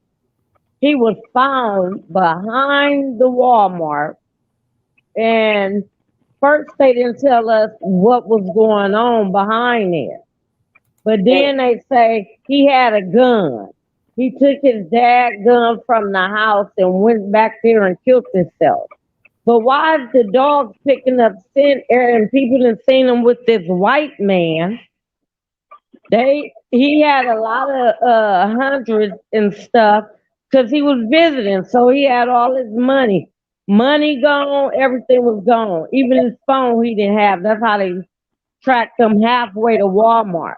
he was found behind the Walmart. And first they didn't tell us what was going on behind there. But then they say he had a gun. He took his dad's gun from the house and went back there and killed himself. But why is the dog picking up scent and people have seen him with this white man? He had a lot of hundreds and stuff because he was visiting, so he had all his money. Money gone, everything was gone. Even his phone he didn't have. That's how they tracked him halfway to Walmart.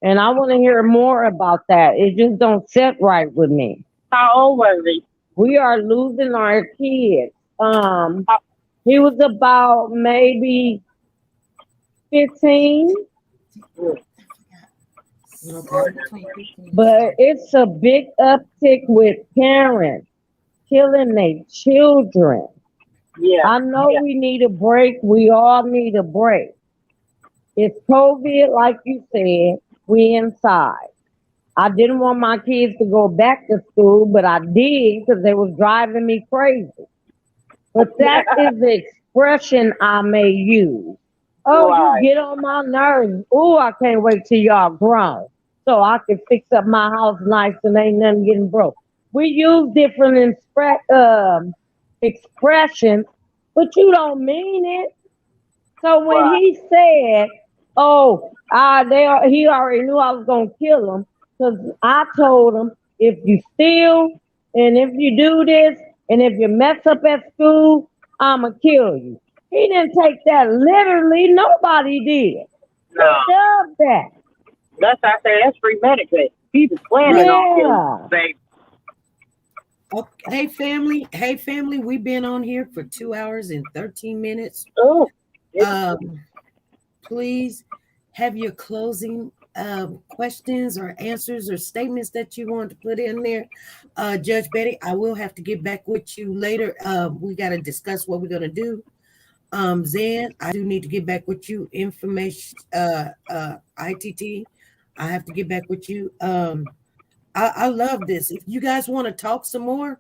And I want to hear more about that. It just don't sit right with me. How old was he? We are losing our kids. He was about maybe 15. But it's a big uptick with parents killing their children. Yeah. I know we need a break. We all need a break. It's COVID, like you said. We inside. I didn't want my kids to go back to school, but I did because they was driving me crazy. But that is the expression I may use. Oh, you get on my nerves. Oh, I can't wait till y'all grown so I can fix up my house nice and ain't nothing getting broke. We use different expressions, but you don't mean it. So when he said, oh, he already knew I was going to kill him because I told him, if you steal and if you do this and if you mess up at school, I'm going to kill you. He didn't take that literally. Nobody did. No. He does that. That's I say that's premeditated. He was planning on killing, baby. Okay, hey family, we've been on here for 2 hours and 13 minutes. Oh, please have your closing questions or answers or statements that you want to put in there. Judge Betty, I will have to get back with you later. We got to discuss what we're going to do. Zan, I do need to get back with you. Information, ITT, I have to get back with you. I love this. If you guys want to talk some more,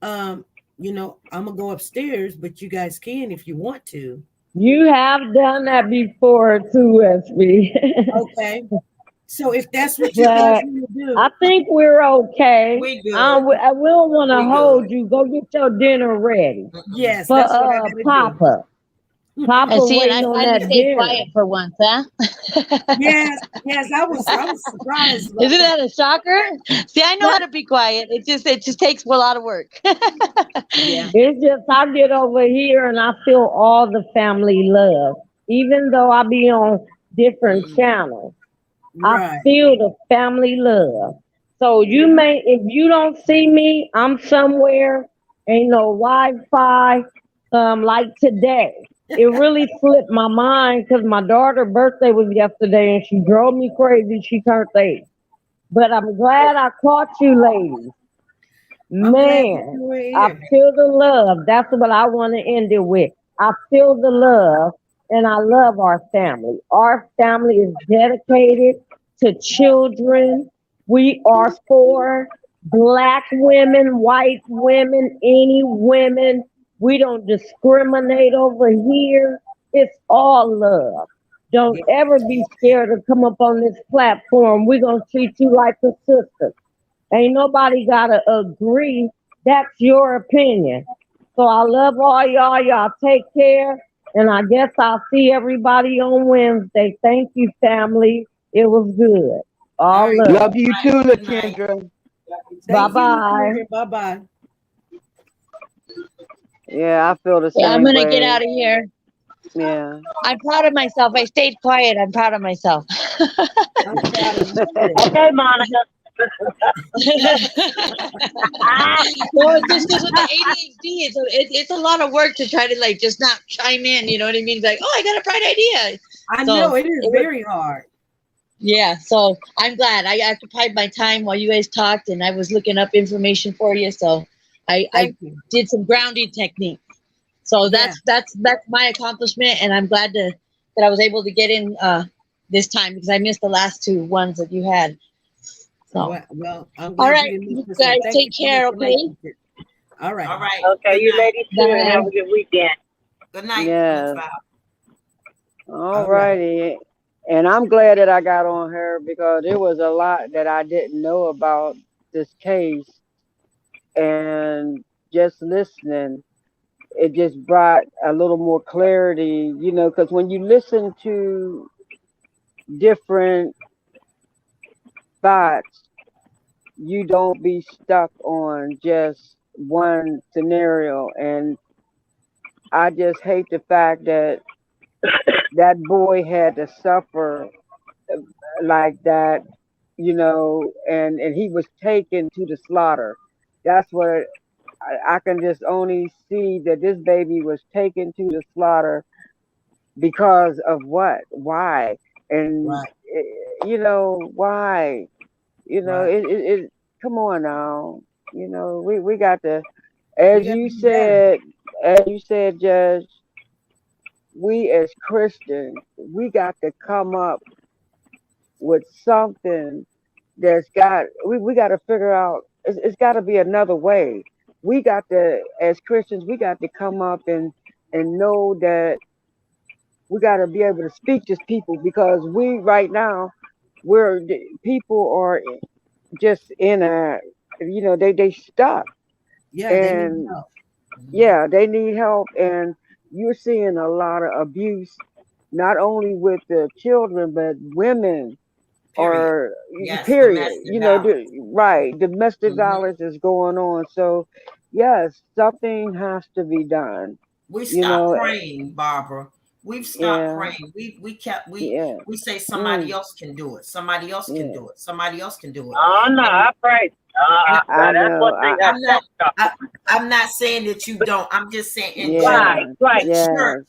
I'm gonna go upstairs, but you guys can if you want to. You have done that before too, SB. Okay. So if that's what you guys want to do, I think we're okay. We good. I will want to hold you. Go get your dinner ready. Yes, for that's what I gotta Papa. Papa And see, and waiting I on finally that stayed dinner. quiet for once, huh? Yes, I was surprised. Isn't that a shocker? See, I know how to be quiet. It just takes a lot of work. Yeah. It's just I get over here and I feel all the family love. Even though I be on different channels, I feel the family love. So if you don't see me, I'm somewhere, ain't no Wi-Fi, like today. It really flipped my mind because my daughter's birthday was yesterday and she drove me crazy. She turned 8. But I'm glad I caught you ladies. Man, I feel the love. That's what I want to end it with. I feel the love and I love our family. Our family is dedicated to children. We are for Black women, white women, any women. We don't discriminate over here. It's all love. Don't ever be scared to come up on this platform. We're going to treat you like a sister. Ain't nobody got to agree. That's your opinion. So I love all y'all. Y'all take care. And I guess I'll see everybody on Wednesday. Thank you, family. It was good. All love. Love you too, LaKendra. Bye-bye. Bye-bye. Yeah, I feel the same Yeah, I'm gonna way. get out of here. Yeah. I'm proud of myself. I stayed quiet. I'm proud of myself. Okay, Monica. Well, it's just because with the ADHD, it's a lot of work to try to like just not chime in. You know what I mean? Like, oh, I got a bright idea. I know it is very hard. Yeah, so I'm glad I occupied my time while you guys talked, and I was looking up information for you. So I did some grounding technique. So that's my accomplishment, and I'm glad that I was able to get in this time because I missed the last two ones that you had. So well, I'm all right, you guys take care, okay? All right. All right. Okay, you ladies too, and have a good weekend. Good night. Yeah. All righty. And I'm glad that I got on her because there was a lot that I didn't know about this case. And just listening, it just brought a little more clarity, you know, because when you listen to different thoughts, you don't be stuck on just one scenario. And I just hate the fact that that boy had to suffer like that, you know, and he was taken to the slaughter. That's what I can just only see, that this baby was taken to the slaughter because of what? Why? And you know, why? You know, it come on now. You know, we got to, as you said, Judge, we as Christians, we got to come up with something that's got, we got to figure out, it's got to be another way. We got to, as Christians, we got to come up and know that we got to be able to speak to people, because we right now, people are just in a, you know, they stuck. Yeah, and they need help. Yeah, they need help, and you're seeing a lot of abuse, not only with the children but women. Or period, you know, domestic violence is going on. So yes, something has to be done. We stopped praying, Barbara. We've stopped praying. We say somebody else can do it. Somebody else can do it. Somebody else can do it. Oh no, I pray. I'm not saying that you don't. I'm just saying in right. Church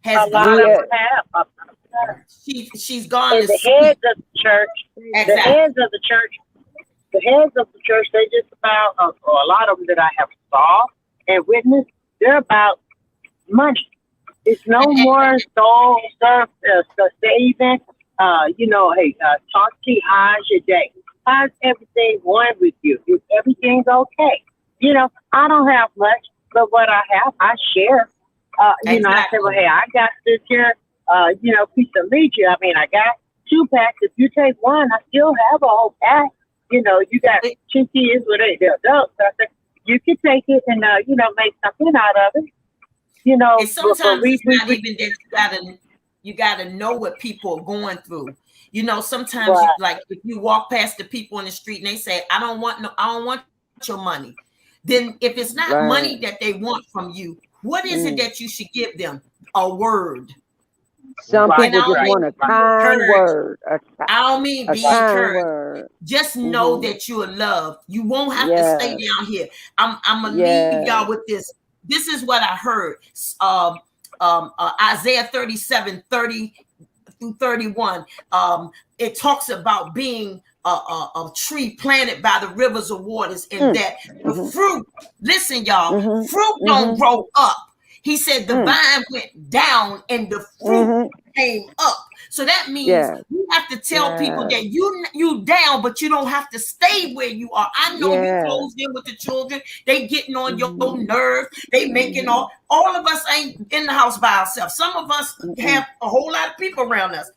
has a lot of them have. She's gone. And the heads of the church, the heads of the church, they just about, or a lot of them that I have saw and witnessed, they're about money. It's no more soul saving. You know, hey, talk to you, how's your day? How's everything going with you? Is everything's okay? You know, I don't have much, but what I have, I share. You know, I say, well, hey, I got this here. You know, piece of meat. I mean, I got 2 packs. If you take one, I still have a whole pack. You know, you got 2 kids with they're adults. So I said, you can take it and, you know, make something out of it. You know, and sometimes it's not even that you gotta know what people are going through. You know, sometimes like if you walk past the people in the street and they say, I don't want your money. Then if it's not money that they want from you, what is it that you should give them? A word. Some people just want a kind word. I don't mean be encouraged. Just know that you are loved. You won't have to stay down here. I'm gonna leave y'all with this. This is what I heard. Isaiah 37:30 through 31. It talks about being a tree planted by the rivers of waters, and that the fruit. Listen, y'all. Fruit don't grow up. He said the vine went down and the fruit came up. So that means you have to tell people that you down, but you don't have to stay where you are. I know you closed in with the children. They getting on your nerves. They making all of us ain't in the house by ourselves. Some of us have a whole lot of people around us.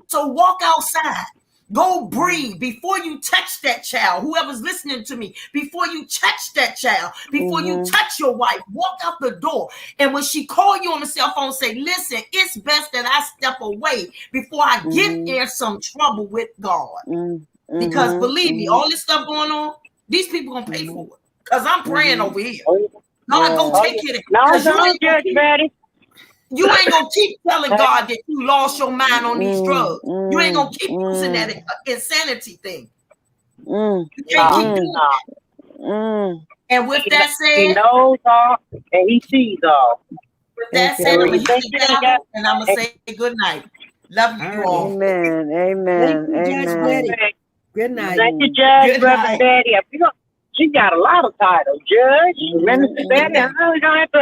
So walk outside. Go breathe before you touch that child. Whoever's listening to me, before you touch that child, before you touch your wife, walk out the door. And when she call you on the cell phone, say, listen, it's best that I step away before I get in some trouble with God. Because believe me, all this stuff going on, these people gonna pay for it. Because I'm praying over here. God, go take care of it. You ain't gonna keep telling God that you lost your mind on these drugs. You ain't gonna keep using that insanity thing. You can't keep doing that. And with that said, he knows all and he sees all. With that said, I'm gonna hit the gavel and I'm gonna say good night. Love you all. Amen. Amen. Thank you, Judge Amen. Betty. Good night. Thank you, Judge, Good Reverend night. Betty. She got a lot of titles. Judge, Minister Betty. I know we don't have to.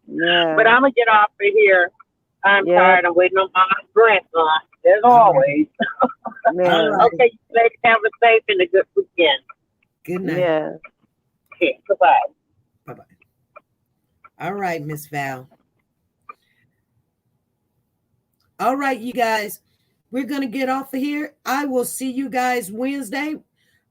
Yeah. But I'm gonna get off of here. I'm tired. I'm waiting on my grandson, as always. Yeah. Okay, you ladies have a safe and a good weekend. Good night. Yeah. Okay, goodbye. Bye-bye. All right, Miss Val. All right, you guys. We're going to get off of here. I will see you guys Wednesday.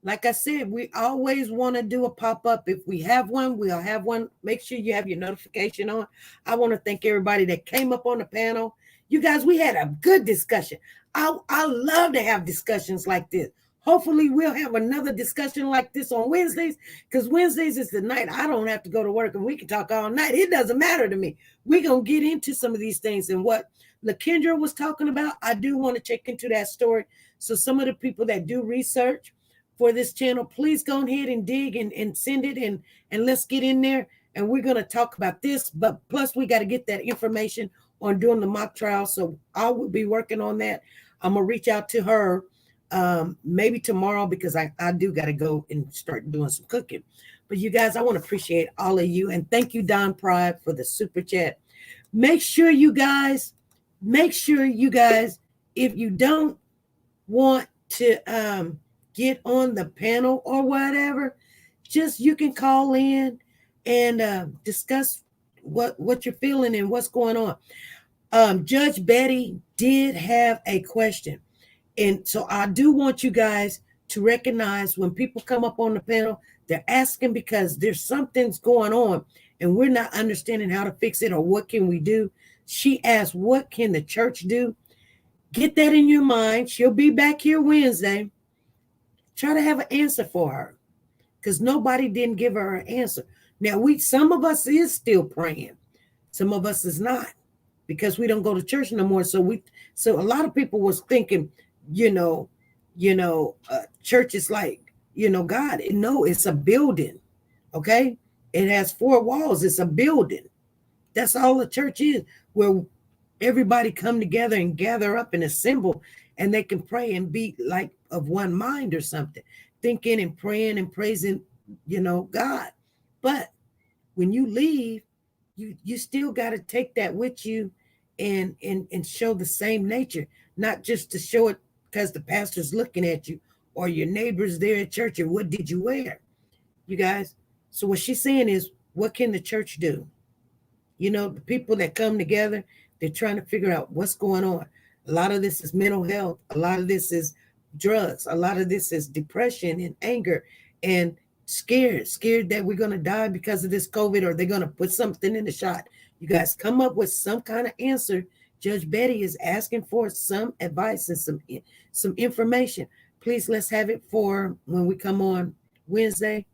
Like I said, we always want to do a pop-up. If we have one, we'll have one. Make sure you have your notification on. I want to thank everybody that came up on the panel. You guys, we had a good discussion. I love to have discussions like this. Hopefully, we'll have another discussion like this on Wednesdays, because Wednesdays is the night I don't have to go to work and we can talk all night. It doesn't matter to me. We're going to get into some of these things. And what LaKendra was talking about, I do want to check into that story. So some of the people that do research for this channel, please go ahead and dig and send it and let's get in there. And we're going to talk about this. But plus, we got to get that information on doing the mock trial. So I will be working on that. I'm going to reach out to her maybe tomorrow, because I do got to go and start doing some cooking. But you guys, I want to appreciate all of you. And thank you, Don Pride, for the super chat. Make sure you guys, if you don't want to get on the panel or whatever, just you can call in and discuss what you're feeling and what's going on. Judge Betty did have a question. And so I do want you guys to recognize when people come up on the panel, they're asking because there's something's going on and we're not understanding how to fix it or what can we do. She asked, what can the church do? Get that in your mind. She'll be back here Wednesday. Try to have an answer for her, because nobody didn't give her an answer. Now, some of us is still praying. Some of us is not, because we don't go to church no more. So a lot of people was thinking, church is like, God. No, it's a building. Okay. It has 4 walls. It's a building. That's all a church is, where everybody come together and gather up and assemble, and they can pray and be like of one mind or something, thinking and praying and praising, God. But when you leave, you still got to take that with you and show the same nature, not just to show it because the pastor's looking at you or your neighbors there at church, or what did you wear, you guys? So what she's saying is, what can the church do? The people that come together, they're trying to figure out what's going on. A lot of this is mental health. A lot of this is drugs. A lot of this is depression and anger and scared that we're going to die because of this COVID, or they're going to put something in the shot. You guys come up with some kind of answer. Judge Betty is asking for some advice and some information. Please, let's have it for when we come on Wednesday.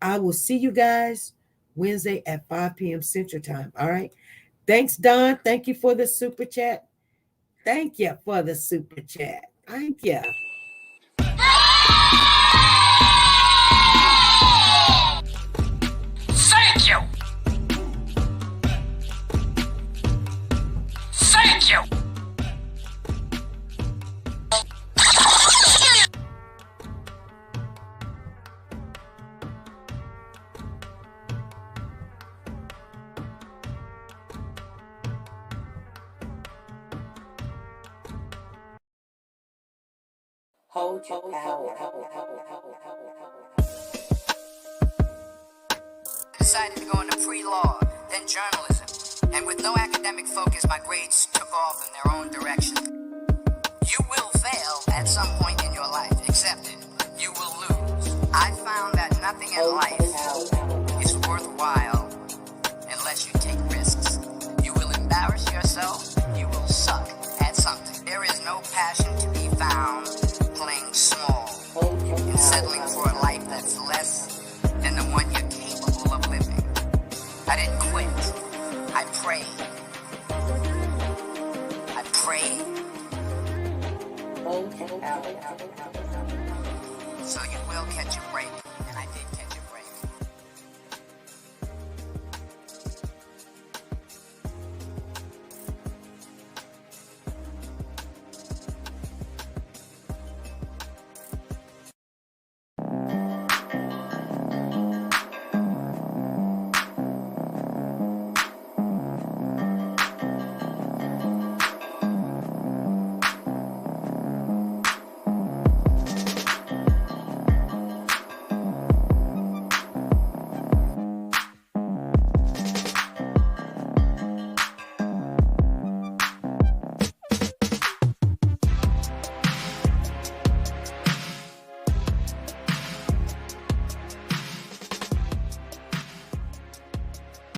I will see you guys Wednesday at 5 p.m. Central Time. All right. Thanks, Don. Thank you for the super chat. Thank you for the super chat. Thank you. Thank you. Thank you. Hold your power. I decided to go into pre-law, then journalism, and with no academic focus, my grades took off in their own direction. You will fail at some point in your life. Accept it. You will lose. I found that nothing in life is worthwhile unless you take risks. You will embarrass yourself. You will suck at something. There is no passion to be found playing small and settling for a life that's less than the one you're capable of living. I didn't quit. I prayed. I prayed. will catch you.